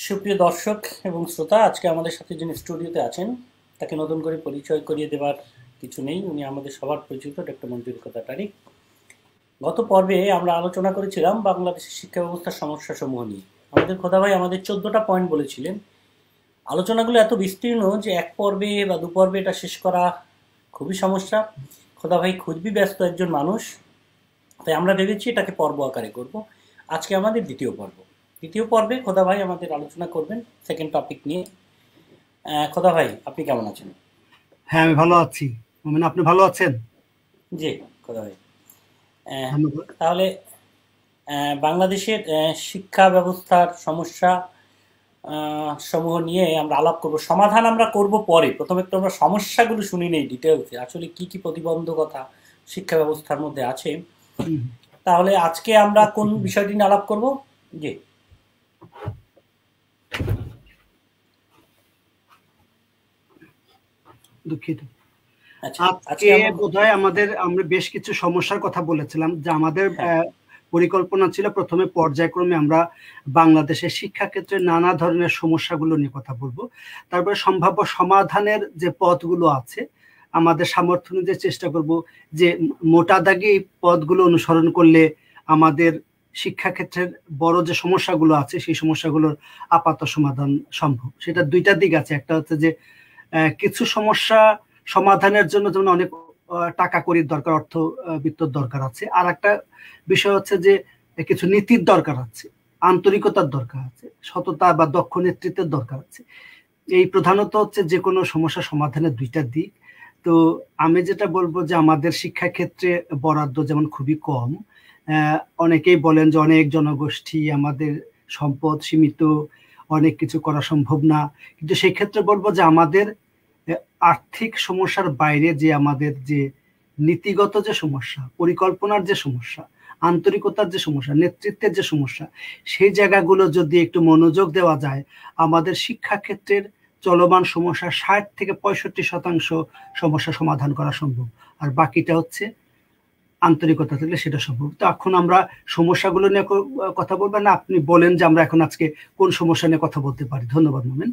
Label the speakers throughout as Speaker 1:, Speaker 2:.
Speaker 1: সুপ্রিয় দর্শক এবং শ্রোতা, আজকে আমাদের সাথে যিনি স্টুডিওতে আছেন তাকে নতুন করে পরিচয় করিয়ে দেবার কিছু নেই। উনি আমাদের সবার পরিচিত ডক্টর মঞ্জুর কাটারি। গত পর্বে আমরা আলোচনা করেছিলাম বাংলাদেশের শিক্ষা ব্যবস্থার সমস্যা সমূহ নিয়ে। আমাদের খোদা ভাই আমাদের 14টা পয়েন্ট বলেছিলেন। আলোচনাগুলো এত বিস্তীর্ণ যে এক পর্বে বা দু পর্বে এটা শেষ করা খুবই সমস্যা। খোদা ভাই খুবই ব্যস্ত একজন মানুষ, তাই আমরা ভেবেছি এটাকে পর্ব আকারে করব। আজকে আমাদের দ্বিতীয় পর্বে খোদা ভাই আমাদের আলোচনা করবেন সেকেন্ড টপিক নিয়ে। খোদা ভাই, আপনি কেমন আছেন?
Speaker 2: হ্যাঁ, আমি ভালো আছি। মানে আপনি ভালো আছেন?
Speaker 1: জি, খোদা ভাই।
Speaker 2: ধন্যবাদ।
Speaker 1: তাহলে বাংলাদেশের শিক্ষা ব্যবস্থার সমস্যা সমূহ নিয়ে আমরা আলাপ করব। সমাধান আমরা করব পরে। প্রথমে একটু আমরা সমস্যাগুলো শুনি নেই ডিটেলসে, আসলে কি কি প্রতিবন্ধকতা শিক্ষা ব্যবস্থার মধ্যে আছে। তাহলে আজকে আমরা কোন বিষয়টি নিয়ে আলাপ করব? জি,
Speaker 2: দুঃখিত।
Speaker 1: আচ্ছা,
Speaker 2: আজকে বোধহয় আমরা বেশ কিছু সমস্যার কথা বলেছিলাম, যে আমাদের
Speaker 1: হ্যাঁ,
Speaker 2: পরিকল্পনা ছিল প্রথমে পর্যায়ক্রমে আমরা বাংলাদেশের শিক্ষাক্ষেত্রে নানা ধরনের সমস্যাগুলো নিয়ে কথা বলবো। তারপরে সম্ভাব্য সমাধানের যে পথগুলো আছে আমাদের সামর্থ্য অনুযায়ী চেষ্টা করব যে মোটা দাগে এই পথগুলো অনুসরণ করলে আমাদের শিক্ষাক্ষেত্রের বড় যে সমস্যাগুলো আছে সেই সমস্যাগুলোর আপাত সমাধান সম্ভব। সেটা দুইটা দিক আছে। একটা হচ্ছে যে কিছু সমস্যা সমাধানের জন্য যেমন অনেক টাকা কড়ির দরকার, অর্থ বিত্তর দরকার আছে। আর একটা বিষয় হচ্ছে যে কিছু নীতির দরকার আছে, আন্তরিকতার দরকার আছে, সততা বা দক্ষ নেতৃত্বের দরকার আছে। এই প্রধানত হচ্ছে যে কোনো সমস্যা সমাধানের দুইটা দিক। তো আমি যেটা বলবো যে আমাদের শিক্ষাক্ষেত্রে বরাদ্দ যেমন খুবই কম। অনেকেই বলেন যে অনেক জনগোষ্ঠী, আমাদের সম্পদ সীমিত, অনেক কিছু করা সম্ভব না। কিন্তু সেই ক্ষেত্রে বলবো যে আমাদের আর্থিক সমস্যার বাইরে যে আমাদের যে নীতিগত যে সমস্যা, পরিকল্পনার যে সমস্যা, আন্তরিকতার যে সমস্যা, নেতৃত্বের যে সমস্যা, সেই জায়গাগুলো যদি একটু মনোযোগ দেওয়া যায়, আমাদের শিক্ষাক্ষেত্রের চলমান সমস্যা 60 থেকে 65% সমস্যা সমাধান করা সম্ভব। আর বাকিটা হচ্ছে আন্তরিকতা থাকলে সেটা সম্ভব। তো এখন আমরা সমস্যাগুলো নিয়ে কথা বলবো, না আপনি বলেন যে আমরা এখন আজকে কোন সমস্যা নিয়ে কথা বলতে পারি? ধন্যবাদ মোমেন।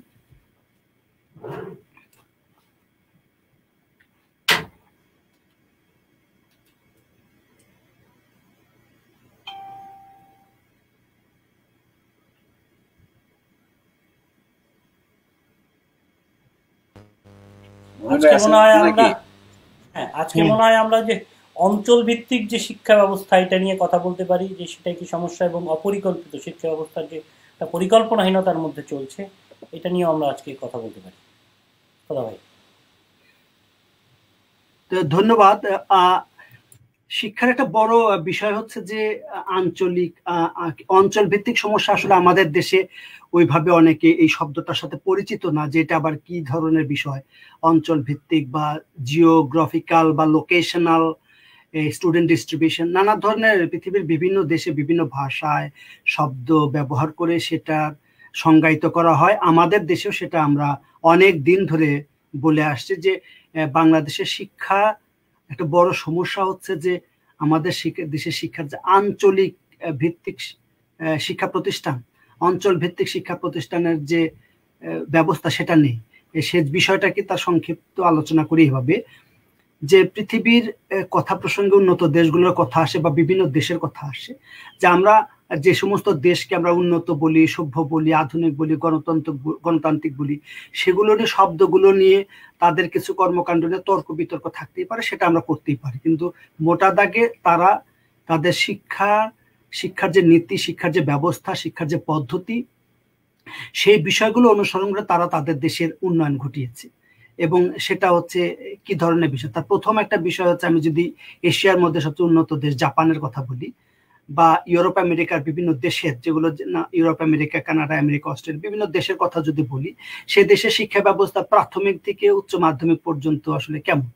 Speaker 1: আজকে মনে হয় আমরা যে অঞ্চল ভিত্তিক যে শিক্ষা ব্যবস্থা এটা নিয়ে কথা বলতে পারি, যে সেটা কি সমস্যা এবং অপরিকল্পিত শিক্ষা ব্যবস্থার যে একটা পরিকল্পনাহীনতার মধ্যে চলছে, এটা নিয়ে আমরা আজকে কথা বলতে পারি। খোদা ভাই।
Speaker 2: ধন্যবাদ। শিক্ষার একটা বড় বিষয় হচ্ছে যে আঞ্চলিক অঞ্চল ভিত্তিক সমস্যা। আসলে আমাদের দেশে ওইভাবে অনেকে এই শব্দটার সাথে পরিচিত না, যে এটা আবার কি ধরনের বিষয়। অঞ্চল ভিত্তিক বা জিওগ্রাফিক্যাল বা লোকেশনাল স্টুডেন্ট ডিস্ট্রিবিউশন, নানা ধরনের পৃথিবীর বিভিন্ন দেশে বিভিন্ন ভাষায় শব্দ ব্যবহার করে সেটা সংজ্ঞায়িত করা হয়। আমাদের দেশেও সেটা আমরা অনেক দিন ধরে বলে আসছি যে বাংলাদেশের শিক্ষা একটা বড় সমস্যা হচ্ছে যে আমাদের দেশের শিক্ষার যে আঞ্চলিক ভিত্তিক শিক্ষা প্রতিষ্ঠান, অঞ্চল ভিত্তিক শিক্ষা প্রতিষ্ঠানের যে ব্যবস্থা সেটা নেই। সে বিষয়টাকে তার সংক্ষিপ্ত আলোচনা করি এভাবে, যে পৃথিবীর কথা প্রসঙ্গে উন্নত দেশগুলোর কথা আসে বা বিভিন্ন দেশের কথা আসে, যে আমরা যে সমস্ত দেশকে আমরা উন্নত বলি, সভ্য বলি, আধুনিক বলি, গণতান্ত্রিক বলি, সেগুলো নিয়ে শব্দগুলো নিয়ে তাদের কিছু কর্মকাণ্ড নিয়ে তর্ক বিতর্ক থাকতেই পারে, সেটা আমরা করতেই পারি। কিন্তু মোটা দাগে তারা তাদের শিক্ষার যে নীতি, শিক্ষার যে ব্যবস্থা, শিক্ষার যে পদ্ধতি, সেই বিষয়গুলো অনুসরণ করে তারা তাদের দেশের উন্নয়ন ঘটিয়েছে। এবং সেটা হচ্ছে কি ধরনের বিষয়? তার প্রথম একটা বিষয় হচ্ছে, আমি যদি এশিয়ার মধ্যে সবচেয়ে উন্নত দেশ জাপানের কথা বলি, বা ইউরোপ আমেরিকার বিভিন্ন দেশের, যেগুলো না Europe America, Canada, America, Australia, বিভিন্ন দেশের কথা যদি বলি, সে দেশের শিক্ষা ব্যবস্থা প্রাথমিক থেকে উচ্চ মাধ্যমিক পর্যন্ত আসলে কেমন?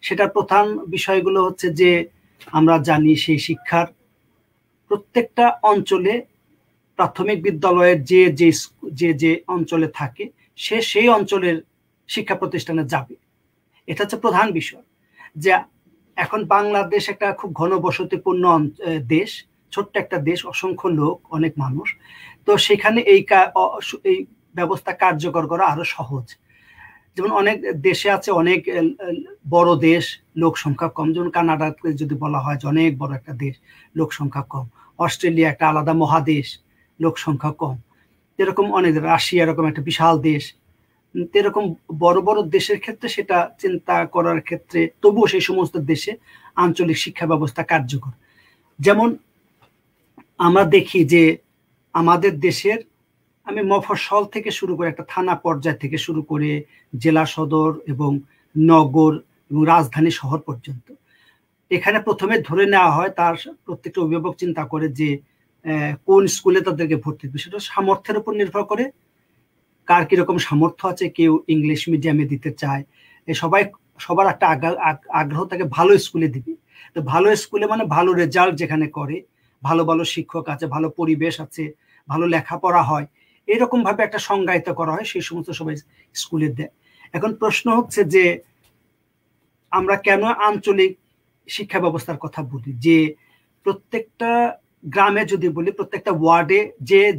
Speaker 2: সেটার প্রধান বিষয়গুলো হচ্ছে যে আমরা জানি সেই শিক্ষার প্রত্যেকটা অঞ্চলে প্রাথমিক বিদ্যালয়ের যে যে যে যে অঞ্চলে থাকে সে সেই অঞ্চলের শিক্ষা প্রতিষ্ঠানে যাবে। এটা হচ্ছে প্রধান বিষয়। যে এখন বাংলাদেশ একটা খুব ঘনবসতিপূর্ণ দেশ, ছোট্ট একটা দেশ, অসংখ্য লোক, অনেক মানুষ। তো সেখানে এই ব্যবস্থা কার্যকর করা আরো সহজ। যেমন অনেক দেশে আছে, অনেক বড় দেশ, লোক সংখ্যা কম, যেমন কানাডাকে যদি বলা হয় যে অনেক বড় একটা দেশ, লোক সংখ্যা কম। অস্ট্রেলিয়া একটা আলাদা মহাদেশ, লোক সংখ্যা কম। এরকম অনেক, রাশিয়া এরকম একটা বিশাল দেশ। এরকম বড় বড় দেশের ক্ষেত্রে সেটা চিন্তা করার ক্ষেত্রে তবুও সেই সমস্ত দেশে আঞ্চলিক শিক্ষা ব্যবস্থা কার্যকর। যেমন আমরা দেখি যে আমাদের দেশের, আমি মফস্বল থেকে শুরু করে একটা থানা পর্যায় থেকে শুরু করে জেলা সদর এবং নগর এবং রাজধানী শহর পর্যন্ত, এখানে প্রথমে ধরে নেওয়া হয়, তার প্রত্যেকটা অভিভাবক চিন্তা করে যে কোন স্কুলে তাদেরকে ভর্তি দেবে। সেটা সামর্থ্যের উপর নির্ভর করে, কার কিরকম সামর্থ্য আছে। কেউ ইংলিশ মিডিয়ামে দিতে চায়, সবার একটা আগ্রহ থাকে ভালো স্কুলে দিবে। তো ভালো স্কুলে মানে ভালো রেজাল্ট যেখানে করে, ভালো ভালো শিক্ষক আছে, ভালো পরিবেশ আছে, ভালো লেখাপড়া হয়, এরকম ভাবে একটা সংজ্ঞায়িত করা হয়, সেই সমস্ত সবাই স্কুলে দেয়। এখন প্রশ্ন হচ্ছে যে আমরা কেন আঞ্চলিক শিক্ষা ব্যবস্থার কথা বলি, যে প্রত্যেকটা গ্রামে যদি বলি, প্রত্যেকটা ওয়ার্ডে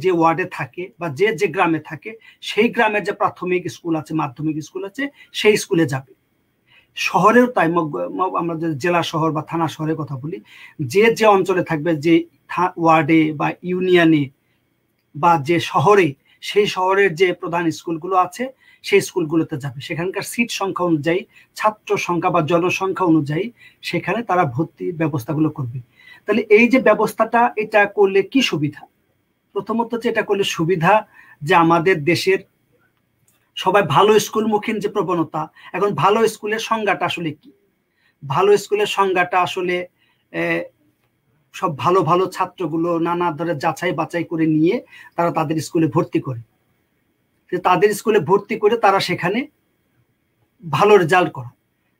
Speaker 2: যে ওয়ার্ডে থাকে বা যে গ্রামে থাকে, সেই গ্রামের যে প্রাথমিক স্কুল আছে, মাধ্যমিক স্কুল আছে, সেই স্কুলে যাবে। শহরেও তাই, আমরা জেলা শহর বা থানা শহরের কথা বলি, যে অঞ্চলে থাকবে, যে ওয়ার্ডে বা ইউনিয়নে বা যে শহরে, সেই শহরের যে প্রধান স্কুলগুলো আছে সেই স্কুলগুলোতে যাবে। সেখানকার সিট সংখ্যা অনুযায়ী, ছাত্র সংখ্যা বা জনসংখ্যা অনুযায়ী সেখানে তারা ভর্তি ব্যবস্থাগুলো করবে। তাহলে এই যে ব্যবস্থাটা, এটা করলে কি সুবিধা? প্রথমত যে এটা করলে সুবিধা যে আমাদের দেশের সবাই ভালো স্কুলমুখী যে প্রবণতা, এখন ভালো স্কুলের সংজ্ঞাটা আসলে কি? ভালো স্কুলের সংজ্ঞাটা আসলে সব ভালো ভালো ছাত্রগুলো নানা ধরনের যাচাই বাছাই করে নিয়ে তারা তাদের স্কুলে ভর্তি করে, তাদের স্কুলে ভর্তি করে তারা সেখানে ভালো রেজাল্ট করে।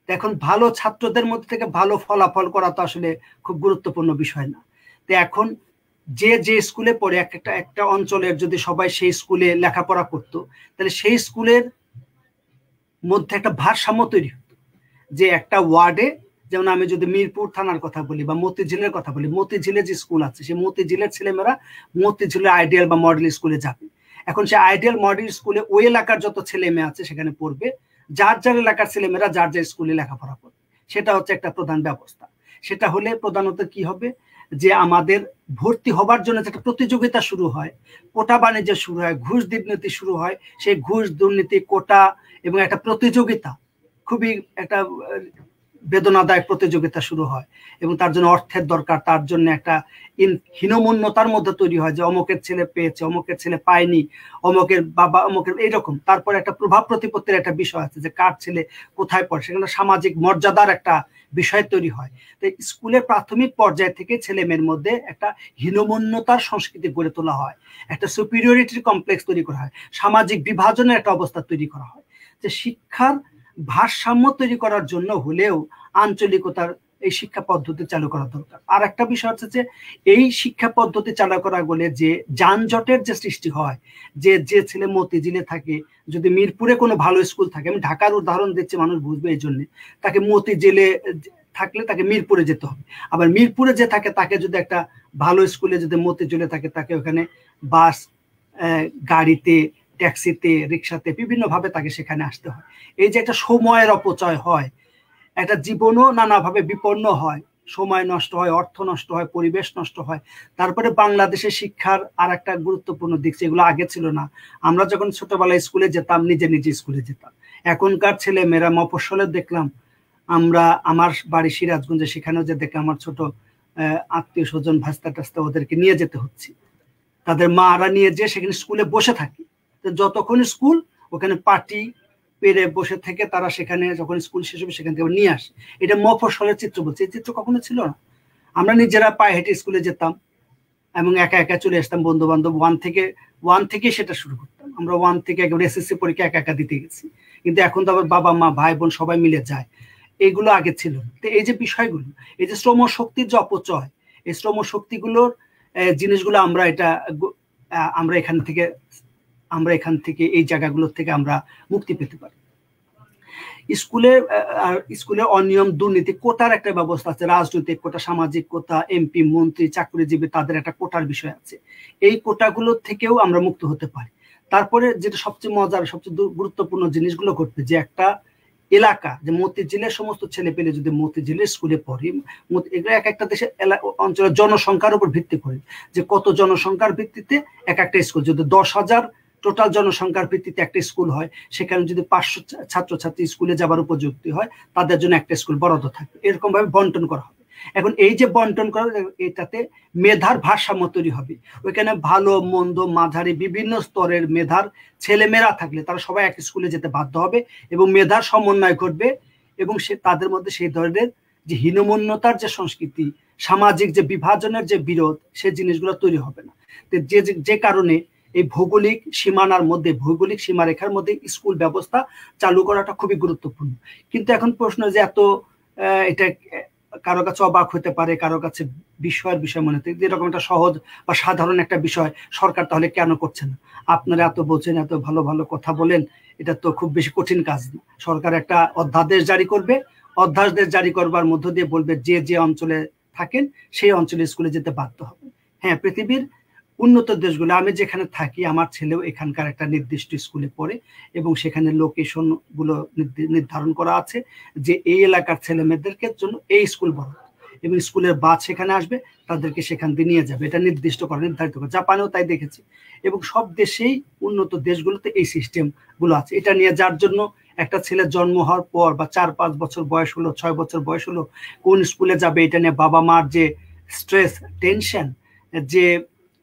Speaker 2: এখন ভালো ছাত্রদের মধ্যে থেকে ভালো ফলাফল করা তো আসলে খুব গুরুত্বপূর্ণ বিষয় না। তো এখন যে স্কুলে পড়ে, একটা অঞ্চলের যদি সবাই সেই স্কুলে লেখাপড়া করতো, তাহলে সেই স্কুলের মধ্যে একটা ভারসাম্য তৈরি হতো। যে একটা ওয়ার্ডে, যেমন আমি যদি মিরপুর থানার কথা বলি বা মতিঝিলের কথা বলি, মতিঝিলে যে স্কুল আছে, সেই মতিঝিলের ছেলেমেয়েরা মতিঝিলের আইডিয়াল বা মডেল স্কুলে যাবে। এখন সে আইডিয়াল মডেল স্কুলে ওই এলাকার যত ছেলে মেয়ে আছে সেখানে পড়বে, যার এলাকার ছেলেমেয়েরা যার স্কুলে লেখাপড়া করবে। সেটা হচ্ছে একটা প্রধান ব্যবস্থা। সেটা হলে প্রধানত কি হবে, যে আমাদের ভর্তি হবার জন্য একটা প্রতিযোগিতা শুরু হয়, কোটা বাণিজ্য শুরু হয়, ঘুষ দুর্নীতি শুরু হয়। সেই ঘুষ দুর্নীতি, কোটা এবং একটা প্রতিযোগিতা, খুবই একটা বেদনাদায়ক প্রতিযোগিতা শুরু হয়, এবং তার জন্য অর্থের দরকার, তার জন্য একটা হীনমন্যতার মধ্যে তৈরি হয় যে অমুকের ছেলে পেয়েছে, অমুকের ছেলে পায়নি, অমুকের বাবা অমুকের, এইরকম। তারপরে একটা প্রভাব প্রতিপত্তির একটা বিষয় আছে যে কার ছেলে কোথায় পড়ে, সেখানে সামাজিক মর্যাদার একটা বিষয় তৈরি হয়। তো স্কুলের প্রাথমিক পর্যায় থেকে ছেলে মেয়ের মধ্যে একটা হীনমন্যতার সংস্কৃতি গড়ে তোলা হয়, একটা সুপিরিয়রিটির কমপ্লেক্স তৈরি করা হয়, সামাজিক বিভাজনের একটা অবস্থা তৈরি করা হয়। যে শিক্ষার ভারসাম্য তৈরি করার জন্য হলেও আঞ্চলিকতার এই শিক্ষা পদ্ধতি চালু করা দরকার। আর একটা বিষয় হচ্ছে যে এই শিক্ষা পদ্ধতি চালু করা গেলে যে যানজটের যে সৃষ্টি হয়, যে ছেলে মতিঝিলে থাকে, যদি মিরপুরে কোনো ভালো স্কুল থাকে, আমি ঢাকার উদাহরণ দিচ্ছি মানুষ বুঝবে এই জন্য, তাকে মতিঝিলে থাকলে তাকে মিরপুরে যেতে হবে। আবার মিরপুরে যে থাকে তাকে যদি একটা ভালো স্কুলে যদি মতিঝিলে থাকে, তাকে ওখানে বাস, গাড়িতে, ট্যাক্সিতে, রিক্সাতে, বিভিন্ন ভাবে তাকে সেখানে আসতে হয়। এই যে একটা সময়ের অপচয় হয়, একটা জীবনও নানাভাবে বিপন্ন হয়, সময় নষ্ট হয়, অর্থ নষ্ট হয়, পরিবেশ নষ্ট হয়। তারপরে বাংলাদেশের শিক্ষার আর একটা গুরুত্বপূর্ণ দিক, যেগুলো আগে ছিল না। আমরা যখন ছোটবেলায় স্কুলে যেতাম, নিজে স্কুলে যেতাম। এখনকার ছেলে মেয়েরা, মফস্বলে দেখলাম আমরা, আমার বাড়ি সিরাজগঞ্জে, সেখানেও যে দেখলাম আমার ছোট আত্মীয় স্বজন, ভাস্তা টাস্তা, ওদেরকে নিয়ে যেতে হচ্ছে, তাদের মারা নিয়ে যে সেখানে স্কুলে বসে থাকে। যতক্ষণ স্কুল, ওখানে পার্টি পেরে বসে থেকে তারা সেখানে যখন স্কুল শেষ হবে সেখান থেকে নিয়ে আসে। এটা মফস্বলের চিত্র বলছে, এই চিত্র কখনো ছিল না। আমরা নিজেরা পায়ে হেঁটে স্কুলে যেতাম এবং একা একা চলে আসতাম, বন্ধু বান্ধব ওয়ান থেকে সেটা শুরু করতাম। আমরা ওয়ান থেকে একেবারে এসএসসি পরীক্ষা একা একা দিতে গেছি। কিন্তু এখন তো আবার বাবা মা ভাই বোন সবাই মিলে যায়, এগুলো আগে ছিল না। তো এই যে বিষয়গুলো, এই যে শ্রম শক্তির যে অপচয়, এই শ্রম শক্তিগুলোর জিনিসগুলো আমরা এখান থেকে এই জায়গাগুলোর থেকে আমরা মুক্তি পেতে পারি। স্কুলের আর স্কুলের অনিয়ম দুর্নীতি কোটার একটা ব্যবস্থা আছে, রাজনৈতিক কোটা, সামাজিক কোটা, এমপি মন্ত্রী চাকরিজীবী তাদের একটা কোটার বিষয় আছে। এই কোটাগুলো থেকেও আমরা মুক্ত হতে পারি। তারপরে যেটা সবচেয়ে মজার সবচেয়ে গুরুত্বপূর্ণ জিনিসগুলো ঘটবে যে একটা এলাকা, যে মতিঝিলের সমস্ত ছেলে পেলে যদি মতিঝিলের স্কুলে পড়ে, এগুলো এক একটা দেশের অঞ্চলের জনসংখ্যার উপর ভিত্তি করে, যে কত জনসংখ্যার ভিত্তিতে এক একটা স্কুল, যদি 10,000 টোটাল জনসংখ্যার ভিত্তিতে একটা স্কুল হয়, সেখানে যদি 500 ছাত্রছাত্রী স্কুলে যাবার উপযুক্ত হয়, তাদের জন্য একটা স্কুল বরাদ্দ থাকবে। এরকম ভাবে বন্টন করা হবে। এখন এই যে বন্টন করা, এটাতে মেধার ভারসাম্য তৈরি হবে। ওইখানে ভালো মন্দ মাঝারি বিভিন্ন স্তরের মেধার ছেলেমেয়েরা থাকলে তারা সবাই এক স্কুলে যেতে বাধ্য হবে এবং মেধার সমন্বয় ঘটবে, এবং সে তাদের মধ্যে সেই ধরনের যে হীনমন্যতার যে সংস্কৃতি, সামাজিক যে বিভাজনের যে বিরোধ, সেই জিনিসগুলো তৈরি হবে না। যে কারণে এই ভৌগোলিক সীমানার মধ্যে, ভৌগোলিক সীমারেখার মধ্যে স্কুল ব্যবস্থা চালু করাটা খুবই গুরুত্বপূর্ণ। কিন্তু এখন প্রশ্ন যে এত এটা কারো কাছে অবাক হতে পারে, কারো কাছে বিষয় মনে হতে, এরকম একটা সহজ বা সাধারণ একটা বিষয় সরকার তাহলে কেন করছে না? আপনারা এত বোঝেন, এত ভালো ভালো কথা বলেন, এটা তো খুব বেশি কঠিন কাজ না। সরকার একটা অধ্যাদেশ জারি করবে, অধ্যাদেশ জারি করবার মধ্য দিয়ে বলবে যে যে অঞ্চলে থাকেন সেই অঞ্চলে স্কুলে যেতে বাধ্য হবে। হ্যাঁ, পৃথিবীর উন্নত দেশগুলো, আমি যেখানে থাকি আমার ছেলেও এখানকার একটা নির্দিষ্ট স্কুলে পড়ে, এবং সেখানে লোকেশন গুলো নির্ধারণ করা আছে যে এই এলাকার ছেলে মেয়েদেরকে জন্য এই স্কুল বড়, এবং স্কুলের বাস সেখানে আসবে, তাদেরকে সেখান দিয়ে নিয়ে যাবে, এটা নির্দিষ্ট করে নির্ধারিত করে। জাপানেও তাই দেখেছি, এবং সব দেশেই উন্নত দেশগুলোতে এই সিস্টেম গুলো আছে। এটা নিয়ে যার জন্য একটা ছেলে জন্ম হওয়ার পর বা 4-5 বছর বয়স হলো, 6 বছর বয়স হলো, কোন স্কুলে যাবে এটা নিয়ে বাবা মার যে স্ট্রেস, টেনশন, যে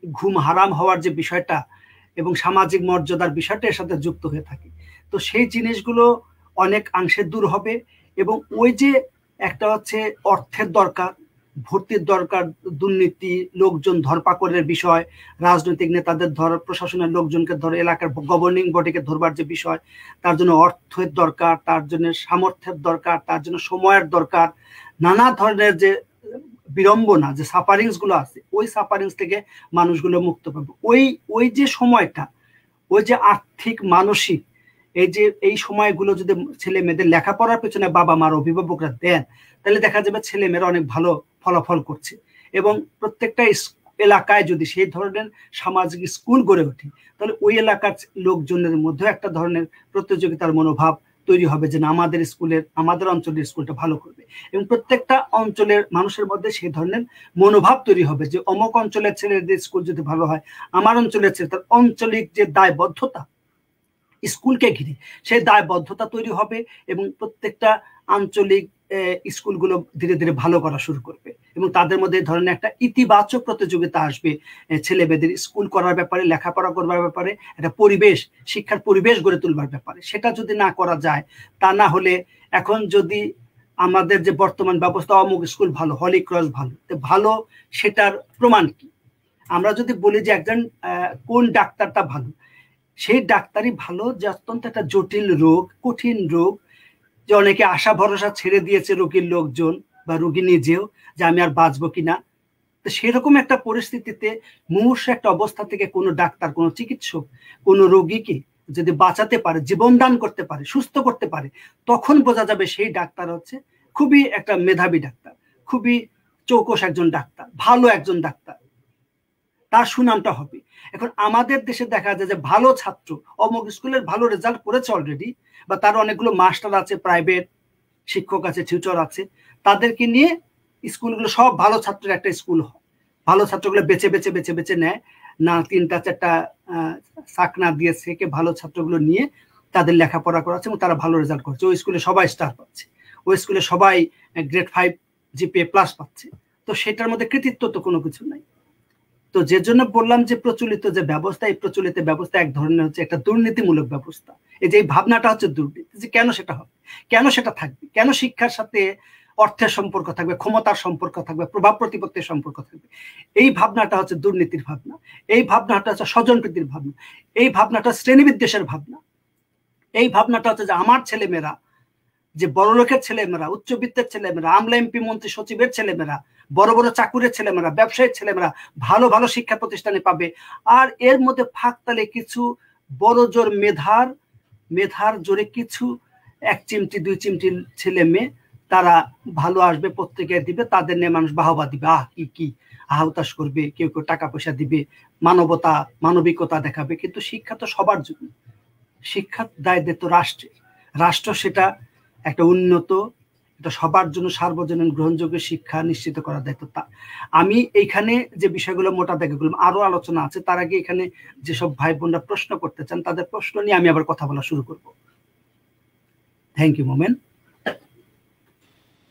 Speaker 2: ঘুম হারাম হওয়ার যে বিষয়টা এবং সামাজিক মর্যাদার বিষয়টা এর সাথে যুক্ত হয়ে থাকে। তো সেই জিনিসগুলো অনেক অংশে দূর হবে। এবং ওই যে একটা হচ্ছে অর্থের দরকার, ভর্তির দরকার, দুর্নীতি, লোকজন ধরপাকড়ের বিষয়, রাজনৈতিক নেতাদের ধর, প্রশাসনের লোকজনকে ধরে, এলাকার গভর্নিং বডিকে ধরবার যে বিষয়, তার জন্য অর্থের দরকার, তার জন্য সামর্থ্যের দরকার, তার জন্য সময়ের দরকার, নানা ধরনের যে বিড়ম্বনা, যে সাফারিংস গুলো আছে, ওই সাফারিংস থেকে মানুষগুলো মুক্ত পাবে। ওই যে সময়টা, ওই যে আর্থিক মানসিক এই সময়গুলো যদি ছেলে মেয়েদের লেখাপড়ার পেছনে বাবা মার অভিভাবকরা দেন, তাহলে দেখা যাবে ছেলে মেয়েরা অনেক ভালো ফলাফল করছে। এবং প্রত্যেকটা এলাকায় যদি সেই ধরনের সামাজিক স্কুল গড়ে ওঠে, তাহলে ওই এলাকার লোকজনের মধ্যে একটা ধরনের প্রতিযোগিতার মনোভাব তৈরি হবে, যে আমাদের স্কুলের, আমাদের অঞ্চলের স্কুলটা ভালো করবে। এবং প্রত্যেকটা অঞ্চলের মানুষের মধ্যে সেই ধরনের মনোভাব তৈরি হবে যে অমুক অঞ্চলের ছেলেদের স্কুল যদি ভালো হয়, আমার অঞ্চলের ছেলে, তার আঞ্চলিক যে দায়বদ্ধতা স্কুলকে ঘিরে, সেই দায়বদ্ধতা তৈরি হবে, এবং প্রত্যেকটা আঞ্চলিক স্কুলগুলো ধীরে ধীরে ভালো করা শুরু করবে, এবং তাদের মধ্যে এই ধরনের একটা ইতিবাচক প্রতিযোগিতা আসবে ছেলে মেয়েদের স্কুল করার ব্যাপারে, লেখাপড়া করবার ব্যাপারে, একটা পরিবেশ, শিক্ষার পরিবেশ গড়ে তুলবার ব্যাপারে। সেটা যদি না করা যায়, তা না হলে এখন যদি আমাদের যে বর্তমান ব্যবস্থা, অমুক স্কুল ভালো, হলি ক্রস ভালো, ভালো সেটার প্রমাণ কি? আমরা যদি বলি যে একজন কোন ডাক্তারটা ভালো, সেই ডাক্তারই ভালো যে অত্যন্ত একটা জটিল রোগ, কঠিন রোগ, যে অনেকে আশা ভরসা ছেড়ে দিয়েছে রোগীর লোকজন বা রোগী নিজেও, যে আমি আর বাঁচবো কিনা। তো সেরকম একটা পরিস্থিতিতে মুমূর্ষু একটা অবস্থা থেকে কোনো ডাক্তার, কোনো চিকিৎসক কোনো রোগীকে যদি বাঁচাতে পারে, জীবন দান করতে পারে, সুস্থ করতে পারে, তখন বোঝা যাবে সেই ডাক্তার হচ্ছে খুবই একটা মেধাবী ডাক্তার, খুবই চৌকস একজন ডাক্তার, ভালো একজন ডাক্তার, তার সুনামটা হবে। এখন আমাদের দেশে দেখা যায় যে ভালো ছাত্র অমুক স্কুলের ভালো রেজাল্ট করেছে অলরেডি, বা তার অনেকগুলো মাস্টার আছে, প্রাইভেট শিক্ষক আছে, টিউটর আছে, তাদেরকে নিয়ে স্কুলগুলো সব ভালো ছাত্রের একটা স্কুল হয়, ভালো ছাত্রগুলো বেছে বেছে বেছে বেছে নেয় না, 3টা-4টা চাকনা দিয়ে থেকে ভালো ছাত্রগুলো নিয়ে তাদের লেখাপড়া করাচ্ছে, এবং তারা ভালো রেজাল্ট করছে। ওই স্কুলে সবাই স্টার পাচ্ছে, ওই স্কুলে সবাই গ্রেড 5 GPA প্লাস পাচ্ছে। তো সেটার মধ্যে কৃতিত্ব তো কোনো কিছু নাই। তো যে জন্য বললাম যে প্রচলিত যে ব্যবস্থা, এই প্রচলিত ব্যবস্থা এক ধরনের হচ্ছে একটা দুর্নীতিমূলক ব্যবস্থা। এই যে ভাবনাটা হচ্ছে দুর্নীতি, যে কেন সেটা হবে, কেন সেটা থাকবে, কেন শিক্ষার সাথে অর্থের সম্পর্ক থাকবে, ক্ষমতার সম্পর্ক থাকবে, প্রভাব প্রতিপত্তির সম্পর্ক থাকবে, এই ভাবনাটা হচ্ছে দুর্নীতির ভাবনা, এই ভাবনাটা হচ্ছে স্বজনপ্রীতির ভাবনা, এই ভাবনাটা শ্রেণীবিদ্বেষের ভাবনা, এই ভাবনাটা হচ্ছে যে আমার ছেলেমেয়েরা, যে বড় লোকের ছেলেমেয়েরা, উচ্চবিত্তের ছেলেমেয়েরা, আমলা এমপি মন্ত্রী সচিবের ছেলেমেয়েরা, বড় বড় চাকুরের ছেলেমেয়েরা, ব্যবসায়ীর ছেলেমেয়েরা ভালো ভালো শিক্ষা প্রতিষ্ঠানে পাবে, আর এর মধ্যে ফাঁকতালে কিছু বড় জোর মেধার জোরে কিছু 1 চিমটি 2 চিমটি ছেলে মেয়ে তারা ভালো আসবে, প্রত্যেকে দিবে, তাদের নিয়ে মানুষ বাহবা দিবে, কি আহতাশ করবে, কেউ কেউ টাকা পয়সা দিবে, মানবিকতা দেখাবে। কিন্তু শিক্ষা তো সবার জন্য, শিক্ষার দায়িত্ব রাষ্ট্রের। রাষ্ট্র সেটা একটা উন্নত, এটা সবার জন্য সার্বজনীন গ্রহণযোগ্য শিক্ষা নিশ্চিত করার দায়িত্ব। আমি এইখানে যে বিষয়গুলো মোটা দাগে বললাম, আরো আলোচনা আছে। তার আগে এখানে যেসব ভাই বোনরা প্রশ্ন করতে চান তাদের প্রশ্ন নিয়ে আমি আবার কথা বলা শুরু করব। থ্যাংক ইউ মোমেন।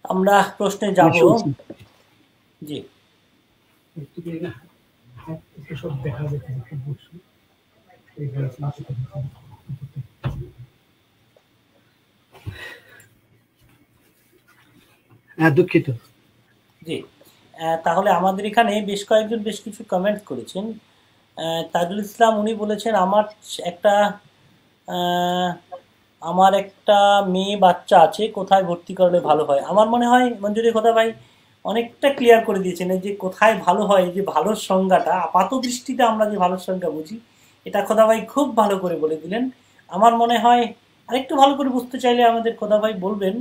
Speaker 1: আমরা প্রশ্নে যাব। জি,
Speaker 2: সব দেখা যাচ্ছে। হ্যাঁ, দুঃখিত।
Speaker 1: জি, তাহলে আমাদের এখানে বেশ কয়েকজন বেশ কিছু কমেন্ট করেছেন। তাজুল ইসলাম উনি বলেছেন, আমার একটা মেয়ে বাচ্চা আছে, কোথায় ভর্তি করলে ভালো হয়? আমার মনে হয় মঞ্জুরি খোদা ভাই অনেকটা ক্লিয়ার করে দিয়েছেন যে কোথায় ভালো হয়। যে ভালোর সংজ্ঞাটা আপাত দৃষ্টিতে আমরা যে ভালোর সংজ্ঞা বুঝি, এটা খোদা ভাই খুব ভালো করে বলে দিলেন। আমার মনে হয় আরেকটু ভালো করে বুঝতে চাইলে আমাদের খোদা ভাই বলবেন।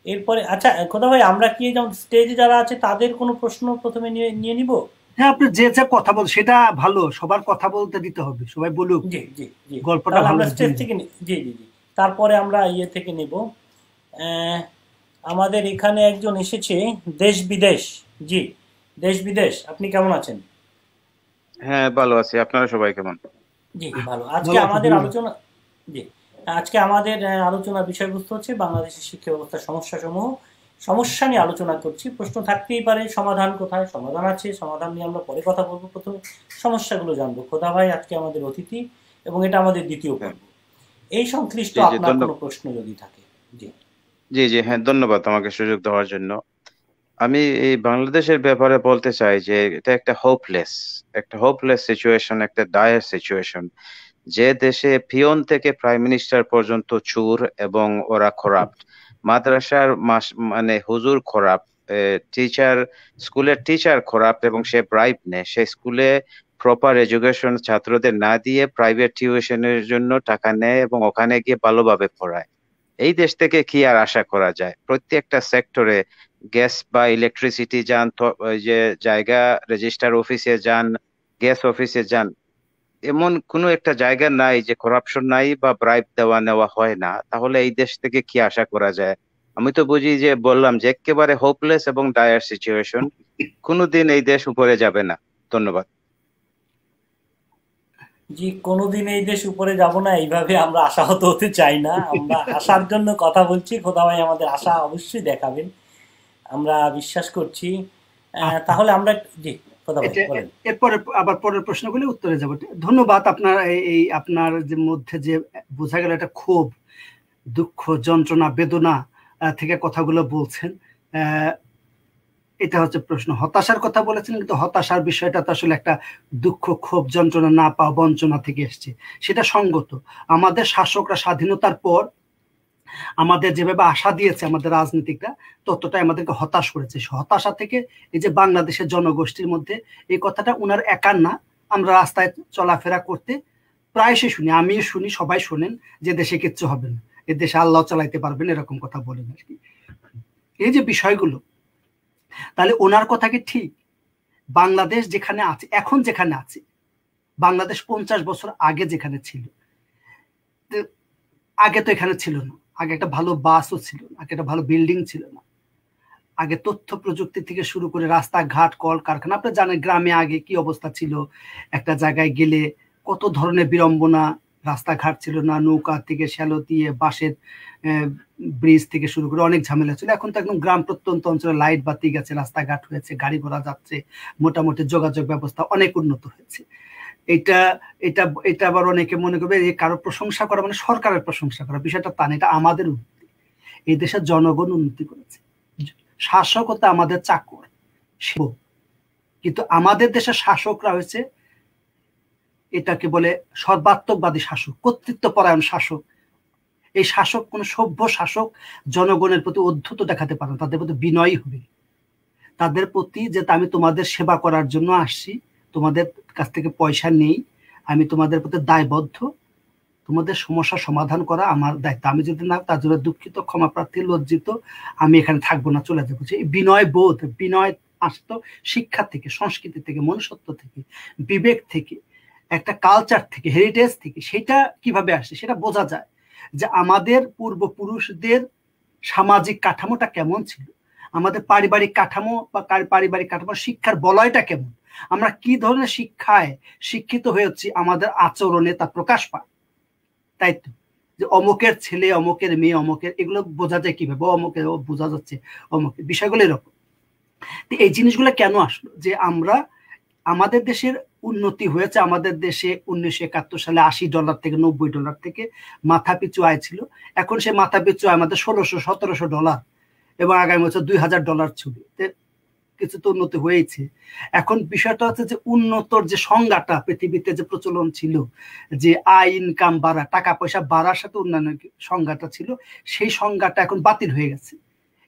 Speaker 1: এরপরে আচ্ছা খোদা ভাই, আমরা কি যেমন স্টেজে যারা আছে তাদের কোনো প্রশ্ন প্রথমে নিয়ে নিব?
Speaker 2: হ্যাঁ, আপনি যে কথা বল সেটা ভালো, সবার কথা বলতে দিতে হবে, সবাই বলুক।
Speaker 1: জি জি জি,
Speaker 2: গল্পটা ভালো।
Speaker 1: আমরা স্টেজ থেকে জি জি জি, তারপরে আমরা থেকে নেব। আমাদের এখানে একজন এসেছে দেশ বিদেশ। জি, দেশ বিদেশ, আপনি কেমন আছেন?
Speaker 3: হ্যাঁ, ভালো আছি। আপনারা সবাই কেমন?
Speaker 1: জি ভালো। আজকে আমাদের আলোচনা আজকে আমাদের আলোচনার বিষয়বস্তু হচ্ছে বাংলাদেশের শিক্ষা ব্যবস্থার সমস্যা নিয়ে আলোচনা করছি। প্রশ্ন থাকতেই পারে, সমাধান কোথায়? সমাধান আছে, সমাধান নিয়ে আমরা পরে কথা বলবো। প্রথমে সমস্যাগুলো জানবো। খোদা ভাই আজকে আমাদের অতিথি এবং এটা আমাদের দ্বিতীয় পর্ব। এই সংশ্লিষ্ট আপনার কোনো প্রশ্ন যদি থাকে? জি
Speaker 3: জি জি, হ্যাঁ, ধন্যবাদ আমাকে সুযোগ দেওয়ার জন্য। আমি এই বাংলাদেশের ব্যাপারে বলতে চাই যে এটা একটা হোপলেস সিচুয়েশন, একটা ডায়ার সিচুয়েশন। যে দেশে পিয়ন থেকে প্রাইম মিনিস্টার পর্যন্ত চোর এবং ওরা করাপ্ট, মাদ্রাসার মানে হুজুর করাপ্ট, স্কুলের টিচার করাপ্ট এবং সে ব্রাইব নেয়। সে স্কুলে প্রপার এডুকেশন ছাত্রদের না দিয়ে প্রাইভেট টিউশনের জন্য টাকা নেয় এবং ওখানে গিয়ে ভালোভাবে পড়ায়। এই দেশ থেকে কি আর আশা করা যায়? প্রত্যেকটা সেক্টরে, গ্যাস বা ইলেকট্রিসিটি যান, ওই যে জায়গা রেজিস্টার অফিসে যান, গ্যাস অফিসে যান, এমন কোনো একটা জায়গা নাই যে করাপশন নাই বা ব্রাইব দেওয়া নেওয়া হয় না। তাহলে এই দেশ থেকে কি আশা করা যায়? আমি তো বুঝি যে বললাম যে একেবারে হোপলেস এবং ডায়ার সিচুয়েশন। কোনোদিন এই দেশ উপরে যাবে না। ধন্যবাদ।
Speaker 1: জি, কোনোদিন এই দেশ উপরে যাব না এইভাবে আমরা আশাহত হতে চাই না। আমরা আশার জন্য কথা বলছি। খোদা ভাই আমাদের আশা অবশ্যই দেখাবেন, আমরা বিশ্বাস করছি। তাহলে আমরা জি খোদা ভাই বলেন।
Speaker 2: এরপরে আবার পরের প্রশ্নগুলি উত্তরে যাব। ধন্যবাদ। আপনার আপনার যে মধ্যে যে বোঝা গেল একটা ক্ষোভ, দুঃখ, যন্ত্রণা, বেদনা থেকে কথাগুলো বলছেন। এটা হচ্ছে প্রশ্ন। হতাশার কথা বলেছেন, কিন্তু হতাশার বিষয়টা তো আসলে একটা দুঃখ, ক্ষোভ, যন্ত্রণা না পাওয়া, বঞ্চনা থেকে এসছে। সেটা সঙ্গত। আমাদের শাসকরা স্বাধীনতার পর আমাদের যেভাবে আশা দিয়েছে আমাদের রাজনীতিকরা, ততটাই আমাদেরকে হতাশ করেছে। হতাশা থেকে এই যে বাংলাদেশের জনগোষ্ঠীর মধ্যে, এই কথাটা উনার একার না। আমরা রাস্তায় চলাফেরা করতে প্রায়শই শুনি, আমিও শুনি, সবাই শোনেন যে দেশে কিচ্ছু হবে না, এ দেশে আল্লাহ চালাইতে পারবেন, এরকম কথা বলেন আর কি। এই যে বিষয়গুলো, তাহলে ওনার কথা কি ঠিক? বাংলাদেশ যেখানে আছে এখন, যেখানে আছে, বাংলাদেশ 50 বছর আগে যেখানে ছিল, আগে তো এখানে ছিল না। আগে একটা ভালো বাসও ছিল না, আগে একটা ভালো বিল্ডিং ছিল না, আগে তথ্য প্রযুক্তি থেকে শুরু করে রাস্তাঘাট, কল কারখানা, আপনি জানেন গ্রামে আগে কি অবস্থা ছিল। একটা জায়গায় গেলে কত ধরনের বিড়ম্বনা, রাস্তাঘাট ছিল না, নৌকা থেকে শ্যালো দিয়ে, বাঁশের ব্রিজ থেকে শুরু করে অনেক ঝামেলা ছিল। এখন তো একদম গ্রাম প্রত্যন্ত অঞ্চলে লাইট বাতি গেছে, রাস্তাঘাট হয়েছে, গাড়ি ঘোড়া যাচ্ছে, মোটামুটি যোগাযোগ ব্যবস্থা অনেক উন্নত হয়েছে। এটা এটা এটা আবার অনেকে মনে করবে যে কারো প্রশংসা করা মানে সরকারের প্রশংসা করা, বিষয়টা তা না, এটা আমাদের উন্নতি। এই দেশের জনগণ উন্নতি করেছে। শাসক হতে আমাদের চাকর, কিন্তু আমাদের দেশের শাসকরা হয়েছে এটাকে বলে সর্বাত্মকবাদী শাসক, কর্তৃত্ব পরায়ণ শাসক। এই শাসক কোন সভ্য শাসক জনগণের প্রতি অদ্ভুত দেখাতে পারে না, তাদের প্রতি বিনয়ী হবে, তাদের প্রতি যে আমি তোমাদের সেবা করার জন্য আসছি, তোমাদের কাছ থেকে পয়সা নেই, আমি তোমাদের প্রতি দায়বদ্ধ, তোমাদের সমস্যার সমাধান করা আমার দায়িত্ব, আমি যদি না তার জন্য দুঃখিত, ক্ষমা প্রার্থী, লজ্জিত, আমি এখানে থাকবো না, চলে যাবো। যে বিনয় বোধ, বিনয় আসতো শিক্ষা থেকে, সংস্কৃতি থেকে, মনুষ্যত্ব থেকে, বিবেক থেকে, একটা কালচার থেকে, হেরিটেজ থেকে। সেটা কিভাবে আসে সেটা বোঝা যায় যে আমাদের পূর্বপুরুষদের সামাজিক কাঠামোটা কেমন ছিল, আমাদের পারিবারিক কাঠামো বা পারিবারিক কাঠামো, শিক্ষার বলয়টা কেমন, আমরা কি ধরনের শিক্ষায় শিক্ষিত হয়েছি, আমাদের আচরণে তা প্রকাশ পায়। তাই তো যে অমুকের ছেলে, অমুকের মেয়ে, অমুকের, এগুলো বোঝা যায় কিভাবে, অমুকের বোঝা যাচ্ছে অমুকের, বিষয়গুলো এরকম। এই জিনিসগুলো কেন আসলো? যে আমরা, আমাদের দেশের উন্নতি হয়েছে, আমাদের দেশে 1971 সালে $80 থেকে $90 থেকে মাথা পিছু আয় ছিল, এখন সে মাথা পিছু আয় আমাদের $1600-1700, এবং আগামী বছর $2000 ছবি। কিছু তো উন্নতি হয়েছে। এখন বিষয়টা হচ্ছে যে উন্নতর যে সংজ্ঞাটা পৃথিবীতে যে প্রচলন ছিল, যে আয় ইনকাম বাড়া, টাকা পয়সা বাড়ার সাথে উন্নয়নের সংজ্ঞাটা ছিল, সেই সংজ্ঞাটা এখন বাতিল হয়ে গেছে।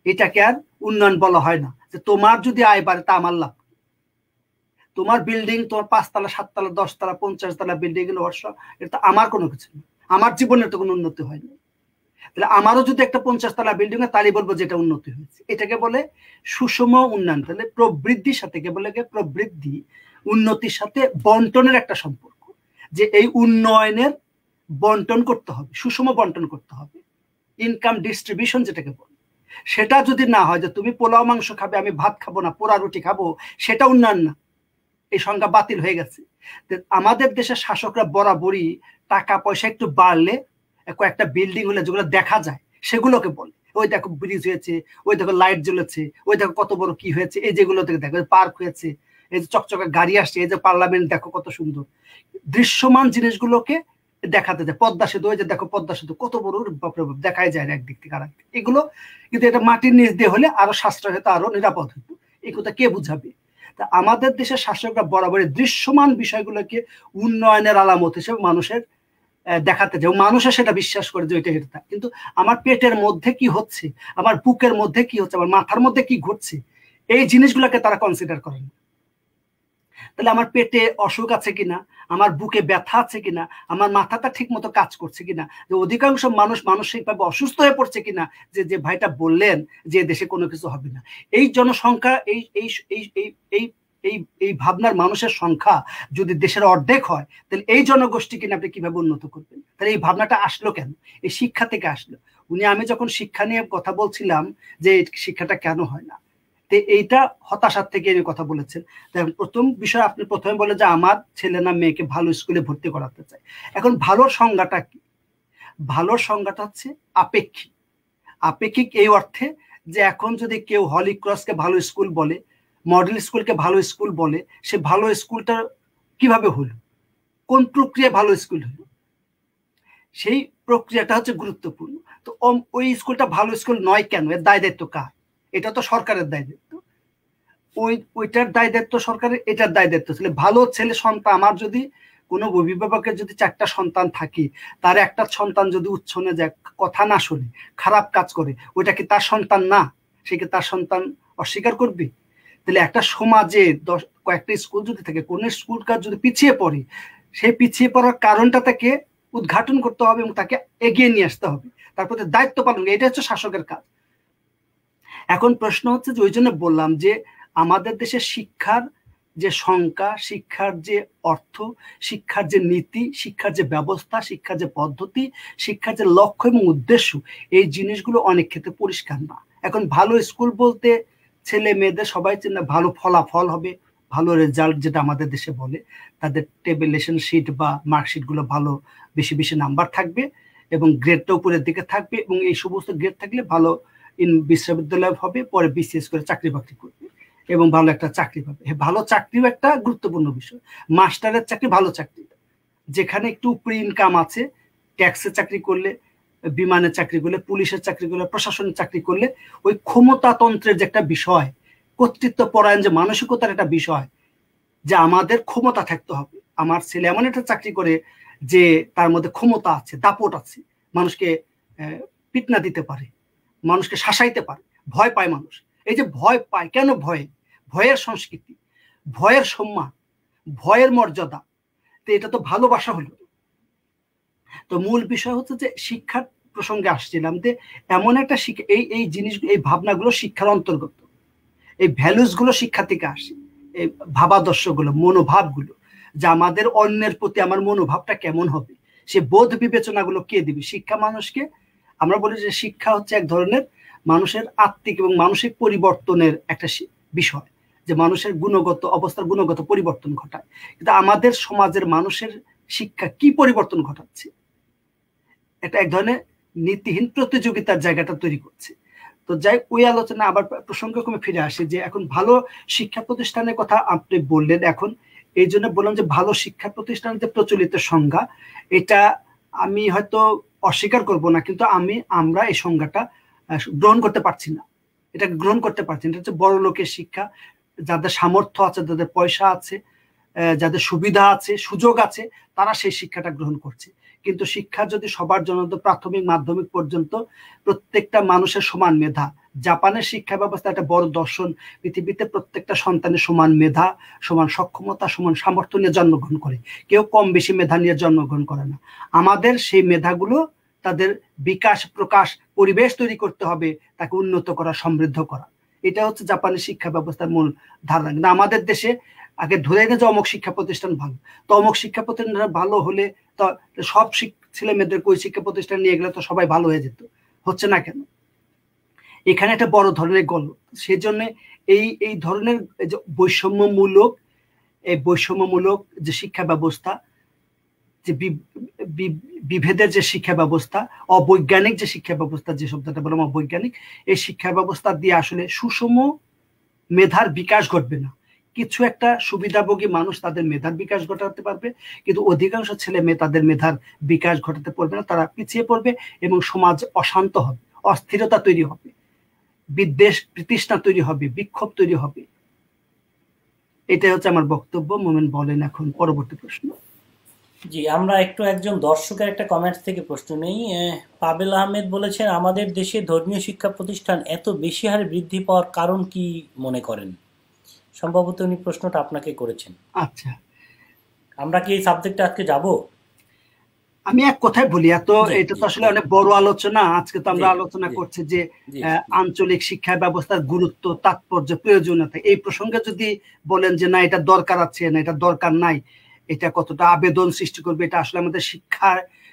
Speaker 2: এটাকে আর উন্নয়ন বলা হয় না। যে তোমার যদি আয় বাড়ে তা আমার লাভ, তোমার বিল্ডিং, তোমার 5 তলা 7 তলা 10 তলা 50 তলা বিল্ডিং এর বর্ষ, এটা আমার কোনো কিছু না, আমার জীবনের তো কোনো উন্নতি হয়নি। তাহলে আমারও যদি একটা 50 তলা বিল্ডিং হয়, তাহলে বলবো যেটা উন্নতি হয়েছে। এটাকে বলে সুষম উন্নয়ন। তাহলে প্রবৃদ্ধির সাথে, কে বলে প্রবৃদ্ধি, উন্নতির সাথে বন্টনের একটা সম্পর্ক, যে এই উন্নয়নের বন্টন করতে হবে, সুষম বন্টন করতে হবে, ইনকাম ডিস্ট্রিবিউশন যেটাকে বলে। সেটা যদি না হয়, যে তুমি পোলাও মাংস খাবে, আমি ভাত খাবো না, পোড়া রুটি খাবো, সেটা উন্নয়ন না। এই সংজ্ঞা বাতিল হয়ে গেছে। আমাদের দেশের শাসকরা বরাবরই টাকা পয়সা একটু বাড়লে, কয়েকটা বিল্ডিং হলে যেগুলো দেখা যায় সেগুলোকে বলে, ওই দেখো ব্রিজ হয়েছে, ওই দেখো লাইট জ্বলেছে, ওই দেখো কত বড় কি হয়েছে, এই যেগুলো থেকে দেখো পার্ক হয়েছে, এই যে চকচকে গাড়ি আসছে, এই যে পার্লামেন্ট দেখো কত সুন্দর, দৃশ্যমান জিনিসগুলোকে দেখাতে যায়। পদ্মা সেতু, ওই যে দেখো পদ্মা সেতু কত বড়, দেখাই যায় না একদিক থেকে আরেক দিক। এগুলো কিন্তু এটা মাটির নিচ দিয়ে হলে আরো সাশ্রয় হতো, আরো নিরাপদ হতো। এই কথা কে বুঝাবে? তা আমাদের দেশের শাসকরা বরাবরই দৃশ্যমান বিষয়গুলোকে উন্নয়নের আলামত হিসেবে মানুষের দেখাতে যায়, মানুষের সেটা বিশ্বাস করে যে ওইটা এটা। কিন্তু আমার পেটের মধ্যে কি হচ্ছে, আমার বুকের মধ্যে কি হচ্ছে, আমার মাথার মধ্যে কি ঘটছে, এই জিনিসগুলোকে তারা কনসিডার করে না। তাহলে আমার পেটে অসুখ আছে কিনা, আমার বুকে ব্যথা আছে কিনা, আমার মাথাটা ঠিক মতো কাজ করছে কিনা, যে অধিকাংশ মানুষ মানসিকভাবে অসুস্থ হয়ে পড়ছে কিনা, যে ভাইটা বললেন যে দেশে কোনো কিছু হবে না, এই জনসংখ্যা, এই এই এই এই এই এই ভাবনার মানুষের সংখ্যা যদি দেশের অর্ধেক হয়, তাহলে এই জনগোষ্ঠী কিনা আপনি কিভাবে উন্নত করবেন? তাহলে এই ভাবনাটা আসলো কেন? এই শিক্ষা থেকে আসলো। আমি যখন শিক্ষা নিয়ে কথা বলছিলাম যে শিক্ষাটা কেন হয় না, এইটা হতাশার থেকে কথা বলেছেন। প্রথম বিষয়, আপনি প্রথমে বলে যে আমার ছেলে না মেয়েকে ভালো স্কুলে ভর্তি করাতে চাই। এখন ভালোর সংজ্ঞাটা কি? ভালোর সংজ্ঞাটা হচ্ছে আপেক্ষিক। আপেক্ষিক এই অর্থে যে এখন যদি কেউ হলি ক্রসকে ভালো স্কুল বলে, মডেল স্কুলকে ভালো স্কুল বলে, সে ভালো স্কুলটা কিভাবে হলো, কোন প্রক্রিয়া ভালো স্কুল হলো, সেই প্রক্রিয়াটা হচ্ছে গুরুত্বপূর্ণ। তো ওই স্কুলটা ভালো স্কুল নয় কেন, এর দায় দায়িত্ব কার? এটা তো সরকারের দায় দায়িত্ব। ওইটার দায় দায়িত্ব সরকারের, এটার দায় দায়িত্ব ছিল। ভালো ছেলে সন্তান, আমার যদি কোনো অভিভাবকের যদি 4টা সন্তান থাকে, তার একটা সন্তান যদি উচ্ছনে যায়, কথা না শুনে, খারাপ কাজ করে, ওইটা কি তার সন্তান না? সে কি তার সন্তান অস্বীকার করবে? তাহলে একটা সমাজে কয়েকটা স্কুল যদি থাকে, কোন স্কুল কাজ যদি পিছিয়ে পড়ে, সেই পিছিয়ে পড়ার কারণটা তাকে উদ্ঘাটন করতে হবে এবং তাকে এগিয়ে নিয়ে আসতে হবে, তার প্রতি দায়িত্ব পালন, এটা হচ্ছে শাসকের কাজ। এখন প্রশ্ন হচ্ছে যে, ওই জন্য বললাম যে আমাদের দেশের শিক্ষার যে সংজ্ঞা, শিক্ষার যে অর্থ, শিক্ষার যে নীতি, শিক্ষার যে ব্যবস্থা, শিক্ষার যে পদ্ধতি, শিক্ষার যে লক্ষ্য এবং উদ্দেশ্য, এই জিনিসগুলো অনেক ক্ষেত্রে পরিষ্কার না। এখন ভালো স্কুল বলতে ছেলে মেয়েদের সবাই চেনে, ভালো ফলাফল হবে, ভালো রেজাল্ট যেটা আমাদের দেশে বলে, তাদের টেবিলেশন শিট বা মার্কশিট গুলো ভালো, বেশি বেশি নাম্বার থাকবে এবং গ্রেডটা উপরের দিকে থাকবে, এবং এই সমস্ত গ্রেড থাকলে ভালো বিশ্ববিদ্যালয় হবে, পরে বিসিএস করে চাকরি বাকরি করবে এবং ভালো একটা চাকরি পাবে। ভালো চাকরিও একটা গুরুত্বপূর্ণ বিষয়। মাস্টারের চাকরি ভালো চাকরি, যেখানে একটু উপরে ইনকাম আছে, ট্যাক্সের চাকরি করলে, বিমানের চাকরি করলে, পুলিশের চাকরি করলে, প্রশাসনের চাকরি করলে, ওই ক্ষমতাতন্ত্রের যে একটা বিষয়, কর্তৃত্ব পরায়ণ যে মানসিকতার একটা বিষয়, যে আমাদের ক্ষমতা থাকতে হবে। আমার ছেলে এমন একটা চাকরি করে যে তার মধ্যে ক্ষমতা আছে, দাপট আছে, মানুষকে পিটনা দিতে পারে, মানুষকে শাসাইতে পারে, ভয় পায় মানুষ। এই যে ভয় পায়, কেন ভয়? ভয়ের সংস্কৃতি, ভয়ের সম্মান, ভয়ের মর্যাদা, তো এটা তো ভালোবাসা হলো। তো মূল বিষয় হচ্ছে যে শিক্ষার প্রসঙ্গে আসছিলাম, যে এমন একটা শিক্ষা, এই জিনিস, এই ভাবনাগুলো শিক্ষার অন্তর্গত, এই ভ্যালুস গুলো শিক্ষা থেকে আসে, এই ভাবাদর্শ গুলো, মনোভাব গুলো, যে আমাদের অন্যের প্রতি আমার মনোভাবটা কেমন হবে, সে বোধ বিবেচনা গুলো কে দিবে? শিক্ষা মানুষকে, আমরা বলি যে শিক্ষা হচ্ছে এক ধরনের মানুষের আত্মিক এবং মানসিক পরিবর্তনের একটা বিষয়, যে মানুষের গুণগত অবস্থার গুণগত পরিবর্তন ঘটায়। কিন্তু আমাদের সমাজের মানুষের শিক্ষা কি পরিবর্তন ঘটাচ্ছে? এটা এক ধরনের নীতিহীন প্রতিযোগিতার জায়গাটা তৈরি করছে। তো যাই ওই আলোচনা আবার প্রসঙ্গক্রমে ফিরে আসে, যে এখন ভালো শিক্ষা প্রতিষ্ঠানের কথা আপনি বললেন, এখন এই জন্য বললাম যে ভালো শিক্ষা প্রতিষ্ঠানের যে প্রচলিত সংজ্ঞা, এটা আমি হয়তো অস্বীকার করব না, কিন্তু আমরা এই সংজ্ঞাটা গ্রহণ করতে পারছি না, এটা গ্রহণ করতে পারছি না। এটা হচ্ছে বড় লোকের শিক্ষা, যাদের সামর্থ্য আছে, যাদের পয়সা আছে, যাদের সুবিধা আছে, সুযোগ আছে, তারা সেই শিক্ষাটা গ্রহণ করছে। কিন্তু শিক্ষা যদি সবার জন্য, প্রাথমিক মাধ্যমিক পর্যন্ত প্রত্যেকটা মানুষের সমান মেধা, জাপানের শিক্ষা ব্যবস্থা একটা বড় দর্শন, পৃথিবীতে প্রত্যেকটা সন্তানের সমান মেধা, সমান সক্ষমতা, সমান সামর্থ্য নিয়ে জন্মগ্রহণ করে, কেউ কম বেশি মেধা নিয়ে জন্মগ্রহণ করে না। আমাদের সেই মেধাগুলো তাদের বিকাশ, প্রকাশ, পরিবেশ তৈরি করতে হবে, তাকে উন্নত করা, সমৃদ্ধ করা। এটা হচ্ছে জাপানের শিক্ষা ব্যবস্থার মূল ধারণা। কিন্তু আমাদের দেশে আগে ধরে না যে অমুক শিক্ষা প্রতিষ্ঠান ভালো, তো অমুক শিক্ষা প্রতিষ্ঠান ভালো হলে তো সব ছেলে মেয়েদের ওই শিক্ষা প্রতিষ্ঠান নিয়ে গেলে তো সবাই ভালো হয়ে যেত। হচ্ছে না কেন? এখানে একটা বড় ধরনের গল্প। সেই জন্য এই ধরনের বৈষম্যমূলক যে শিক্ষা ব্যবস্থা, যে বিভেদের যে শিক্ষা ব্যবস্থা, অবৈজ্ঞানিক যে শিক্ষা ব্যবস্থা, যে শব্দটা বললাম অবৈজ্ঞানিক, এই শিক্ষা ব্যবস্থা দিয়ে আসলে সুষম মেধার বিকাশ ঘটবে না। কিছু একটা সুবিধাভোগী মানুষ তাদের মেধার বিকাশ ঘটাতে পারবে, কিন্তু অধিকাংশ ছেলে মেয়ে তাদের মেধার বিকাশ ঘটাতে পারবে না, তারা পিছিয়ে পড়বে এবং সমাজ অশান্ত হবে, অস্থিরতা তৈরি হবে, বিদ্বেষ বিতৃষ্ণা তৈরি হবে, বিক্ষোভ তৈরি হবে। এটাই হচ্ছে আমার বক্তব্য। মোমেন বলেন এখন পরবর্তী প্রশ্ন।
Speaker 1: জি, আমরা একজন দর্শকের একটা কমেন্টস থেকে প্রশ্ন নেই। পাবেল আহমেদ বলেছেন, আমাদের দেশে ধর্মীয় শিক্ষা প্রতিষ্ঠান এত বেশি হারে বৃদ্ধি পাওয়ার কারণ কি মনে করেন? সম্ভবত উনি প্রশ্নটা আপনাকে করেছেন।
Speaker 2: আচ্ছা,
Speaker 1: আমরা কি এই সাবজেক্টে আজকে যাব?
Speaker 2: আমি এক কথায় বলি, এটা তো আসলে অনেক বড় আলোচনা। আজকে তো আমরা আলোচনা করছি যে আঞ্চলিক শিক্ষা ব্যবস্থার গুরুত্ব, তাৎপর্য, প্রয়োজনীয়তা। এই প্রসঙ্গে যদি বলেন যে না এটা দরকার আছে, না এটা দরকার নাই, এটা কতটা আবেদন সৃষ্টি করবে, এটা আসলে আমাদের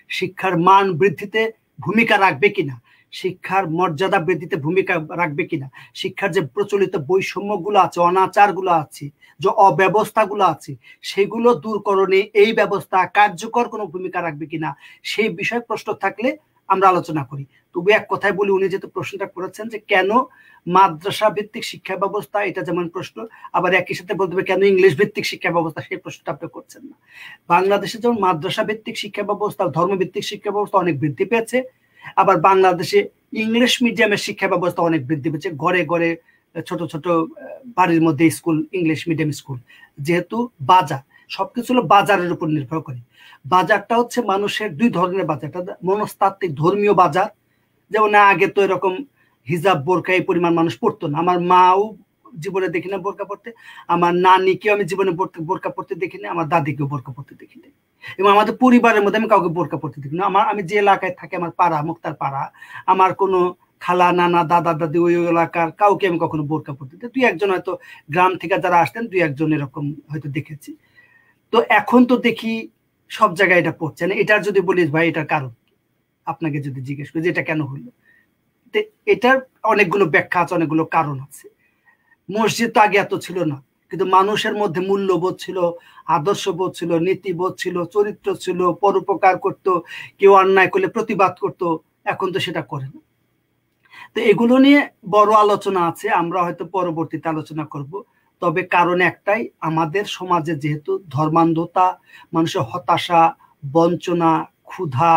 Speaker 2: শিক্ষার মান বৃদ্ধিতে ভূমিকা রাখবে কিনা, শিক্ষার মর্যাদা বৃদ্ধিতে ভূমিকা রাখবে কিনা, শিক্ষার যে প্রচলিত বৈষম্য গুলো আছে, অনাচার গুলো আছে, যে অব্যবস্থা গুলো আছে, সেগুলো দূরকরণে এই ব্যবস্থা কার্যকর কোনো ভূমিকা রাখবে কিনা, সেই বিষয়ে প্রশ্ন থাকলে আমরা আলোচনা করি। তবু এক কথায় বলি, উনি যেহেতু প্রশ্নটা করেছেন যে কেন মাদ্রাসা ভিত্তিক শিক্ষা ব্যবস্থা, এটা যেমন প্রশ্ন, আবার একই সাথে বলতে হবে কেন ইংলিশ ভিত্তিক শিক্ষা ব্যবস্থা, সেই প্রশ্নটা আপনি করছেন না। বাংলাদেশে যেমন মাদ্রাসা ভিত্তিক শিক্ষা ব্যবস্থা, ধর্মভিত্তিক শিক্ষা ব্যবস্থা অনেক বৃদ্ধি পেয়েছে, আবার বাংলাদেশে ইংলিশ মিডিয়ামের শিক্ষা ব্যবস্থা অনেক বৃদ্ধি পেয়েছে। ঘরে ঘরে ছোট ছোট বাড়ির মধ্যে স্কুল, ইংলিশ মিডিয়াম স্কুল। যেহেতু বাজার, সবকিছু হলো বাজারের উপর নির্ভর করে। বাজারটা হচ্ছে মানুষের দুই ধরনের বাজার, মনস্তাত্ত্বিক ধর্মীয় বাজার, যেমন আগে তো এরকম হিজাব বোরকা এই পরিমাণ মানুষ পড়তো না। আমার মাও জীবনে দেখি না বোরকা পড়তে, আমার নানিকেও আমি জীবনে বোরকা পড়তে দেখি না, আমার দাদিকেও বোরকা পড়তে দেখি না, এবং আমাদের পরিবারের মধ্যে আমি কাউকে বোরকা পড়তে দেখি না। আমি যে এলাকায় থাকি, আমার পাড়া, মুক্তার পাড়া, আমার কোনো খালা, নানা, দাদা, দাদি ওই এলাকার কাউকে আমি কখনো বোরকা পড়তে দেখি। দুই একজন হয়তো গ্রাম থেকে যারা আসতেন, দুই একজন এরকম হয়তো দেখেছি। তো এখন তো দেখি সব জায়গায় এটা পড়ছে না। এটার যদি বলিস ভাই এটার কারণ, আপনাকে যদি জিজ্ঞেস করি যে এটা কেন হলো, এটার অনেকগুলো ব্যাখ্যা আছে, অনেকগুলো কারণ আছে। মসজিদ তো আগে এত ছিল না, কিন্তু মানুষের মধ্যে মূল্যবোধ ছিল, আদর্শবোধ ছিল, নীতিবোধ ছিল, চরিত্র ছিল, পরোপকার করত, কেউ অন্যায় করলে প্রতিবাদ করত। এখন তো সেটা করে না। তো এগুলো নিয়ে বড় আলোচনা আছে, আমরা হয়তো পরবর্তীতে আলোচনা করব। তবে কারণ একটাই, আমাদের সমাজে যেহেতু ধর্মান্ধতা, মানুষের হতাশা, বঞ্চনা, ক্ষুধা,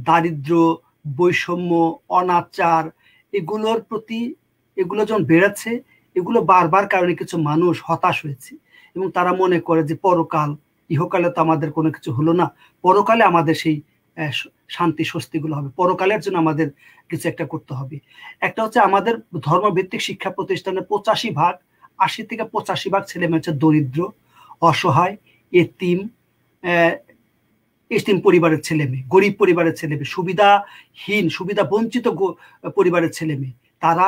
Speaker 2: দারিদ্র, বৈষম্য, অনাচার, এগুলোর প্রতি এগুলো যখন বেড়েছে, এগুলো বারবার কারণে কিছু মানুষ হতাশ হয়েছে এবং তারা মনে করে যে পরকাল, ইহকালে তো আমাদের কোনো কিছু হলো না, পরকালে আমাদের সেই শান্তি স্বস্তিগুলো হবে, পরকালের জন্য আমাদের কিছু একটা করতে হবে। একটা হচ্ছে আমাদের ধর্মভিত্তিক শিক্ষা প্রতিষ্ঠানে 80 থেকে 85% ছেলে মেয়ে হচ্ছে দরিদ্র, অসহায়, এতিম, এতিম পরিবারের ছেলে মেয়ে, গরিব পরিবারের ছেলে মেয়ে, সুবিধাহীন সুবিধা বঞ্চিত পরিবারের ছেলে মেয়ে, তারা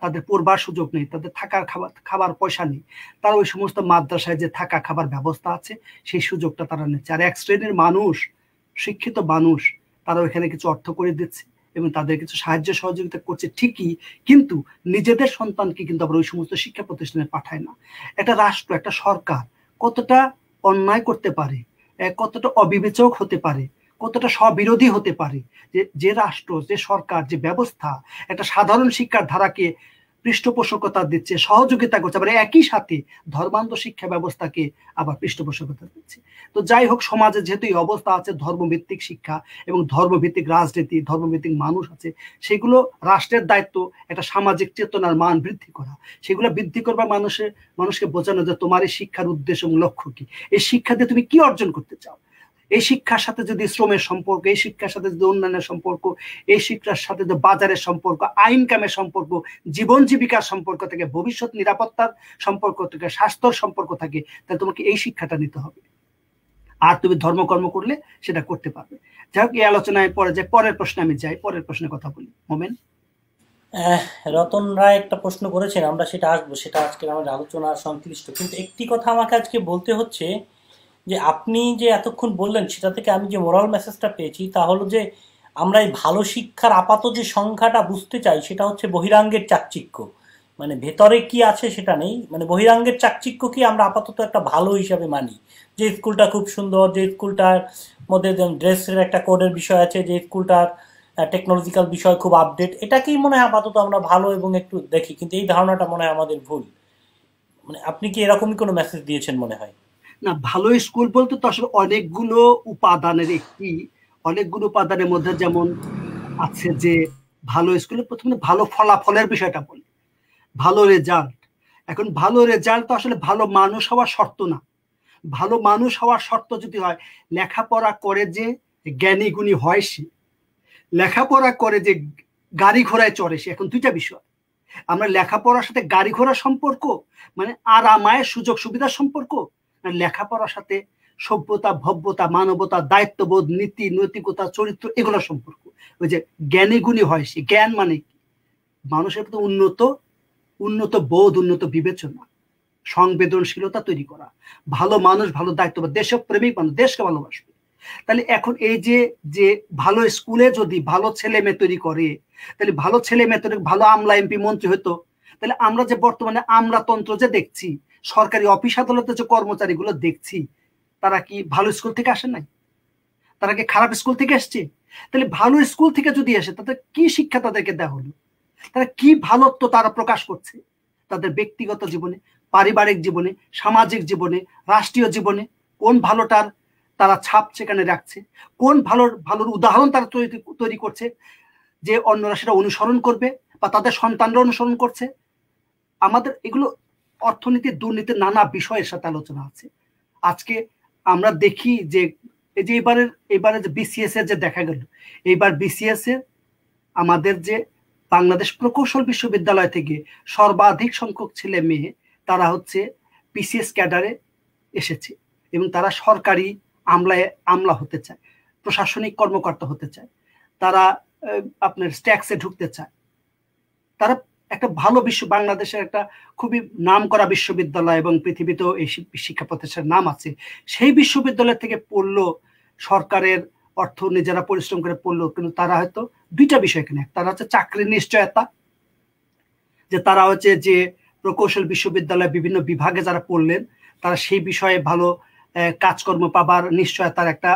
Speaker 2: তাদের পড়বার সুযোগ নেই, তাদের থাকার খাবার পয়সা নেই, তারা ওই সমস্ত মাদ্রাসায় যে থাকা খাবার ব্যবস্থা আছে সেই সুযোগটা তারা নিচ্ছে। আর এক শ্রেণীর মানুষ, শিক্ষিত মানুষ, তারা ওইখানে কিছু অর্থ করে দিচ্ছে এবং তাদের কিছু সাহায্য সহযোগিতা করছে ঠিকই, কিন্তু নিজেদের সন্তানকে কিন্তু আবার ওই সমস্ত শিক্ষা প্রতিষ্ঠানে পাঠায় না। একটা রাষ্ট্র, একটা সরকার কতটা অন্যায় করতে পারে, কতটা অবিবেচক হতে পারে, কতটা স্ববিরোধী হতে পারে, যে রাষ্ট্র, যে সরকার, যে ব্যবস্থা একটা সাধারণ শিক্ষার ধারাকে পৃষ্ঠপোষকতা দিচ্ছে, সহযোগিতা করছে, আবার একই সাথে ধর্মান্ধ শিক্ষা ব্যবস্থাকে আবার পৃষ্ঠপোষকতা দিচ্ছে। তো যাই হোক, সমাজে যেহেতু এই অবস্থা আছে, ধর্মভিত্তিক শিক্ষা এবং ধর্মভিত্তিক রাজনীতি, ধর্মভিত্তিক মানুষ আছে, সেগুলো রাষ্ট্রের দায়িত্ব একটা সামাজিক চেতনার মান বৃদ্ধি করা। সেগুলো বৃদ্ধি করবার মানুষকে বোঝানো যে তোমার এই শিক্ষার উদ্দেশ্য এবং লক্ষ্য কি, এই শিক্ষা দিয়ে তুমি কি অর্জন করতে চাও। এই শিক্ষার সাথে যদি শ্রমের সম্পর্ক, এই শিক্ষার সাথে যদি উন্নয়নের সম্পর্ক, এই শিক্ষার সাথে যদি বাজারের সম্পর্ক, আইন কামের সম্পর্ক, জীবন জীবিকার সম্পর্ক থেকে, ভবিষ্যৎ নিরাপত্তার সম্পর্ক থেকে, স্বাস্থ্যর সম্পর্ক থাকে, তাহলে তোমাকে এই শিক্ষাটা নিতে হবে। আর তুমি ধর্মকর্ম করলে সেটা করতে পারবে। যাই হোক, এই আলোচনায় পরে যে পরের প্রশ্নে আমি যাই, পরের প্রশ্নে কথা বলি। মোমেন,
Speaker 1: রতন রায় একটা প্রশ্ন করেছেন, আমরা সেটা আসবো, সেটা আজকে আমাদের আলোচনা সংশ্লিষ্ট। কিন্তু একটি কথা আমাকে আজকে বলতে হচ্ছে যে আপনি যে এতক্ষণ বললেন সেটা থেকে আমি যে মোরাল মেসেজটা পেয়েছি তা হলো যে আমরা এই ভালো শিক্ষার আপাত যে সংখ্যাটা বুঝতে চাই সেটা হচ্ছে বহিরাঙ্গের চাকচিক্য, মানে ভেতরে কি আছে সেটা নেই, মানে বহিরাঙ্গের চাকচিক্য কি আমরা আপাতত একটা ভালো হিসাবে মানি, যে স্কুলটা খুব সুন্দর, যে স্কুলটার মধ্যে ড্রেসের একটা কোডের বিষয় আছে, যে স্কুলটার টেকনোলজিক্যাল বিষয় খুব আপডেট, এটাকেই মনে হয় আপাতত আমরা ভালো এবং একটু দেখি। কিন্তু এই ধারণাটা মনে হয় আমাদের ভুল। মানে আপনি কি এরকমই কোনো মেসেজ দিয়েছেন মনে হয়?
Speaker 2: না, ভালো স্কুল বলতে তো আসলে অনেকগুলো উপাদানের মধ্যে যেমন আছে যে ভালো স্কুলে প্রথমে ভালো ফলাফলের বিষয়টা বলি, ভালো রেজাল্ট। এখন ভালো রেজাল্ট তো আসলে ভালো মানুষ হওয়ার শর্ত না। ভালো মানুষ হওয়ার শর্ত যদি হয় লেখাপড়া করে যে জ্ঞানী গুণী হয় সে, লেখাপড়া করে যে গাড়ি ঘোড়ায় চড়ে সে, এখন দুইটা বিষয়। আমরা লেখাপড়ার সাথে গাড়ি ঘোড়ার সম্পর্ক, মানে আরামায়ের সুযোগ সুবিধার সম্পর্ক, লেখাপড়ার সাথে সভ্যতা, ভব্যতা, মানবতা, দায়িত্ববোধ, নীতি, নৈতিকতা, চরিত্র, এগুলোর সম্পর্ক। ওই যে জ্ঞানী গুণী হয় সে, জ্ঞান মানে কি? মানুষের প্রতি উন্নত বোধ, উন্নত বিবেচনা, সংবেদনশীলতা তৈরি করা, ভালো মানুষ, ভালো দায়িত্ববোধ, দেশপ্রেমিক মানুষ, দেশকে ভালোবাসবে। তাহলে এখন এই যে ভালো স্কুলে যদি ভালো ছেলে মেয়ে তৈরি করে, তাহলে ভালো ছেলে মেয়ে তৈরি, ভালো আমলা এমপি মন্ত্রী হতো। তাহলে আমরা যে বর্তমানে আমলাতন্ত্র যে দেখছি, সরকারি অফিস আদালতে যে কর্মচারীগুলো দেখছি, তারা কি ভালো স্কুল থেকে আসে নাই? তারা কি খারাপ স্কুল থেকে এসছে? তাহলে ভালো স্কুল থেকে যদি আসে, তাদের কি শিক্ষা তাদেরকে দেওয়া হলো? তারা কি ভালোত্ব তারা প্রকাশ করছে তাদের ব্যক্তিগত জীবনে, পারিবারিক জীবনে, সামাজিক জীবনে, রাষ্ট্রীয় জীবনে? কোন ভালোটার তারা ছাপ সেখানে রাখছে? কোন ভালোর উদাহরণ তারা তৈরি করছে যে অন্যরা সেটা অনুসরণ করবে বা তাদের সন্তানরা অনুসরণ করছে? আমাদের এগুলো অর্থনীতির, দুর্নীতির নানা বিষয়ের সাথে আলোচনা আছে। আজকে আমরা দেখি যে এই যে এবারে যে বিসিএস এর যে দেখা গেল, এইবার বিসিএস এর আমাদের যে বাংলাদেশ প্রকৌশল বিশ্ববিদ্যালয় থেকে সর্বাধিক সংখ্যক ছেলে মেয়ে তারা হচ্ছে বিসিএস ক্যাডারে এসেছে এবং তারা সরকারি আমলা হতে চায়, প্রশাসনিক কর্মকর্তা হতে চায়, তারা আপনার ট্যাক্সে ঢুকতে চায়। তারা একটা ভালো বাংলাদেশের একটা খুবই নাম করা বিশ্ববিদ্যালয় এবং পৃথিবীতেও এই শিক্ষা প্রতিষ্ঠানের নাম আছে, সেই বিশ্ববিদ্যালয় থেকে পড়লো, সরকারের অর্থ নিজেরা পরিশ্রম করে পড়লো, কিন্তু তারা হয়তো দুইটা বিষয় এখানে, তারা হচ্ছে চাকরির নিশ্চয়তা, যে তারা হচ্ছে যে প্রকৌশল বিশ্ববিদ্যালয় বিভিন্ন বিভাগে যারা পড়লেন তারা সেই বিষয়ে ভালো কাজকর্ম পাবার নিশ্চয়তার একটা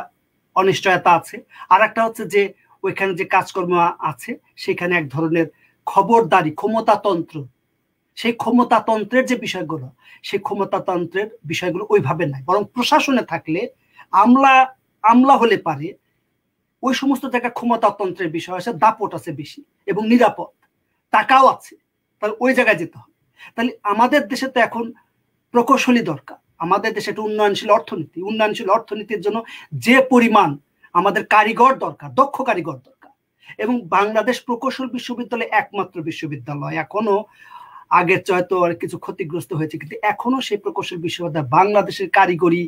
Speaker 2: অনিশ্চয়তা আছে। আর একটা হচ্ছে যে ওইখানে যে কাজকর্ম আছে সেখানে এক ধরনের খবরদারি, ক্ষমতাতন্ত্র, সেই ক্ষমতাতন্ত্রের যে বিষয়গুলো, সেই ক্ষমতাতন্ত্রের বিষয়গুলো ওইভাবে নাই, বরং প্রশাসনে থাকলে আমলা হলে পারে ওই সমস্ত জায়গায় ক্ষমতাতন্ত্রের বিষয় আছে, দাপট আছে বেশি এবং নিরাপদ, টাকাও আছে, তাহলে ওই জায়গায় যেতে হবে। তাহলে আমাদের দেশে তো এখন প্রকৌশলী দরকার, আমাদের দেশে একটা উন্নয়নশীল অর্থনীতির জন্য যে পরিমাণ আমাদের কারিগর দরকার, দক্ষ কারিগর দরকার। এবং বাংলাদেশ প্রকৌশল বিশ্ববিদ্যালয় একমাত্র বিশ্ববিদ্যালয়, এখনো আগের হয়তো আর কিছু ক্ষতিগ্রস্ত হয়েছে, কিন্তু এখনো সেই প্রকৌশল বিশ্ববিদ্যালয় বাংলাদেশের কারিগরি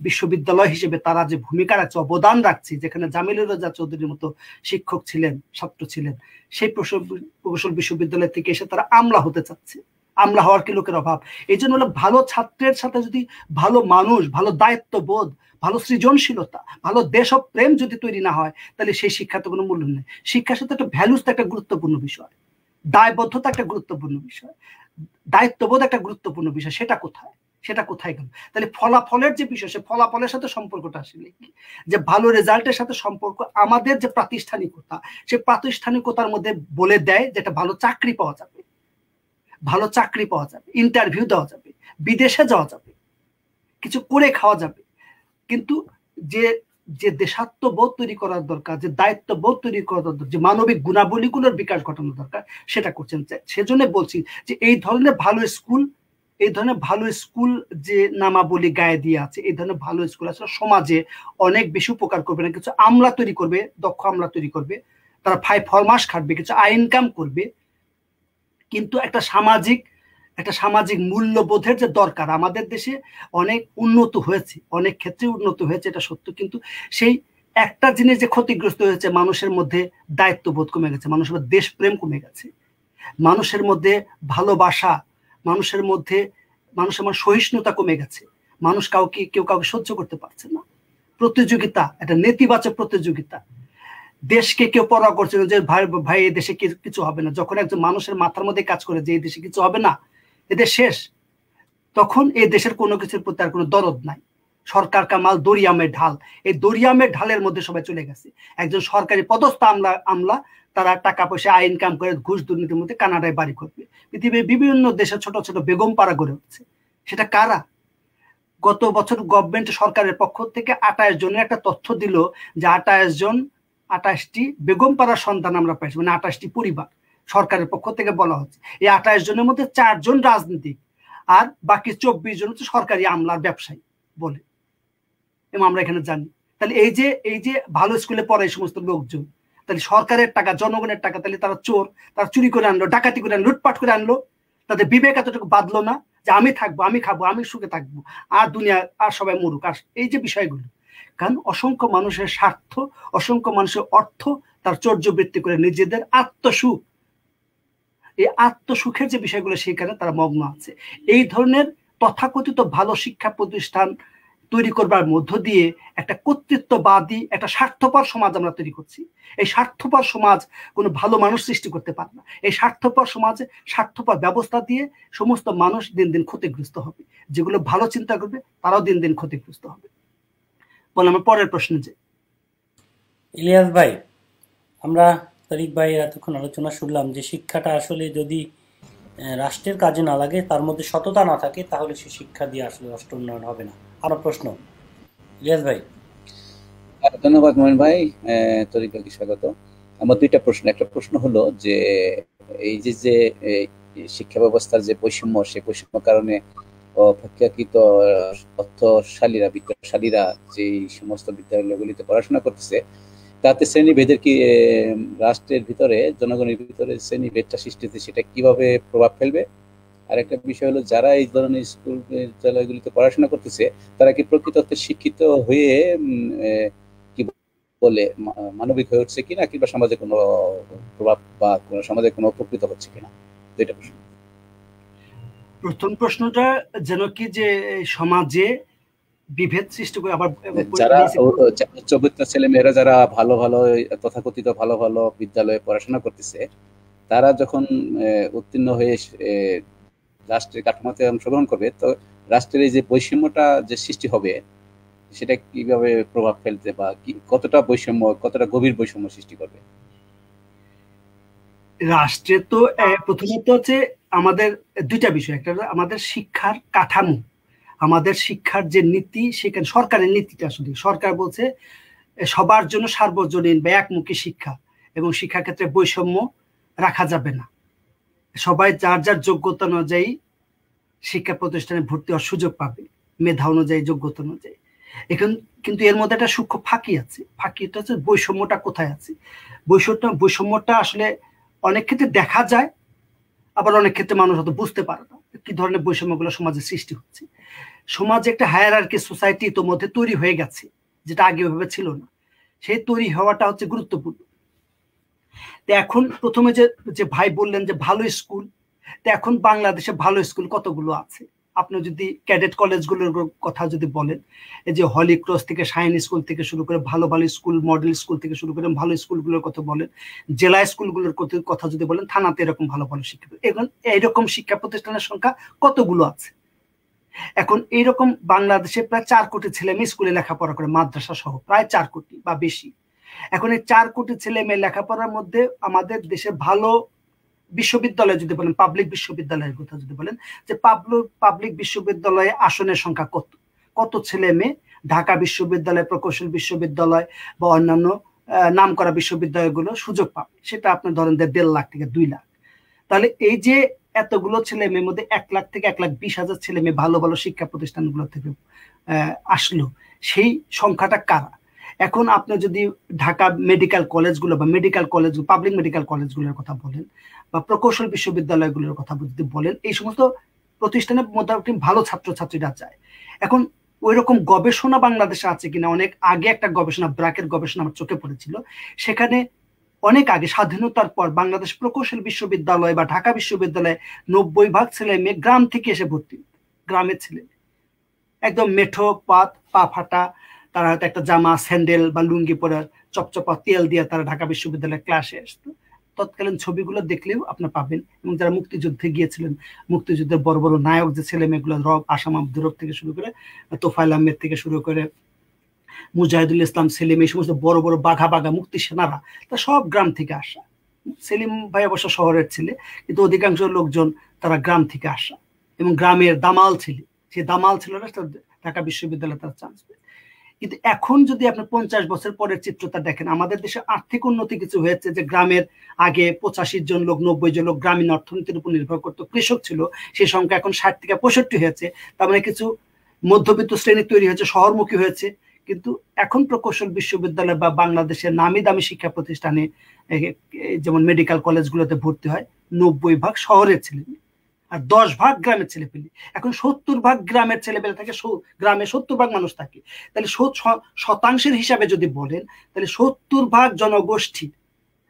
Speaker 2: বিশ্ববিদ্যালয় হিসেবে তারা যে ভূমিকা রাখছে, অবদান রাখছে, যেখানে জামিলুর রেজা চৌধুরীর মতো শিক্ষক ছিলেন, ছাত্র ছিলেন, সেই প্রকৌশল বিশ্ববিদ্যালয় থেকে এসে তারা আমলা হতে চাচ্ছে। আমলা হওয়ার কি লোকের অভাব? এই জন্য ভালো ছাত্রের সাথে যদি ভালো মানুষ, ভালো দায়িত্ববোধ, ভালো সৃজনশীলতা, ভালো দেশপ্রেম যদি তৈরি না হয়, তাহলে সেই শিক্ষার তো কোনো মূল্য নেই। শিক্ষার সাথে একটা ভ্যালুস তো একটা গুরুত্বপূর্ণ বিষয়, দায়বদ্ধতা একটা গুরুত্বপূর্ণ বিষয়, দায়িত্ববোধ একটা গুরুত্বপূর্ণ বিষয়। সেটা কোথায়? সেটা কোথায় গেল? তাহলে ফলাফলের যে বিষয়, সে ফলাফলের সাথে সম্পর্কটা আসলে কি? যে ভালো রেজাল্টের সাথে সম্পর্ক আমাদের যে প্রাতিষ্ঠানিকতা, সেই প্রাতিষ্ঠানিকতার মধ্যে বলে দেয় যেটা ভালো চাকরি পাওয়া যাবে, ভালো চাকরি পাওয়া যাবে, ইন্টারভিউ দেওয়া যাবে, বিদেশে যাওয়া যাবে, কিছু করে খাওয়া যাবে। কিন্তু যে যে দেশাত্মবোধ তৈরি করার দরকার, যে দায়িত্ববোধ তৈরি করার দরকার, যে মানবিক গুণাবলীগুলোর বিকাশ ঘটানো দরকার, সেটা করছেন। সেজন্য বলছি যে এই ধরনের ভালো স্কুল, এই ধরনের ভালো স্কুল যে নামাবলী গায়ে দিয়ে আছে, এই ধরনের ভালো স্কুল আসলে সমাজে অনেক বেশি উপকার করবে না। কিছু আমলা তৈরি করবে, দক্ষ আমলা তৈরি করবে, তারা 5-4 মাস খাটবে, কিছু আয় ইনকাম করবে, কিন্তু একটা সামাজিক মূল্যবোধের যে দরকার, আমাদের দেশে অনেক উন্নত হয়েছে, অনেক ক্ষেত্রে উন্নত হয়েছে, এটা সত্য। কিন্তু সেই একটা জিনিস যে ক্ষতিগ্রস্ত হয়েছে, মানুষের মধ্যে দায়িত্ববোধ কমে গেছে, মানুষের মধ্যে দেশপ্রেম কমে গেছে, মানুষের মধ্যে ভালোবাসা, মানুষের সহিষ্ণুতা কমে গেছে। মানুষ কেউ কাউকে সহ্য করতে পারছে না। প্রতিযোগিতা, একটা নেতিবাচক প্রতিযোগিতা। দেশকে কেউ পরোয়া করছে না যে ভাই এই দেশে কিছু হবে না। যখন একজন মানুষের মাথার মধ্যে কাজ করে যে এই দেশে কিছু হবে না, এদের শেষ, তখন এই দেশের কোনো কিছুর প্রতি আর কোনো দরদ নাই। সরকার কামাল দরিয়ামের ঢাল, এই দরিয়ামের ঢালের মধ্যে সবাই চলে গেছে। একজন সরকারি পদস্থ আমলা তারা টাকা পয়সা আয় ইনকাম করে ঘুষ দুর্নীতির মধ্যে কানাডায় বাড়ি করবে। পৃথিবীর বিভিন্ন দেশে ছোট ছোট বেগম পাড়া গড়ে উঠছে। সেটা কারা? গত বছর গভর্নমেন্ট সরকারের পক্ষ থেকে 28 জনের একটা তথ্য দিল যে 28টি বেগম পাড়ার সন্তান আমরা পাইছি, মানে 28টি পরিবার সরকারের পক্ষ থেকে বলা হচ্ছে। এই 28 জনের মধ্যে 4 জন রাজনীতিক, আর বাকি 24 জন হচ্ছে সরকারি আমলার ব্যবসায়ী বলে, এবং আমরা এখানে জানি। তাহলে এই যে ভালো স্কুলে পড়ে এই সমস্ত লোকজন, তাহলে সরকারের টাকা, জনগণের টাকা, তাহলে তারা চোর, তারা চুরি করে আনলো, ডাকাতি করে আনলো, লুটপাট করে আনলো। তাদের বিবেক এতটুকু বাঁধলো না যে আমি থাকবো, আমি খাবো, আমি সুখে থাকবো, আর দুনিয়া আর সবাই মরুক। আর এই যে বিষয়গুলো, কারণ অসংখ্য মানুষের স্বার্থ, অসংখ্য মানুষের অর্থ তার চর্যবৃত্তি করে নিজেদের আত্মসুখ, এই আত্মসুখের যে বিষয়গুলো সেখানে তারা মগ্ন আছে। এই ধরনের তথাকথিত ভালো শিক্ষা প্রতিষ্ঠান তৈরি করবার মধ্য দিয়ে একটা কর্তৃত্ববাদী, একটা স্বার্থপর সমাজ আমরা তৈরি করছি। এই স্বার্থপর সমাজ কোনো ভালো মানুষ সৃষ্টি করতে পারে না। এই স্বার্থপর সমাজে স্বার্থপর ব্যবস্থা দিয়ে সমস্ত মানুষ দিন দিন ক্ষতিগ্রস্ত হবে। যেগুলো ভালো চিন্তা করবে তারাও দিন দিন ক্ষতিগ্রস্ত হবে। বলে আমার পরের প্রশ্নে যে
Speaker 1: ইলিয়াস ভাই, আমরা তারিক ভাই এতক্ষণ আলোচনা শুনলাম যে শিক্ষাটা আসলে যদি রাষ্ট্রের কাজে না লাগে, তার মধ্যে সততা না থাকে, তাহলে সে শিক্ষা দিয়ে আসলে রাষ্ট্র উন্নয়ন হবে না। আরো প্রশ্ন, ইলিয়াস ভাই।
Speaker 4: ধন্যবাদ মোহন ভাই, তরিক ভাইকে স্বাগত। আমার দুইটা প্রশ্ন। একটা প্রশ্ন হলো যে এই যে শিক্ষা ব্যবস্থার যে বৈষম্য, সেই বৈষম্যের কারণে অপেক্ষাকৃত অর্থশালীরা, বিত্তশালীরা যে সমস্ত বিদ্যালয়গুলিতে পড়াশোনা করতেছে, তাতে শ্রেণীভেদের কি রাষ্ট্রের ভিতরে, জনগণের ভিতরে শ্রেণীভেদটা সৃষ্টি হচ্ছে, সেটা কিভাবে প্রভাব ফেলবে? আর একটা বিষয় হলো, যারা এই ধরনের স্কুল বিদ্যালয়গুলিতে পড়াশোনা করতেছে, তারা কি প্রকৃত অর্থে শিক্ষিত হয়ে কি বলে মানবিক হয়ে উঠছে কিনা, কিংবা সমাজে কোনো প্রভাব বা সমাজে কোনো উপকৃত হচ্ছে কিনা? দুইটা প্রশ্ন।
Speaker 2: প্রথম প্রশ্নটা যেন কি, যে সমাজে বিভেদ সৃষ্টি করে, আবার
Speaker 4: যারা উচ্চবিত্ত ছেলে মেয়েরা যারা ভালো ভালো তথাকথিত ভালো ভালো বিদ্যালয়ে পড়াশোনা করতেছে, তারা যখন উত্তীর্ণ হয়ে রাষ্ট্রের কাঠামোতে অংশগ্রহণ করবে, তো রাষ্ট্রের এই যে বৈষম্যটা যে সৃষ্টি হবে, সেটা কিভাবে প্রভাব ফেলতে বা কতটা বৈষম্য, কতটা গভীর বৈষম্য সৃষ্টি করবে?
Speaker 2: রাষ্ট্রে তো প্রথমত হচ্ছে আমাদের দুইটা বিষয়। একটা আমাদের শিক্ষার কাঠামো, আমাদের শিক্ষার যে নীতি, সেখানে সরকারের নীতিটা আসলে সরকার বলছে সবার জন্য সার্বজনীন বা একমুখী শিক্ষা, এবং শিক্ষা ক্ষেত্রে বৈষম্য রাখা যাবে না। সবাই যার যার যোগ্যতা অনুযায়ী শিক্ষা প্রতিষ্ঠানে ভর্তি হওয়ার সুযোগ পাবে, মেধা অনুযায়ী, যোগ্যতা অনুযায়ী। এখন কিন্তু এর মধ্যে একটা সূক্ষ্ম ফাঁকি আছে। ফাঁকিটা হচ্ছে বৈষম্যটা কোথায় আছে। বৈষম্যটা আসলে অনেক ক্ষেত্রে দেখা যায়, আবার অনেক ক্ষেত্রে মানুষ হয়তো বুঝতে পারে না কি ধরনের বৈষম্যগুলো সমাজে সৃষ্টি হচ্ছে। সমাজে একটা হায়ারার্কি সোসাইটি তো মধ্যে তৈরি হয়ে গেছে, যেটা আগে ওইভাবে ছিল না। সেই তৈরি হওয়াটা হচ্ছে গুরুত্বপূর্ণ। তো এখন প্রথমে যে ভাই বললেন যে ভালো স্কুল, তো এখন বাংলাদেশে ভালো স্কুল কতগুলো আছে? আপনি যদি ক্যাডেট কলেজগুলোর কথা যদি বলেন, এই যে হলি ক্রস থেকে শাইন স্কুল থেকে শুরু করে ভালো ভালো স্কুল, মডেল স্কুল থেকে শুরু করে ভালো স্কুলগুলোর কথা বলেন, জেলা স্কুলগুলোর কথা যদি বলেন, থানাতে এরকম ভালো ভালো শিক্ষা, এখন এইরকম শিক্ষা প্রতিষ্ঠানের সংখ্যা কতগুলো আছে? এখন এইরকম বাংলাদেশে প্রায় 4 কোটি ছেলে মেয়ে স্কুলে লেখাপড়া করে, মাদ্রাসা সহ প্রায় 4 কোটি বা বেশি। এখন এই 4 কোটি ছেলে মেয়ে লেখাপড়ার মধ্যে আমাদের দেশে ভালো বিশ্ববিদ্যালয় যদি বলেন, পাবলিক বিশ্ববিদ্যালয়ের কথা যদি বলেন, যে পাবলিক বিশ্ববিদ্যালয়ে আসনের সংখ্যা কত, কত ছেলে মেয়ে ঢাকা বিশ্ববিদ্যালয়, প্রকৌশল বিশ্ববিদ্যালয় বা অন্যান্য নামকরা বিশ্ববিদ্যালয়গুলো সুযোগ পাবে, সেটা আপনি ধরেন 1.5 লাখ থেকে 2 লাখ। তাহলে এই যে এতগুলো ছেলে মেয়ের মধ্যে 1 লাখ থেকে 1,20,000 ছেলে মেয়ে ভালো ভালো শিক্ষা প্রতিষ্ঠানগুলো থেকে আসলো, সেই সংখ্যাটা কারা? এখন আপনি যদি ঢাকা মেডিকেল কলেজগুলো বা মেডিকেল কলেজ, পাবলিক মেডিকেল কলেজগুলোর কথা বলেন বা প্রকৌশল বিশ্ববিদ্যালয়গুলোর কথা যদি বলেন, এই সমস্ত প্রতিষ্ঠানে মোটামুটি ভালো ছাত্রছাত্রীরা যায়। এখন ওই রকম গবেষণা বাংলাদেশে আছে কিনা? অনেক আগে একটা গবেষণা, ব্র্যাকের গবেষণা আমার চোখে পড়েছিল, সেখানে অনেক আগে স্বাধীনতার পর বাংলাদেশ প্রকৌশল বিশ্ববিদ্যালয় বা ঢাকা বিশ্ববিদ্যালয়ে 90% ছেলে মেয়ে গ্রাম থেকে এসে ভর্তি, গ্রামের ছেলে, একদম মেঠো পা ফাটা, তারা হয়তো একটা জামা স্যান্ডেল বা লুঙ্গি পরে চপচপা তেল দিয়ে তারা ঢাকা বিশ্ববিদ্যালয়ের ক্লাসে আসতো। তৎকালীন ছবিগুলো দেখলেও আপনার পাবেন। এবং যারা মুক্তিযুদ্ধে গিয়েছিলেন, মুক্তিযুদ্ধের বড় বড় নায়ক যে ছেলে মেয়েগুলো, আসাম আব্দুর রব থেকে শুরু করে তোফায়েল আহমেদ থেকে শুরু করে মুজাহিদুল ইসলাম সেলিম, এই সমস্ত বড় বড় বাঘা বাঘা মুক্তি সেনারা, তা সব গ্রাম থেকে আসা। সেলিম ভাই অবশ্য শহরের ছেলে, কিন্তু অধিকাংশ লোকজন তারা গ্রাম থেকে আসা এবং গ্রামের দামাল ছেলে, সেই দামাল ছেলেরা ঢাকা বিশ্ববিদ্যালয়ে তারা চান্স পেয়ে। কিন্তু এখন যদি আপনি 50 বছর পরের চিত্রটা দেখেন, আমাদের দেশে আর্থিক উন্নতি কিছু হয়েছে, যে গ্রামের আগে 85 জন লোক, 90 জন লোক গ্রামীণ অর্থনীতির উপর নির্ভর করতো, কৃষক ছিল, সেই সংখ্যা এখন 60 থেকে 65 হয়েছে। তার মানে কিছু মধ্যবিত্ত শ্রেণী তৈরি হয়েছে, শহরমুখী হয়েছে। কিন্তু এখন প্রকৌশল বিশ্ববিদ্যালয় বা বাংলাদেশের নামি দামি শিক্ষা প্রতিষ্ঠানে, যেমন মেডিকেল কলেজগুলোতে ভর্তি হয় 90% শহরের ছেলে আর 10% গ্রামের ছেলে পেলে। এখন 70% গ্রামের ছেলে পেলে থাকে, গ্রামে 70% মানুষ থাকে। তাহলে শতাংশের হিসাবে যদি বলেন, তাহলে 70% জনগোষ্ঠী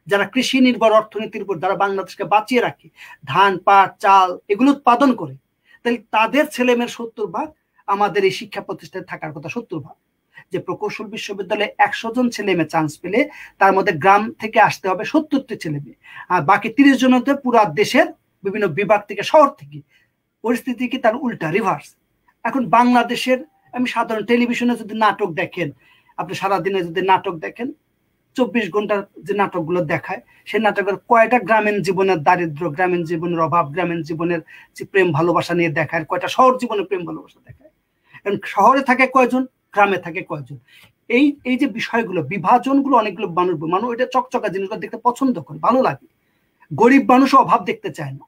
Speaker 2: যারা কৃষি নির্ভর অর্থনীতির উপর, যারা বাংলাদেশকে বাঁচিয়ে রাখে, ধান পাট চাল এগুলো উৎপাদন করে, তাহলে তাদের ছেলে মেয়ের 70% আমাদের এই শিক্ষা প্রতিষ্ঠানে থাকার কথা। 70%, যে প্রকৌশল বিশ্ববিদ্যালয়ে 100 জন ছেলে মেয়ে চান্স পেলে তার মধ্যে গ্রাম থেকে আসতে হবে 70টি ছেলে মেয়ে, আর বাকি 30 জন হতে পুরো দেশের বিভিন্ন বিভাগ থেকে, শহর থেকে। পরিস্থিতি কি তার উল্টা, রিভার্স। এখন বাংলাদেশের, আমি সাধারণ টেলিভিশনে যদি নাটক দেখেন, আপনি সারাদিনে যদি নাটক দেখেন, 24 ঘন্টার যে নাটকগুলো দেখায়, সেই নাটকের কয়টা গ্রামীণ জীবনের দারিদ্র, গ্রামীণ জীবনের অভাব, গ্রামীণ জীবনের যে প্রেম ভালোবাসা নিয়ে দেখায়, কয়টা শহর জীবনের প্রেম ভালোবাসা দেখায়? কারণ শহরে থাকে কয়জন, গ্রামে থাকে কয়জন? এই যে বিষয়গুলো, বিভাজনগুলো, অনেকগুলো মানুষ এটা চকচকা জিনিসগুলো দেখতে পছন্দ করে, ভালো লাগে। গরিব মানুষও অভাব দেখতে চায় না।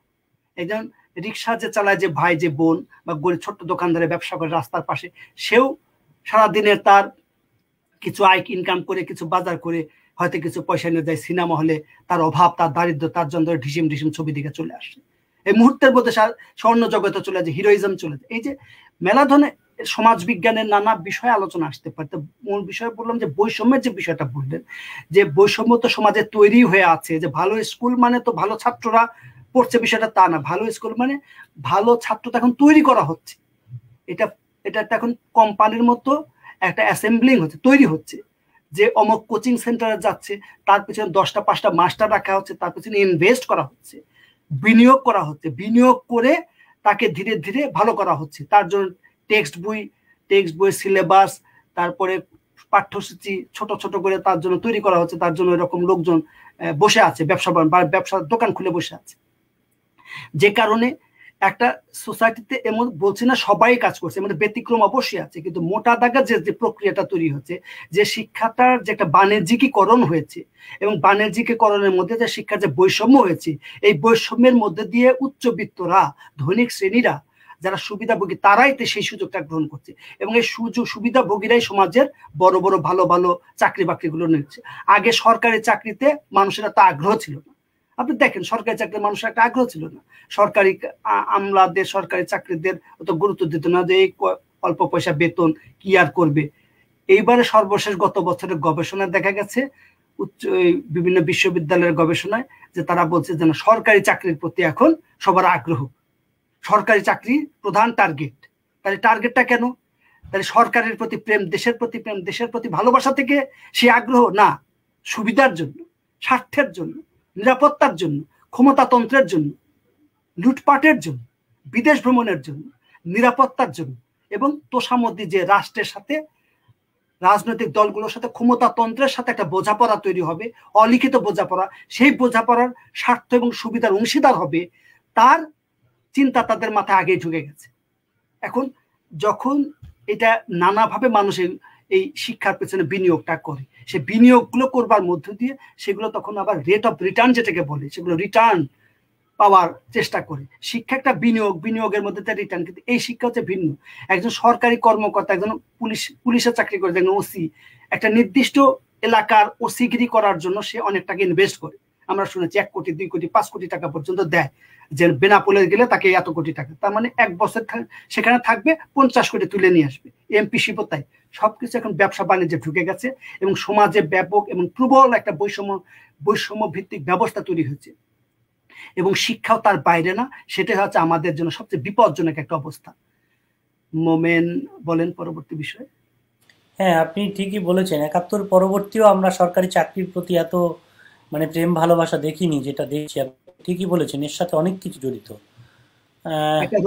Speaker 2: একজন রিক্সা যে চালায়, যে ভাই, যে বোন, বা গরিব ছোট্ট দোকানদারে ব্যবসা করে রাস্তার পাশে, সেও সারাদিনের তার কিছু আয় ইনকাম করে, কিছু বাজার করে, হয়তো কিছু পয়সা নিয়ে যায় সিনেমা হলে, তার অভাব, তার দারিদ্র, তার জন্য ঢিসিম ঢিসিম ছবি দিকে চলে আসে। এই মুহূর্তের মধ্যে স্বর্ণ জগতে চলে যায়, হিরোইজম চলে যায়। এই যে মেলা ধরনের সমাজ বিজ্ঞানের নানা বিষয় আলোচনা আসতে পারে। তো মূল বিষয় বললাম যে বৈষম্যের যে বিষয়টা বললেন, যে বৈষম্য তো সমাজে তৈরি হয়ে আছে। যে ভালো স্কুল মানে তো ভালো ছাত্ররা পড়ছে, বিষয়টা তা না। ভালো স্কুল মানে ভালো ছাত্র তো এখন তৈরি করা হচ্ছে। এটা এখন কোম্পানির মতো একটা অ্যাসেম্বলিং হচ্ছে, তৈরি হচ্ছে, যে অমুক কোচিং সেন্টারে যাচ্ছে, তার পিছনে 10টা 5টা মাস্টার রাখা হচ্ছে, তার পিছনে ইনভেস্ট করা হচ্ছে, বিনিয়োগ করা হচ্ছে, বিনিয়োগ করে তাকে ধীরে ধীরে ভালো করা হচ্ছে। তার জন্য টেক্সট বই সিলেবাস, তারপরে পাঠ্যসূচি ছোট ছোট করে তার জন্য তৈরি করা হচ্ছে। তার জন্য এরকম লোকজন বসে আছে, ব্যবসার দোকান খুলে বসে আছে। যে কারণে একটা সোসাইটিতে, এমন বলছি না সবাই কাজ করছে, মানে ব্যতিক্রম অবশ্যই আছে, কিন্তু মোটা দাগা যে প্রক্রিয়াটা তৈরি হচ্ছে, যে শিক্ষাটার যে একটা বাণিজ্যিকীকরণ হয়েছে, এবং বাণিজ্যিকীকরণের মধ্যে যে শিক্ষার যে বৈষম্য হয়েছে, এই বৈষম্যের মধ্যে দিয়ে উচ্চবিত্তরা, ধনিক শ্রেণীরা, যারা সুবিধাভোগী, তারাই সেই সুযোগটা গ্রহণ করছে। এবং এই সুবিধাভোগীরাই সমাজের বড় বড় ভালো ভালো চাকরি বাকরিগুলো নিচ্ছে। আগে সরকারি চাকরিতে মানুষের এত আগ্রহ ছিল না। আপনি দেখেন, সরকারি চাকরির মানুষের একটা আগ্রহ ছিল না। সরকারি আমলাদের, সরকারি চাকরিদের অত গুরুত্ব দিত না। যে এই অল্প পয়সা বেতন কি আর করবে। এইবারে সর্বশেষ গত বছরের গবেষণায় দেখা গেছে বিভিন্ন বিশ্ববিদ্যালয়ের গবেষণায় যে তারা বলছে যে সরকারি চাকরির প্রতি এখন সবার আগ্রহ, সরকারি চাকরি প্রধান টার্গেট। তাহলে টার্গেটটা কেন? তাহলে সরকারের প্রতি প্রেম, দেশের প্রতি প্রেম, দেশের প্রতি ভালোবাসা থেকে সে আগ্রহ না, সুবিধার জন্য, স্বার্থের জন্য, নিরাপত্তার জন্য, ক্ষমতাতন্ত্রের জন্য, লুটপাটের জন্য, বিদেশ ভ্রমণের জন্য, নিরাপত্তার জন্য এবং তোষামদ্দি যে রাষ্ট্রের সাথে, রাজনৈতিক দলগুলোর সাথে, ক্ষমতাতন্ত্রের সাথে একটা বোঝাপড়া তৈরি হবে, অলিখিত বোঝাপড়া, সেই বোঝাপড়ার স্বার্থ এবং সুবিধার অংশীদার হবে, তার চিন্তা তাদের মাথায় আগেই ঢুকে গেছে। এখন যখন এটা নানাভাবে মানুষ এই শিক্ষার পেছনে বিনিয়োগটা করে, সে বিনিয়োগগুলো করবার মধ্য দিয়ে সেগুলো তখন আবার রেট অফ রিটার্ন যেটাকে বলে, সেগুলো রিটার্ন পাওয়ার চেষ্টা করে। শিক্ষা একটা বিনিয়োগ, বিনিয়োগের মধ্যে তার রিটার্ন। কিন্তু এই শিক্ষা হচ্ছে ভিন্ন। একজন সরকারি কর্মকর্তা, একজন পুলিশের চাকরি করে, একজন ওসি একটা নির্দিষ্ট এলাকার ওসিগিরি করার জন্য সে অনেক টাকা ইনভেস্ট করে। আমরা শুনেছি 1 কোটি 2 কোটি 5 কোটি টাকা পর্যন্ত দেয়, যে বেনাপোলে গেলে তাকে এত কোটি টাকা, তার মানে 1 বছর সেখানে থাকবে, 50 কোটি তুলে নিয়ে আসবে। এমপিশিপও তাই। সবকিছু এখন ব্যবসা বাণিজ্যে ঢুকে গেছে এবং সমাজে ব্যাপক এবং প্রবল একটা বৈষম্য ভিত্তিক ব্যবস্থা তৈরি হয়েছে এবং শিক্ষাও তার বাইরে না। সেটাই হচ্ছে আমাদের জন্য সবচেয়ে বিপজ্জনক একটা অবস্থা। মোমেন বলেন পরবর্তী বিষয়।
Speaker 1: হ্যাঁ, আপনি ঠিকই বলেছেন। 71 পরবর্তীও আমরা সরকারি চাকরির প্রতি এত প্রেম ভালোবাসা দেখিনি যেটা দেখছি। ঠিকই বলেছেন, এর সাথে অনেক কিছু জড়িত।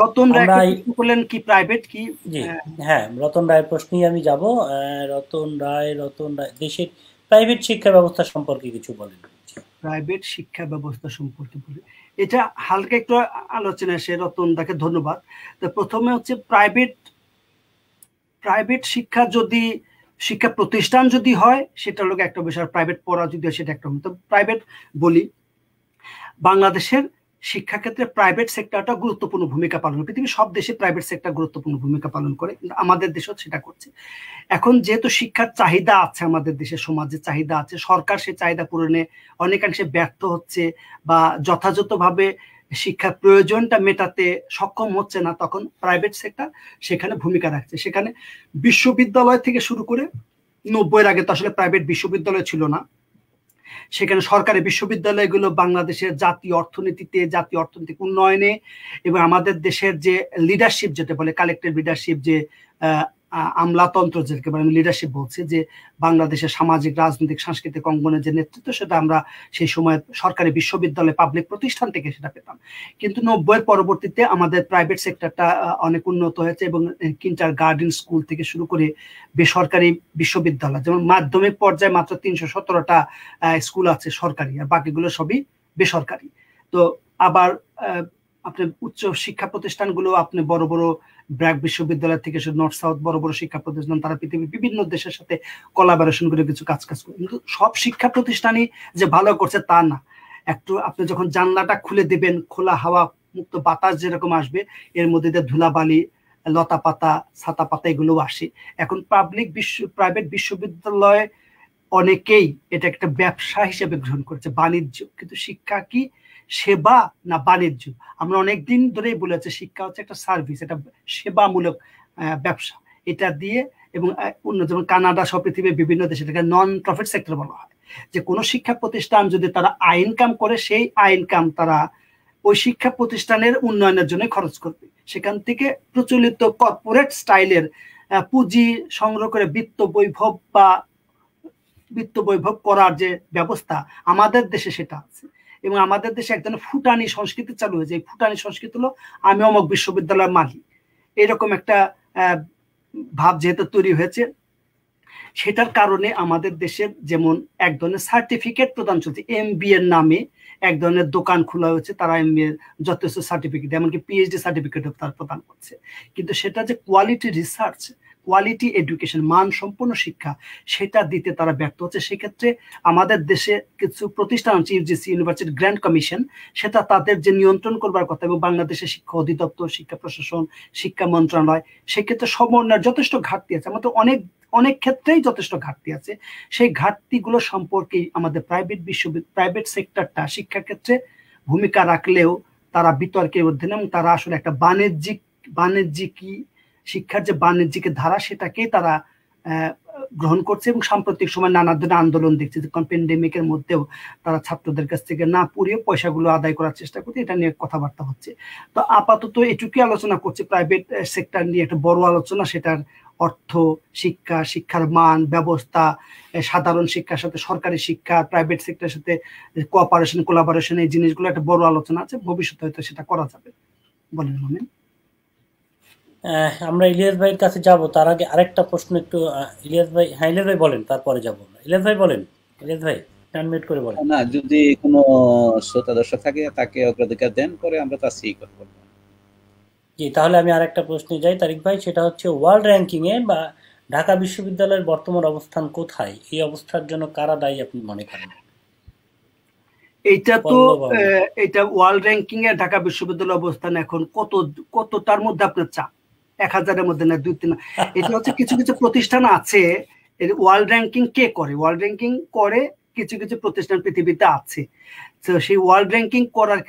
Speaker 2: রতন রায় বললেন কি প্রাইভেট কি?
Speaker 1: জি হ্যাঁ, রতন রায়ের প্রশ্নেই আমি যাব। রতন রায় দেশের প্রাইভেট শিক্ষা ব্যবস্থা সম্পর্কে কিছু বলেন।
Speaker 2: প্রাইভেট শিক্ষা ব্যবস্থা সম্পর্কে বলে, এটা হালকা একটু আলোচনা আসে। রতন দাকে ধন্যবাদ। তো প্রথমে হচ্ছে প্রাইভেট শিক্ষা যদি শিক্ষা প্রতিষ্ঠান যদি হয় সেটা লোক একটা বিষয়, প্রাইভেট পড়া যদি হয় সেটা একটা। তো প্রাইভেট বলি, বাংলাদেশের শিক্ষাক্ষেত্রে প্রাইভেট সেক্টরটা গুরুত্বপূর্ণ ভূমিকা পালন করে। পৃথিবীর সব দেশে প্রাইভেট সেক্টর গুরুত্বপূর্ণ ভূমিকা পালন করে, কিন্তু আমাদের দেশেও সেটা করছে। এখন যেহেতু শিক্ষার চাহিদা আছে, আমাদের দেশের সমাজে চাহিদা আছে, সরকার সেই চাহিদা পূরণে অনেকাংশে ব্যর্থ হচ্ছে বা যথাযথভাবে শিক্ষার প্রয়োজনটা মেটাতে সক্ষম হচ্ছে না, তখন প্রাইভেট সেক্টর সেখানে ভূমিকা রাখছে। সেখানে বিশ্ববিদ্যালয় থেকে শুরু করে 90-এর আগে তো আসলে প্রাইভেট বিশ্ববিদ্যালয় ছিল না। সেখানে সরকারি বিশ্ববিদ্যালয়গুলো বাংলাদেশের জাতীয় অর্থনীতিতে, জাতীয় অর্থনৈতিক উন্নয়নে এবং আমাদের দেশের যে লিডারশিপ যেটা বলে কালেক্টিভ লিডারশিপ, যে আমলাতন্ত্র যেটাকে বলে, আমি লিডারশিপ বলছি, যে বাংলাদেশের সামাজিক রাজনৈতিক সাংস্কৃতিক অঙ্গনের যে নেতৃত্ব, সেটা আমরা সেই সময় সরকারি বিশ্ববিদ্যালয় পাবলিক প্রতিষ্ঠান থেকে সেটা পেতাম। কিন্তু 90-এর পরবর্তীতে আমাদের প্রাইভেট সেক্টরটা অনেক উন্নত হয়েছে এবং কিন্ডার গার্ডেন স্কুল থেকে শুরু করে বেসরকারি বিশ্ববিদ্যালয়, যেমন মাধ্যমিক পর্যায়ে মাত্র 317টা স্কুল আছে সরকারি, আর বাকিগুলো সবই বেসরকারি। তো আবার আপনার উচ্চ শিক্ষা প্রতিষ্ঠানগুলো, আপনি বড় বড় ব্র্যাক বিশ্ববিদ্যালয় থেকে নর্থ সাউথ বড় বড় শিক্ষা প্রতিষ্ঠান, তারা পৃথিবীর বিভিন্ন দেশের সাথে কোলাবোরেশন করে কিছু কাজ করে। কিন্তু সব শিক্ষা প্রতিষ্ঠানই যে ভালো করছে তা না। একটু আপনি যখন জানলাটা খুলে দিবেন, খোলা হাওয়া মুক্ত বাতাস যেরকম আসবে, এর মধ্যে দিয়ে ধুলাবালি, লতা পাতা, ছাতা পাতা এগুলো আসে। এখন প্রাইভেট বিশ্ববিদ্যালয় অনেকেই এটা একটা ব্যবসা হিসেবে গ্রহণ করেছে, বাণিজ্য। কিন্তু শিক্ষা কি সেবা না বাণিজ্য? আমরা অনেকদিন ধরেই বলেছি শিক্ষা হচ্ছে একটা সার্ভিস, এটা সেবামূলক ব্যবসা। এটা দিয়ে এবং যেমন কানাডা সহ পৃথিবীর বিভিন্ন দেশে এটাকে নন প্রফিট সেক্টর বলা হয়, যে কোনো শিক্ষা প্রতিষ্ঠান যদি তারা ইনকাম করে, সেই ইনকাম তারা ওই শিক্ষা প্রতিষ্ঠানের উন্নয়নের জন্য খরচ করবে। সেখান থেকে প্রচলিত কর্পোরেট স্টাইলের পুঁজি সংগ্রহ করে বিত্ত বৈভব করার যে ব্যবস্থা আমাদের দেশে সেটা আছে। এবং আমাদের দেশে এক ধরনের ফুটানি সংস্কৃতি চালু হয়েছে। এই ফুটানি সংস্কৃতি হলো আমি অমুক বিশ্ববিদ্যালয়ের মালিক, এরকম একটা ভাব যেহেতু তৈরি হয়েছে, সেটার কারণে আমাদের দেশের যেমন এক ধরনের সার্টিফিকেট প্রদান চলছে, MBA এর নামে এক ধরনের দোকান খোলা হয়েছে, তারা MBA যথেষ্ট সার্টিফিকেট, এমনকি PhD সার্টিফিকেট তারা প্রদান করছে। কিন্তু সেটা যে কোয়ালিটি রিসার্চ, কোয়ালিটি এডুকেশন, মানসম্পন্ন শিক্ষা, সেটা দিতে তারা ব্যর্থ হচ্ছে। সেক্ষেত্রে আমাদের দেশে কিছু প্রতিষ্ঠান আছে, UGC ইউনিভার্সিটি গ্র্যান্ট কমিশন, সেটা তাদের যে নিয়ন্ত্রণ করবার কথা, এবং বাংলাদেশের শিক্ষা অধিদপ্তর, শিক্ষা প্রশাসন, শিক্ষা মন্ত্রণালয়, সেক্ষেত্রে সমন্বয়ের যথেষ্ট ঘাটতি আছে। আমাদের অনেক ক্ষেত্রেই যথেষ্ট ঘাটতি আছে। সেই ঘাটতিগুলো সম্পর্কে আমাদের প্রাইভেট সেক্টরটা শিক্ষাক্ষেত্রে ভূমিকা রাখলেও তারা বিতর্কের অধীনে, এবং তারা আসলে একটা বাণিজ্যিক শিক্ষার যে বাণিজ্যিক ধারা সেটাকেই তারা গ্রহণ করছে। এবং সাম্প্রতিক সময় নানা ধরনের আন্দোলন দেখছে, যখন প্যান্ডেমিকের মধ্যেও তারা ছাত্রদের কাছ থেকে না পুড়িয়ে পয়সাগুলো আদায় করার চেষ্টা করছে। এটা নিয়ে কথাবার্তা হচ্ছে। তো আপাতত এটুকুই আলোচনা করছে, প্রাইভেট সেক্টর নিয়ে একটা বড় আলোচনা, সেটার অর্থ, শিক্ষা, শিক্ষার মান, ব্যবস্থা, সাধারণ শিক্ষার সাথে সরকারি শিক্ষা, প্রাইভেট সেক্টরের সাথে কোঅপারেশন, কোলাবোরেশন, এই জিনিসগুলো একটা বড় আলোচনা আছে। ভবিষ্যতে হয়তো সেটা করা যাবে। বলেন মোমেন।
Speaker 1: আমরা ইলিয়াস ভাইয়ের কাছে যাব, তার আগে আরেকটা প্রশ্ন একটু ইলিয়াস ভাই, হ্যাঁ ইলিয়াস ভাই বলেন, তারপরে যাব। ইলিয়াস ভাই বলেন, ইলিয়াস ভাই আনমিউট করে বলেন।
Speaker 4: না, যদি কোনো শ্রোতা দর্শক থাকে তাকে অগ্রাধিকার দেন, পরে আমরা তার সেই কথা বলবো।
Speaker 1: জি, তাহলে আমি আরেকটা প্রশ্নে যাই তারিক ভাই, সেটা হচ্ছে ওয়ার্ল্ড র্যাঙ্কিং এ বা ঢাকা বিশ্ববিদ্যালয়ের বর্তমান অবস্থান কোথায়? এই অবস্থার জন্য কারা দায়ী আপনি মনে করেন?
Speaker 2: এটা তো এটা ওয়ার্ল্ড র্যাঙ্কিং এ ঢাকা বিশ্ববিদ্যালয়ের অবস্থান এখন কতটার মধ্যে আপনার চাপ? 1000-এর মধ্যে না 2-3? এটা হচ্ছে কিছু কিছু প্রতিষ্ঠান আছে, ওয়ার্ল্ড র্যাঙ্কিং কে করে? ওয়ার্ল্ড র্যাঙ্কিং করে কিছু কিছু প্রতিষ্ঠান পৃথিবীতে আছে। তো সেই ওয়ার্ল্ড র্যাঙ্কিং করার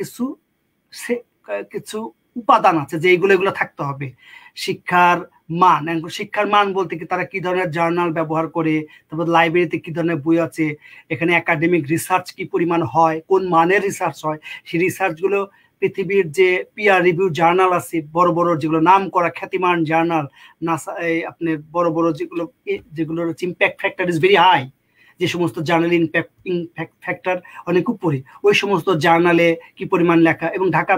Speaker 2: কিছু উপাদান আছে যে এগুলো থাকতে হবে। শিক্ষার মান, শিক্ষার মান বলতে কি তারা কি ধরনের জার্নাল ব্যবহার করে, তারপর লাইব্রেরিতে কি ধরনের বই আছে, এখানে একাডেমিক রিসার্চ কি পরিমাণ হয়, কোন মানের রিসার্চ হয়, সেই রিসার্চ গুলো পৃথিবীর যে পিয়ার রিভিউ জার্নাল আছে, বড় বড় যেগুলো নাম করা খ্যাতিমান জার্নাল, নাসা আপনার বড় বড় যেগুলোর impact factor is very high, যে সমস্ত জার্নাল ইম্প্যাক্ট ফ্যাক্টর অনেক উপরে, ওই সমস্ত জার্নালে কি পরিমাণ লেখা। এবং ঢাকা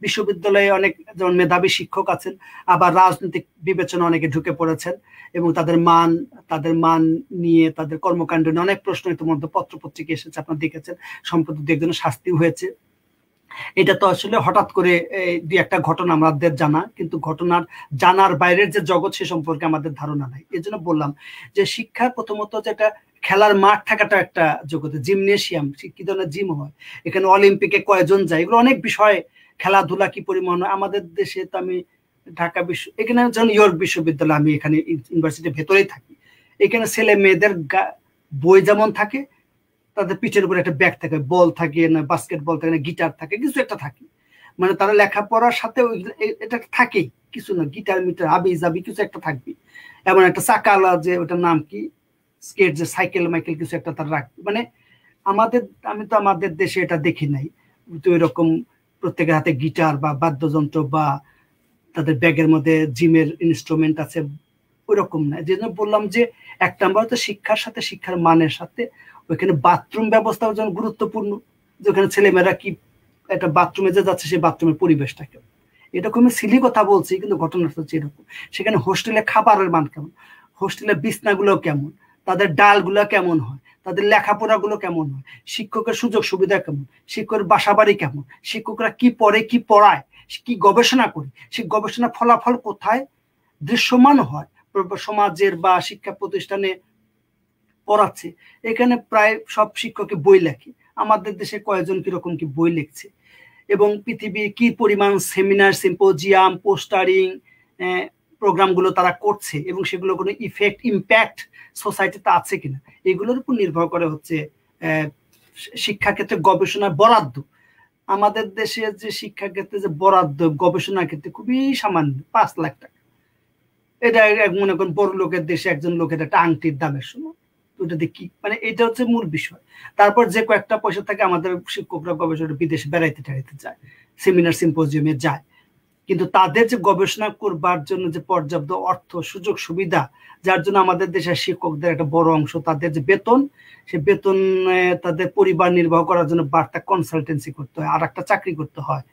Speaker 2: বিশ্ববিদ্যালয়ে অনেক যেমন মেধাবী শিক্ষক আছেন, আবার রাজনৈতিক বিবেচনা অনেকে ঢুকে পড়েছেন, এবং তাদের মান নিয়ে, তাদের কর্মকাণ্ড নিয়ে অনেক প্রশ্ন ইতিমধ্যে পত্রপত্রিকা এসেছে, আপনারা দেখেছেন। সম্প্রতি একজনের শাস্তি হয়েছে। এটা তো আসলে হঠাৎ করে দুই একটা ঘটনা আমাদের জানা, কিন্তু ঘটনার জানার বাইরের যে জগৎ সে সম্পর্কে আমাদের ধারণা নাই। এই জন্য বললাম যে শিক্ষা প্রথমত যেটা খেলার মাঠ থাকাটা একটা জগতে, জিমনেশিয়াম কি ধরনের জিম হয়, এখানে অলিম্পিকে কয়জন যায়, এগুলো অনেক বিষয়, খেলাধুলা কি পরিমাণ হয়। আমাদের দেশে তো আমি ঢাকা এখানে যেমন ইয়র্ক বিশ্ববিদ্যালয়, আমি এখানে ইউনিভার্সিটির ভেতরেই থাকি, এখানে ছেলে মেয়েদের বই যেমন থাকে, তাদের পিঠের উপরে একটা ব্যাগ থাকে, বল থাকে না, বাস্কেটবল থাকে না, গিটার থাকে, কিছু একটা থাকে, মানে তারা লেখাপড়ার সাথে এটা থাকেই, কিছু না, গিটার মিটার হাবি জাবি কিছু একটা থাকবে। এমন একটা চাকালা, যে ওটার নাম কি, স্কেট, যে সাইকেল মাইকেল কিছু একটা তারা রাখবে। মানে আমি তো আমাদের দেশে এটা দেখি নাই, তো এরকম প্রত্যেকের হাতে গিটার বা বাদ্যযন্ত্র বা তাদের ব্যাগের মধ্যে জিমের ইনস্ট্রুমেন্ট আছে, ওইরকম না। যে জন্য বললাম যে এক নাম্বার হচ্ছে শিক্ষার সাথে, শিক্ষার মানের সাথে ওইখানে বাথরুম ব্যবস্থাও যেন গুরুত্বপূর্ণ, যেখানে ছেলেমেয়েরা কি একটা বাথরুমে যে যাচ্ছে, সেই বাথরুমের পরিবেশটা কেমন। এরকম সিলি কথা বলছি, কিন্তু ঘটনাটা হচ্ছে এরকম। সেখানে হোস্টেলে খাবারের মান কেমন, হোস্টেলের বিছনাগুলো কেমন, তাদের ডালগুলো কেমন হয়, তাদের লেখাপড়াগুলো কেমন হয়, শিক্ষকের সুযোগ সুবিধা কেমন, শিক্ষকের বাসাবাড়ি কেমন, শিক্ষকরা কি পড়ে, কি পড়ায়, কি গবেষণা করে, সেই গবেষণা ফলাফল কোথায় দৃশ্যমান হয় সমাজের বা শিক্ষা প্রতিষ্ঠানে পড়াচ্ছে। এখানে প্রায় সব শিক্ষকই বই লেখে, আমাদের দেশে কয়েকজন কিরকম কি বই লিখছে, এবং পৃথিবী কি পরিমাণ সেমিনার, সিম্পোজিয়াম, পোস্টারিং প্রোগ্রামগুলো তারা করছে, এবং সেগুলো কোনো ইম্প্যাক্ট সোসাইটিতে আছে কিনা, এগুলোর উপর নির্ভর করে হচ্ছে শিক্ষাক্ষেত্রে গবেষণার বরাদ্দ। আমাদের দেশে যে শিক্ষাক্ষেত্রে যে বরাদ্দ গবেষণার ক্ষেত্রে খুবই সামান্য, 5 লাখ টাকা। এটা মনে করেন বড় লোকের দেশে একজন লোকের একটা আংটির দামের সময়, ওটা দেখি, মানে এটা হচ্ছে মূল বিষয়। তারপর যে কয়েকটা পয়সা থাকে, আমাদের শিক্ষকরা গবেষণা বিদেশে বেড়াইতে যায়, সেমিনার সিম্পোজিয়ামে যায়, কিন্তু তাদের যে গবেষণা করবার জন্য যে পর্যাপ্ত অর্থ, সুযোগ সুবিধা, যার জন্য আমাদের দেশের শিক্ষকদের একটা বড় অংশ তাদের যে বেতন, সে বেতন তাদের পরিবার নির্বাহ করার জন্য বার্তা কনসালটেন্সি করতে হয়, আর একটা চাকরি করতে হয়,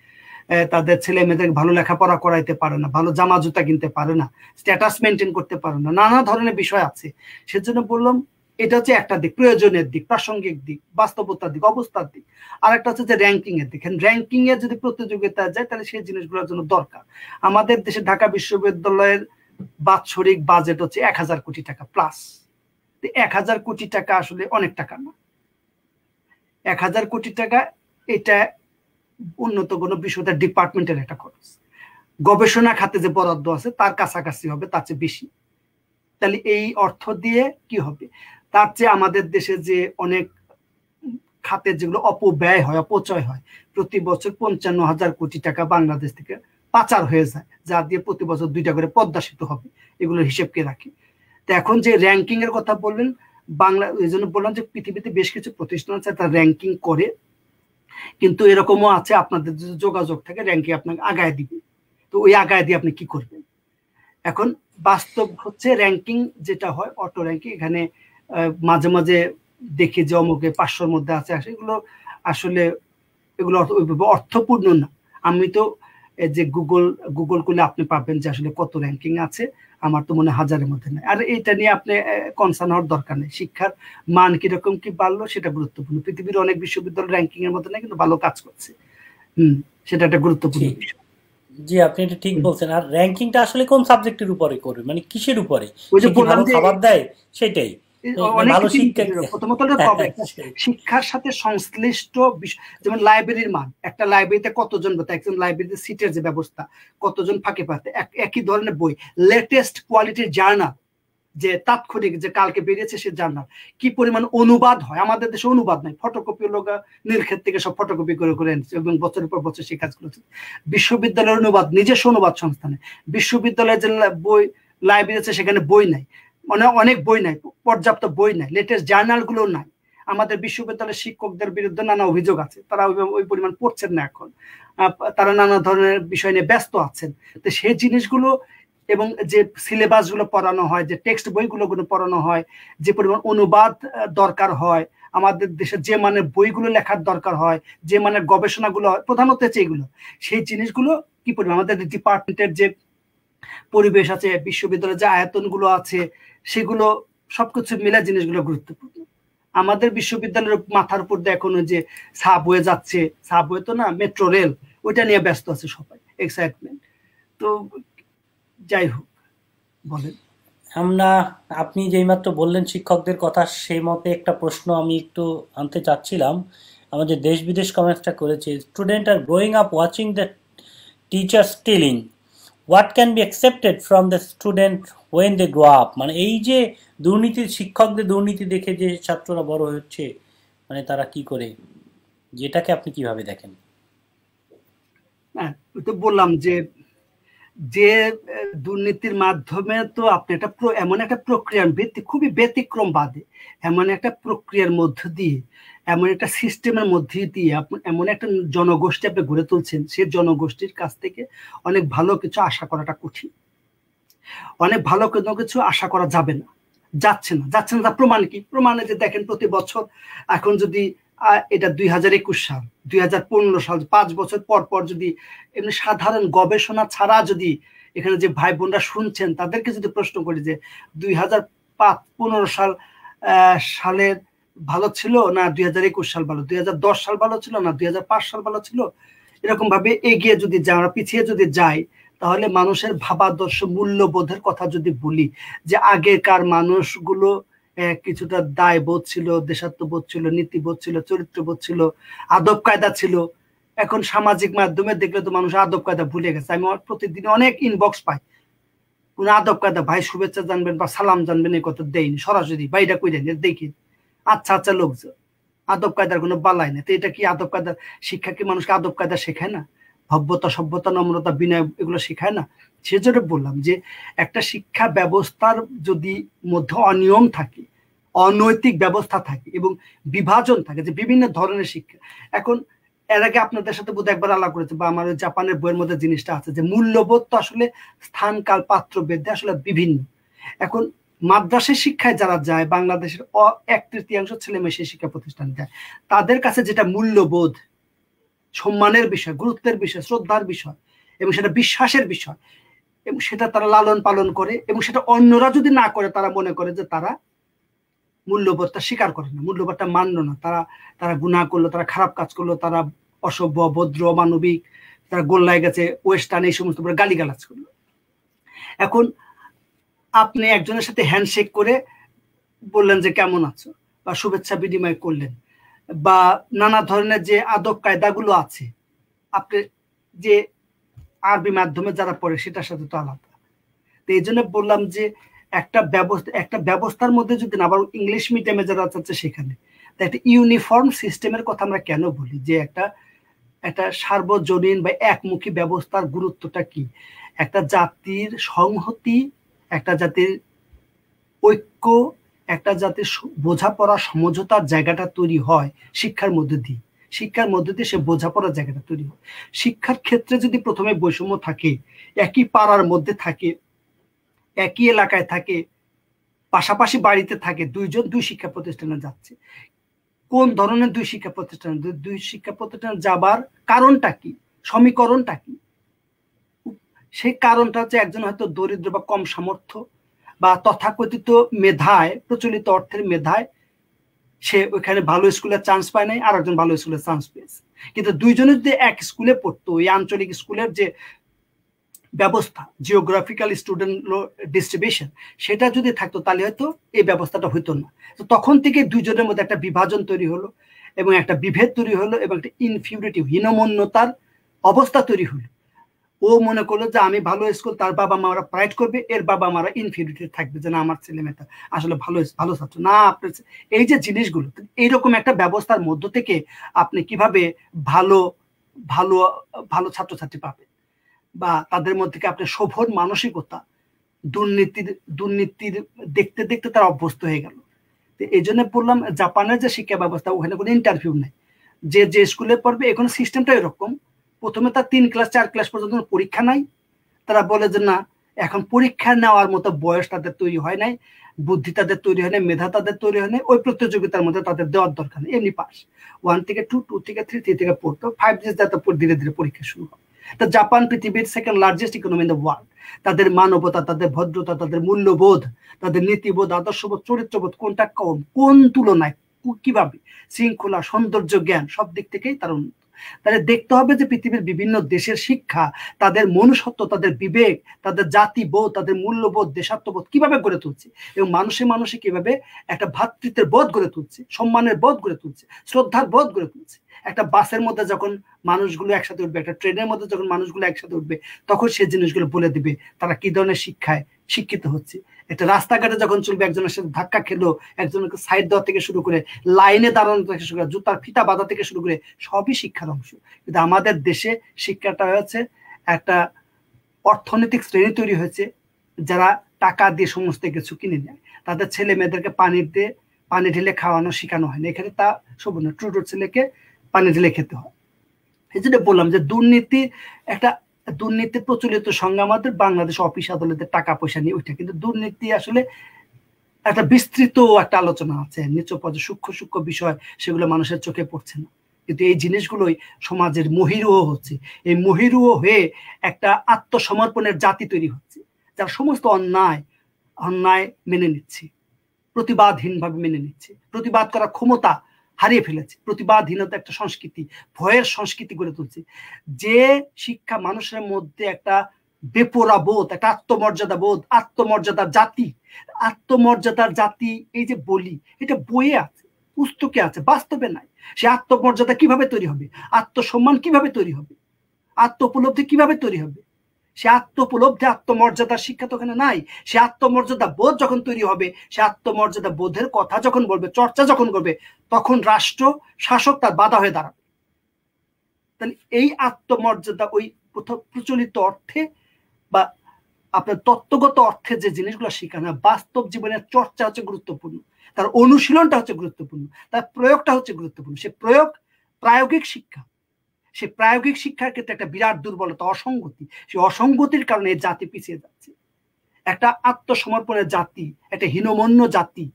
Speaker 2: তাদের ছেলে মেয়েদের ভালো লেখাপড়া করাইতে পারে না, ভালো জামা জুতা কিনতে পারে না, স্ট্যাটাস মেনটেন করতে পারে না, নানা ধরনের বিষয় আছে। সেজন্য বললাম এটা হচ্ছে একটা দিক, প্রয়োজনের দিক, প্রাসঙ্গিক দিক, বাস্তবতার দিক, অবস্থার দিক। আর একটা হচ্ছে যে র্যাঙ্কিং এর দিক। র্যাঙ্কিং এ যদি প্রতিযোগিতা যায়, তাহলে সেই জিনিসগুলোর জন্য দরকার। আমাদের দেশে ঢাকা বিশ্ববিদ্যালয়ের বাৎসরিক বাজেট হচ্ছে 1000 কোটি টাকা প্লাস। 1000 কোটি টাকা আসলে অনেক টাকা না। 1000 কোটি টাকা এটা উন্নত কোনো বিশ্ববিদ্যালয় ডিপার্টমেন্টের একটা খরচ। গবেষণা খাতে যে বরাদ্দ আছে তার কাছাকাছি হবে, তার চেয়ে বেশি। তাহলে এই অর্থ দিয়ে কি হবে? তার চেয়ে আমাদের দেশে যে অনেক খাতে যেগুলো অপব্যয় হয়, অপচয় হয়, প্রতি বছর 55,000 কোটি টাকা বাংলাদেশ থেকে পাচার হয়ে যায়, যা দিয়ে প্রতি বছর 2টা করে পদ্মা সেতু হবে, এগুলোর হিসেব কে রাখে? তো এখন যে র্যাঙ্কিং এর কথা বললেন, বাংলা এই জন্য বললাম যে পৃথিবীতে বেশ কিছু প্রতিষ্ঠান আছে তারা র্যাঙ্কিং করে, কিন্তু এরকমও আছে আপনাদের যদি যোগাযোগ থাকে র্যাঙ্কিং আপনাকে আগায় দিবে, তো ওই আগায় দিয়ে আপনি কি করবেন? এখন বাস্তব হচ্ছে র্যাঙ্কিং যেটা হয় অটো র্যাঙ্কিং, এখানে মাঝে মাঝে দেখি যে অমুকে 500-র মধ্যে আছে, এগুলো আসলে এগুলো ওইভাবে অর্থপূর্ণ না। আমি তো যে গুগল করলে আপনি পাবেন যে আসলে কত র্যাঙ্কিং আছে, আমার তো মনে হয় 1000-এর মধ্যে নাই। আর এটা নিয়ে আপনি কনসার্ন হওয়ার দরকার নেই। শিক্ষার মান কিরকম কি বাড়লো সেটা গুরুত্বপূর্ণ। পৃথিবীর অনেক বিশ্ববিদ্যালয় র্যাঙ্কিং এর মধ্যে নাই, কিন্তু ভালো কাজ করছে। সেটা একটা গুরুত্বপূর্ণ বিষয়।
Speaker 1: জি, আপনি এটা ঠিক বলছেন। আর র্যাঙ্কিংটা আসলে কোন সাবজেক্টের উপরে করবে, মানে কিসের উপরে?
Speaker 2: ওই যে
Speaker 1: সে কি
Speaker 2: বললাম
Speaker 1: ভালো
Speaker 2: যে
Speaker 1: খাবার দেয় সেটাই,
Speaker 2: অনেক
Speaker 1: ভালো
Speaker 2: কিছু
Speaker 1: শিক্ষা।
Speaker 2: প্রথমত শিক্ষার সাথে সংশ্লিষ্ট বিষয়, যেমন লাইব্রেরির মান, একটা লাইব্রেরিতে কতজন, একজন লাইব্রেরিতে সিটের যে ব্যবস্থা, কতজন ফাঁকে পাতে, একই ধরনের বই, লেটেস্ট কোয়ালিটির জার্নাল, যে তাৎক্ষণিক যে কালকে বেরিয়েছে সে জার্নাল, কি পরিমাণ অনুবাদ হয়। আমাদের দেশে অনুবাদ নাই, ফটোকপি লোক নীলক্ষেত থেকে সব ফটোকপি করে করে এনেছে এবং বছরের পর বছর সেই কাজগুলো। বিশ্ববিদ্যালয়ের অনুবাদ, নিজস্ব অনুবাদ সংস্থানে, বিশ্ববিদ্যালয়ের যে বই লাইব্রেরি আছে সেখানে বই নাই, অনেক বই নাই, পর্যাপ্ত বই নাই, লেটেস্ট জার্নাল গুলো নাই। আমাদের বিশ্ববিদ্যালয়ের শিক্ষকদের বিরুদ্ধে নানা অভিযোগ আছে, তারা ওই পরিমাণ পড়ছেন না এখন, তারা নানা ধরনের বিষয় নিয়ে ব্যস্ত আছেন। তো সেই জিনিসগুলো এবং যে সিলেবাস গুলো পড়ানো হয়, যে টেক্সট বইগুলো পড়ানো হয়, যে পরিমাণ অনুবাদ দরকার হয়, আমাদের দেশে যে মানের বইগুলো লেখার দরকার হয়, যে মানের গবেষণাগুলো হয়, প্রধানত হচ্ছে এগুলো। সেই জিনিসগুলো কি পরিমাণ আমাদের ডিপার্টমেন্টের যে পরিবেশ আছে, বিশ্ববিদ্যালয়ের যে আয়তনগুলো আছে, সেগুলো সবকিছু মিলে জিনিসগুলো গুরুত্বপূর্ণ। আমাদের বিশ্ববিদ্যালয়ের মাথার উপর দিয়ে এখন যে সাবওয়ে যাচ্ছে, সাবওয়ে তো না, মেট্রো রেল, ওইটা নিয়ে ব্যস্ত আছে সবাই, এক্সাইটমেন্ট। তো যাই হোক, বলেন।
Speaker 1: আপনি যেই মাত্র বললেন শিক্ষকদের কথা, সেই মতে একটা প্রশ্ন আমি একটু আনতে চাচ্ছিলাম। আমাদের দেশ বিদেশ কমেন্টসটা করেছে, student are growing up watching the teacher stealing, what can be accepted from the student when they grow up? মানে এই যে দুর্নীতি, শিক্ষকদের দুর্নীতি দেখে যে ছাত্ররা বড় হচ্ছে, মানে তারা কি করে, যেটাকে আপনি কিভাবে দেখেন?
Speaker 2: তো বললাম যে যে দুর্নীতির মাধ্যমে তো আপনি এমন একটা প্রক্রিয়ার ভিত্তি, খুবই ব্যতিক্রমবাদী, এমন একটা প্রক্রিয়ার মধ্য দিয়ে, এমন একটা সিস্টেমের মধ্যে দিয়ে আপনি এমন একটা জনগোষ্ঠী আপনি গড়ে তুলছেন, সেই জনগোষ্ঠীর কাছ থেকে অনেক ভালো কিছু আশা করাটা কঠিন। অনেক ভালো কোনো কিছু আশা করা যাবে না, যাচ্ছে না। তার প্রমাণ কি? প্রমাণে যে দেখেন প্রতি বছর, এখন যদি এটা 2021 সাল, 2015 সাল, 5 বছর পর পর যদি এমনি সাধারণ গবেষণা ছাড়া যদি এখানে যে ভাই বোনরা শুনছেন তাদেরকে যদি প্রশ্ন করি যে 2015 সালের ভালো ছিল না 2021 সাল ভালো, 2010 সাল ভালো ছিল না 2005 সাল ভালো ছিল, এরকম ভাবে এগিয়ে যদি যাই, আমরা পিছিয়ে যদি যাই, তাহলে মানুষের ভাবাদর্শ, মূল্যবোধের কথা যদি বলি, যে আগেকার মানুষগুলো কিছুটা দায়বোধ ছিল, দেশাত্মবোধ ছিল, নীতিবোধ ছিল, চরিত্রবোধ ছিল, আদব কায়দা ছিল। এখন সামাজিক মাধ্যমে দেখলে তো মানুষ আদব কায়দা ভুলে গেছে। আমি প্রতিদিন অনেক ইনবক্স পাই, কোন আদব কায়দা, ভাই শুভেচ্ছা জানবেন বা সালাম জানবেন এই কথা দেয়নি, সরাসরি ভাইটা কই দেন দেখি, আচ্ছা লোকজন, আদব কায়দার কোনো বালাই নেই। তো এটা কি আদব কায়দা? শিক্ষা কি মানুষকে আদব কায়দা শেখায় না? ভব্যতা, সভ্যতা, নম্রতা, বিনয় এগুলো শেখায় না? সেজন্য বললাম যে একটা শিক্ষা ব্যবস্থার যদি মধ্যে অনিয়ম থাকে, অনৈতিক ব্যবস্থা থাকে এবং বিভাজন থাকে, যে বিভিন্ন ধরনের শিক্ষা, এখন এর আগে আপনাদের সাথে বোধহয় একবার আলাপ করেছে, বা আমার জাপানের বইয়ের মধ্যে জিনিসটা আছে যে মূল্যবোধ তো আসলে স্থান কাল পাত্র ভেদে আসলে বিভিন্ন। এখন মাদ্রাসা শিক্ষায় যারা যায়, বাংলাদেশের 1/3 ছেলে মেয়ে সেই শিক্ষা প্রতিষ্ঠানে যায়, তাদের কাছে যেটা মূল্যবোধ, সম্মানের বিষয়, গুরুত্বের বিষয়, শ্রদ্ধার বিষয় এবং সেটা বিশ্বাসের বিষয়, এবং সেটা তারা লালন পালন করে, এবং সেটা অন্যরা যদি না করে তারা মনে করে যে তারা মূল্যবোধটা স্বীকার করে না, মূল্যবোধটা মানল না, তারা গুনাহ করলো, তারা খারাপ কাজ করলো, তারা অসভ্য, ভদ্র, মানবিক, তারা গোল্লায় গেছে, ওয়েস্টার্ন, এই সমস্ত গালিগালাজ করলো। এখন আপনি একজনের সাথে হ্যান্ডশেক করে বললেন যে কেমন আছো, বা শুভেচ্ছা বিনিময় করলেন, বা নানা ধরনের যে আদব কায়দাগুলো আছে, আপনি যে আরবি মাধ্যমে যারা পড়ে সেটার সাথে তো আলাদা। তো এই জন্য বললাম যে একটা ব্যবস্থার মধ্যে যদি না, আবার ইংলিশ মিডিয়ামে যারা আছে সেখানে, একটা ইউনিফর্ম সিস্টেমের কথা আমরা কেন বলি, যে একটা সার্বজনীন বা একমুখী ব্যবস্থার গুরুত্বটা কি, একটা জাতির সংহতি, একটা জাতির ঐক্য, একটা জাতির বোঝাপড়া সমঝোতার জায়গাটা তৈরি হয় শিক্ষার মধ্যে দিয়ে। শিক্ষার মধ্যে দিয়ে সে বোঝাপড়ার জায়গাটা তৈরি হয়। শিক্ষার ক্ষেত্রে যদি প্রথমে বৈষম্য থাকে, একই পাড়ার মধ্যে থাকে, একই এলাকায় থাকে, পাশাপাশি বাড়িতে থাকে, দুইজন দুই শিক্ষা প্রতিষ্ঠানে যাচ্ছে, কোন ধরনের দুই শিক্ষা প্রতিষ্ঠান, দুই শিক্ষা প্রতিষ্ঠানে যাবার কারণটা কি, সমীকরণটা কি? সেই কারণটা হচ্ছে একজন হয়তো দরিদ্র বা কম সামর্থ্য বা তথাকথিত মেধায়, প্রচলিত অর্থের মেধায় সে ওইখানে ভালো স্কুলে চান্স পায় নাই, আর একজন ভালো স্কুলে চান্স পেয়েছে। কিন্তু দুইজনে যদি এক স্কুলে পড়তো, ওই আঞ্চলিক স্কুলের যে ব্যবস্থা, জিওগ্রাফিক্যাল স্টুডেন্ট ডিস্ট্রিবিউশন, সেটা যদি থাকতো তাহলে হয়তো এই ব্যবস্থাটা হইতো না। তো তখন থেকে দুইজনের মধ্যে একটা বিভাজন তৈরি হলো এবং একটা বিভেদ তৈরি হলো এবং একটা ইনফিউরিটি, হীনমন্যতার অবস্থা তৈরি হলো। ও মনে করলো যে আমি ভালো স্কুল, তার বাবা মারা প্রাইড করবে, এর বাবা মারা ইনফিউরিটি থাকবে যে না আমার ছেলে মেয়েটা আসলে ভালো ভালো ছাত্র না। আপনার এই যে জিনিসগুলো, এইরকম একটা ব্যবস্থার মধ্য থেকে আপনি কিভাবে ভালো ভালো ভালো ছাত্রছাত্রী পাবেন, বা তাদের মধ্যে আপনি শোভন মানসিকতা, দুর্নীতির দেখতে দেখতে তারা অভ্যস্ত হয়ে গেল। এই জন্য বললাম জাপানের যে শিক্ষা ব্যবস্থা, ওখানে কোনো ইন্টারভিউ নেই, যে স্কুলে পড়বে এখন সিস্টেমটা এরকম। প্রথমে তার 3 ক্লাস 4 ক্লাস পর্যন্ত পরীক্ষা নাই। তারা বলে যে না, এখন পরীক্ষা নেওয়ার মতো বয়স তাদের তৈরি হয় নাই, বুদ্ধি তাদের তৈরি হয় নাই, মেধা তাদের তৈরি হয় নাই, ওই প্রতিযোগিতার মধ্যে তাদের দেওয়ার দরকার নেই, এমনি পাস। 1 থেকে 2, 2 থেকে 3, 3 থেকে 4, তো 5 years তারপর ধীরে ধীরে পরীক্ষা শুরু হয়। তা জাপান পৃথিবীর second largest economy in the world. তাদের মানবতা, তাদের ভদ্রতা, তাদের মূল্যবোধ, তাদের নীতিবোধ, আদর্শবোধ, চরিত্রবোধ কোনটা কম, কোন তুলনায়, কিভাবে শৃঙ্খলা, সৌন্দর্য, জ্ঞান সব দিক থেকেই তার উন্নত। তাহলে দেখতে হবে যে পৃথিবীর বিভিন্ন দেশের শিক্ষা তাদের মনুষ্যত্ব, তাদের বিবেক, তাদের জাতিবোধ, তাদের মূল্যবোধ, দেশাত্মবোধ কিভাবে গড়ে তুলছে এবং মানুষে মানুষে কিভাবে একটা ভ্রাতৃত্বের বোধ গড়ে তুলছে, সম্মানের বোধ গড়ে তুলছে, শ্রদ্ধার বোধ গড়ে তুলছে। একটা বাসের মধ্যে যখন মানুষগুলো একসাথে উঠবে, একটা ট্রেনের মধ্যে যখন মানুষগুলো একসাথে উঠবে, তখন সেই জিনিসগুলো বলে দিবে তারা কি ধরনের শিক্ষায় শিক্ষিত হচ্ছে। একটা রাস্তাঘাটে যখন চলবে, একজনের সাথে ধাক্কা খেলো, একজনকে সাইড দেওয়া থেকে শুরু করে, লাইনে দাঁড়ানো থেকে শুরু করে, জুতার ফিতা বাঁধা থেকে শুরু করে সবই শিক্ষার অংশ। কিন্তু আমাদের দেশে শিক্ষাটা হয়েছে একটা অর্থনৈতিক শ্রেণী তৈরি হয়েছে, যারা টাকা দিয়ে সমস্ত কিছু কিনে নেয়। তাদের ছেলে মেয়েদেরকে পানি ঢেলে খাওয়ানো শেখানো হয় না। এখানে তা সব না, টুটোর ছেলেকে পানি ঢেলে খেতে হয়। এই জন্য বললাম যে দুর্নীতি প্রচলিত সঙ্গে আমাদের বাংলাদেশ অফিস আদালতের টাকা পয়সা নিয়ে ওইটা, কিন্তু দুর্নীতি আসলে একটা বিস্তৃত একটা আলোচনা আছে, নিচু পর্যায়ে সূক্ষ্ম সূক্ষ্ম বিষয়, সেগুলো মানুষের চোখে পড়ছে না। কিন্তু এই জিনিসগুলোই সমাজের মহিরুহ হচ্ছে। এই মহিরুহ হয়ে একটা আত্মসমর্পণের জাতি তৈরি হচ্ছে, যার সমস্ত অন্যায় মেনে নিচ্ছে, প্রতিবাদহীনভাবে মেনে নিচ্ছে, প্রতিবাদ করার ক্ষমতা হারিয়ে ফেলেছে। প্রতিবাদহীনতা একটা সংস্কৃতি, ভয়ের সংস্কৃতি গড়ে তুলছে। যে শিক্ষা মানুষের মধ্যে একটা বেপরা বোধ, একটা আত্মমর্যাদা বোধ, আত্মমর্যাদার জাতি, এই যে বলি, এটা বইয়ে আছে, পুস্তকে আছে, বাস্তবে নাই। সে আত্মমর্যাদা কিভাবে তৈরি হবে, আত্মসম্মান কিভাবে তৈরি হবে, আত্ম উপলব্ধি কিভাবে তৈরি হবে? সে আত্মোপলব্ধি, আত্মমর্যাদার শিক্ষা তো ওখানে নাই। সে আত্মমর্যাদা বোধ যখন তৈরি হবে, সে আত্মমর্যাদা বোধের কথা যখন বলবে, চর্চা যখন করবে, তখন রাষ্ট্র শাসক তার বাধা হয়ে দাঁড়াবে। তাহলে এই আত্মমর্যাদা ওই প্রচলিত অর্থে বা আপনার তত্ত্বগত অর্থে যে জিনিসগুলো শেখানো, বাস্তব জীবনের চর্চা হচ্ছে গুরুত্বপূর্ণ, তার অনুশীলনটা হচ্ছে গুরুত্বপূর্ণ, তার প্রয়োগটা হচ্ছে গুরুত্বপূর্ণ। সে প্রায়োগিক শিক্ষা, সে প্রায়োগিক শিক্ষার ক্ষেত্রে একটা বিরাট দুর্বলতা, অসঙ্গতি। সেই অসঙ্গতির কারণে এই জাতি পিছিয়ে যাচ্ছে। একটা আত্মসমর্পণের জাতি, একটা হীনমন্য জাতি,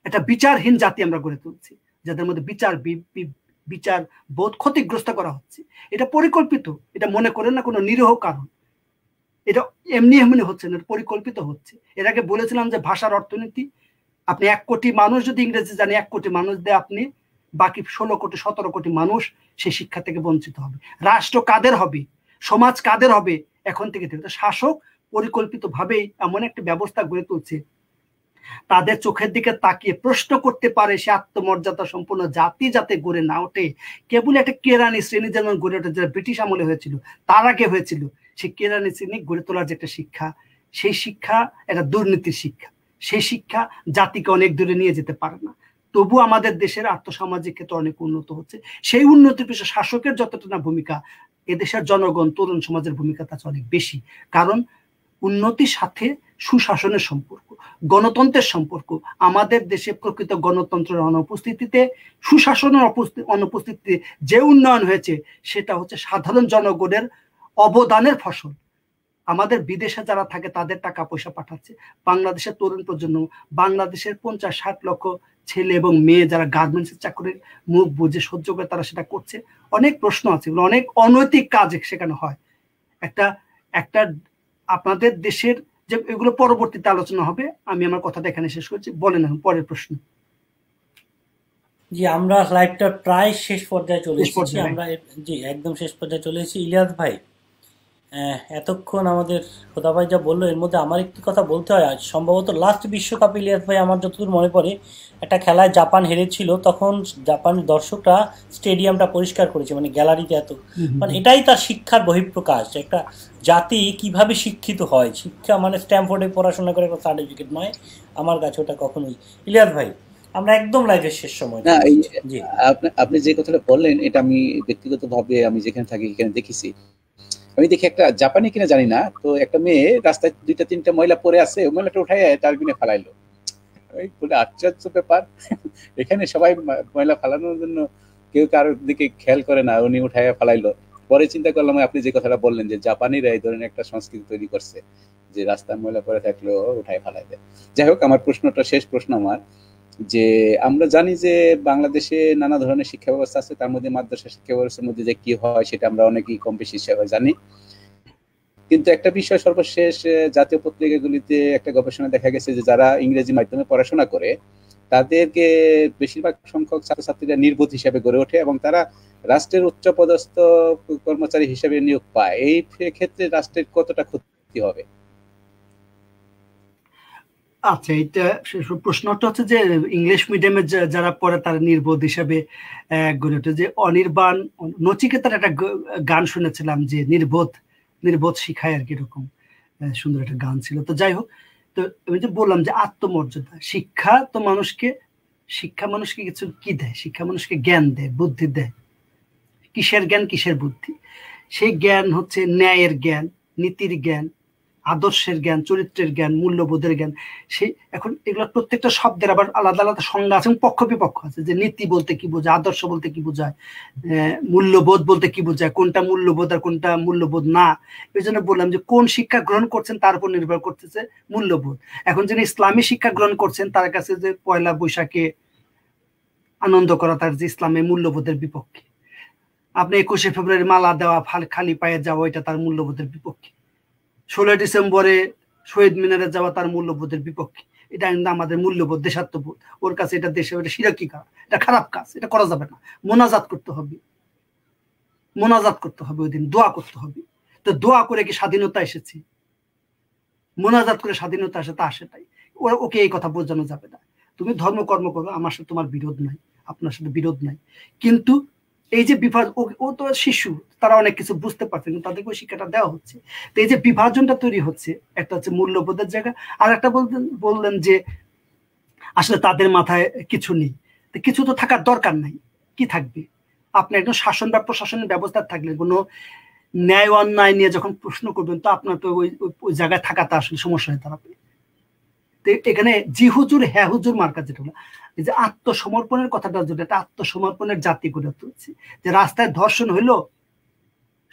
Speaker 2: একটা বিচারহীন জাতি আমরা গড়ে তুলছি, যাদের মধ্যে বিচার বোধ ক্ষতিগ্রস্ত করা হচ্ছে। এটা পরিকল্পিত, এটা মনে করেন না কোনো নিরীহ কারণ, এটা এমনি হচ্ছে না, পরিকল্পিত হচ্ছে। এর আগে বলেছিলাম যে ভাষার অর্থনীতি, আপনি 1 কোটি মানুষ যদি ইংরেজি জানে, 1 কোটি মানুষ দিয়ে আপনি বাকি 16 কোটি 17 কোটি মানুষ সেই শিক্ষা থেকে বঞ্চিত হবে। রাষ্ট্র কাদের হবে, সমাজ কাদের হবে, এখন থেকে শাসক পরিকল্পিত ভাবেই এমন একটা ব্যবস্থা গড়ে তুলছে, তাদের চোখের দিকে তাকিয়ে প্রশ্ন করতে পারে সে আত্মমর্যাদা সম্পূর্ণ জাতি যাতে গড়ে না ওঠে। কেবল একটা কেরানি শ্রেণী যেমন গড়ে ওঠে, যারা ব্রিটিশ আমলে হয়েছিল, তার আগে হয়েছিল, সেই কেরানি শ্রেণী গড়ে তোলার যে একটা শিক্ষা, সেই শিক্ষা একটা দুর্নীতির শিক্ষা। সেই শিক্ষা জাতিকে অনেক দূরে নিয়ে যেতে পারে না। তবু আমাদের দেশের আর্থসামাজিক ক্ষেত্রে অনেক উন্নত হচ্ছে। সেই উন্নতির পিছনে শাসকের যতটা না ভূমিকা, এদেশের জনগণ তরুণ সমাজের ভূমিকা তার অনেক বেশি। কারণ উন্নতির সাথে সুশাসনের সম্পর্ক, গণতন্ত্রের সম্পর্ক। আমাদের দেশে প্রকৃত গণতন্ত্রের অনুপস্থিতিতে, সুশাসনের অনুপস্থিতিতে যে উন্নয়ন হয়েছে সেটা হচ্ছে সাধারণ জনগণের অবদানের ফসল। আমাদের বিদেশে যারা থাকে তাদের টাকা পয়সা পাঠাচ্ছে, বাংলাদেশের তরুণ প্রজন্ম, বাংলাদেশের 50-60 লক্ষ ছেলে এবং মেয়ে যারা গার্মেন্টসের চাকরির মুখ বুঝে সহ্য করে তারা সেটা করছে। অনেক প্রশ্ন আছে, অনেক অনৈতিক কাজ সেখানে হয়। একটা একটা আপনাদের দেশের যে এগুলো পরবর্তীতে আলোচনা হবে, আমি আমার কথাটা এখানে শেষ করছি। বলেন এখন পরের প্রশ্ন।
Speaker 1: জি, আমরা লাইভটা প্রায় শেষ পর্যায়ে চলে এসেছি। আমরা জি একদম শেষ পর্যায়ে চলে এসেছি। ইলিয়াস ভাই, এতক্ষণ আমাদের খোদা ভাই যা বললো, এর মধ্যে আমার একটি কথা বলতে হয়। আজ সম্ভবত লাস্ট বিশ্বকাপ, ইলিয়াস ভাই আমার যতদূর মনে পড়ে, একটা খেলায় জাপান হেরেছিল, তখন জাপানের দর্শকরা স্টেডিয়ামটা পরিষ্কার করেছে, মানে গ্যালারিতে এত, মানে এটাই তার শিক্ষার বহিঃপ্রকাশ। একটা জাতি কিভাবে শিক্ষিত হয়, শিক্ষা মানে স্ট্যামফোর্ডে পড়াশোনা করে একটা সার্টিফিকেট নয়, আমার কাছে ওটা কখনোই। ইলিয়াস ভাই, আমরা একদম লাইভের শেষ সময়।
Speaker 4: না, আপনি যে কথাটা বললেন এটা আমি ব্যক্তিগতভাবে আমি যেখানে থাকি এখানে দেখেছি। আমি দেখি একটা জাপানি কিনা জানি না, তো একটা মেয়ে রাস্তায় 2-3টা ময়লা পড়ে আছে, ওই ময়লাটা উঠাই ডাস্টবিনে ফেলাইলো। বলে আশ্চর্য ব্যাপার, এখানে সবাই ময়লা ফেলানোর জন্য কেউ কারোর দিকে খেয়াল করে না, উনি উঠাই ফেলাইলো। পরে চিন্তা করলাম আপনি যে কথাটা বললেন যে জাপানিরা এই ধরনের একটা সংস্কৃতি তৈরি করছে যে রাস্তায় ময়লা পড়ে থাকলেও উঠাই ফেলাই দেয়। যাই হোক, আমার প্রশ্নটা শেষ প্রশ্ন আমার, যে আমরা জানি যে বাংলাদেশে নানা ধরনের শিক্ষা ব্যবস্থা আছে, তার মধ্যে মাদ্রাসা শিক্ষা ব্যবস্থার মধ্যে যে কি হয় সেটা আমরা অনেকেই কম বেশি হিসাবে জানি। কিন্তু একটা বিষয় সর্বশেষ জাতীয় পত্রিকাগুলিতে একটা গবেষণা দেখা গেছে যে যারা ইংরেজি মাধ্যমে পড়াশোনা করে তাদেরকে বেশিরভাগ সংখ্যক ছাত্রছাত্রীরা নির্বোধ হিসাবে গড়ে ওঠে এবং তারা রাষ্ট্রের উচ্চপদস্থ কর্মচারী হিসেবে নিয়োগ পায়। এই ক্ষেত্রে রাষ্ট্রের কতটা ক্ষতি হবে?
Speaker 2: আচ্ছা, এটা প্রশ্নটা হচ্ছে যে ইংলিশ মিডিয়ামে যারা পড়ে তারা নির্বোধ হিসাবে গড়ে ওঠে। যে অনির্বাণ নচিকেতার একটা গান শুনেছিলাম যে নির্বোধ শিখায় আর কি, এরকম সুন্দর একটা গান ছিল। তো যাই হোক, তো আমি যে বললাম যে আত্মমর্যাদা, শিক্ষা মানুষকে কিছু কি দেয়? শিক্ষা মানুষকে জ্ঞান দেয়, বুদ্ধি দেয়। কিসের জ্ঞান, কিসের বুদ্ধি? সেই জ্ঞান হচ্ছে ন্যায়ের জ্ঞান, নীতির জ্ঞান, আদর্শের জ্ঞান, চরিত্রের জ্ঞান, মূল্যবোধের জ্ঞান। সেই এখন এগুলো প্রত্যেকটা শব্দের আবার আলাদা আলাদা সংজ্ঞা আছে, পক্ষ বিপক্ষ আছে। যে নীতি বলতে কি বোঝায়, আদর্শ বলতে কি বোঝায়, মূল্যবোধ বলতে কি বোঝায়, কোনটা মূল্যবোধ আর কোনটা মূল্যবোধ না। এই জন্য বললাম যে কোন শিক্ষা গ্রহণ করছেন তার উপর নির্ভর করতেছে মূল্যবোধ। এখন যিনি ইসলামী শিক্ষা গ্রহণ করছেন তার কাছে যে পয়লা বৈশাখে আনন্দ করা তার যে ইসলামের মূল্যবোধের বিপক্ষে। আপনি 21শে ফেব্রুয়ারি মালা দেওয়া, খালি পায়ে যাওয়া, এটা তার মূল্যবোধের বিপক্ষে। 16 ডিসেম্বরে শহীদ মিনারে যাওয়া তার মূল্যবোধের বিপক্ষে। এটা কিন্তু আমাদের মূল্যবোধ, দেশাত্মবোধ। ওর কাছে এটা দেশে, এটা শিরকি কাজ, এটা খারাপ কাজ, এটা করা যাবে না। মোনাজাত করতে হবে ওই দিন, দোয়া করতে হবে। তো দোয়া করে কি স্বাধীনতা এসেছে? মোনাজাত করে স্বাধীনতা আসে তা আসে তাই। ওকে এই কথা বোঝানো যাবে না। তুমি ধর্মকর্ম করো, আমার সাথে তোমার বিরোধ নাই, আপনার সাথে বিরোধ নাই। কিন্তু এই যে বিভাজন, ও তো শিশু, তারা অনেক কিছু বুঝতে পারছে, কিন্তু তাদেরকে ওই শিক্ষাটা দেওয়া হচ্ছে। তো এই যে বিভাজনটা তৈরি হচ্ছে, একটা হচ্ছে মূল্যবোধের জায়গা, আর একটা বললেন যে আসলে তাদের মাথায় কিছু নেই। তো কিছু তো থাকার দরকার নাই, কি থাকবে? আপনি একজন শাসন বা প্রশাসনের ব্যবস্থা থাকলে কোনো ন্যায় অন্যায় নিয়ে যখন প্রশ্ন করবেন, তো আপনার তো ওই জায়গায় থাকাটা আসলে সমস্যা হয়ে দাঁড়াবে। তো এখানে জি হুজুর হ্যাঁ হুজুর মার্কা যেটা হলো, এই যে আত্মসমর্পণের কথাটা, যেটা একটা আত্মসমর্পণের জাতি করে তুলছে, যে রাস্তায় ধর্ষণ হইলো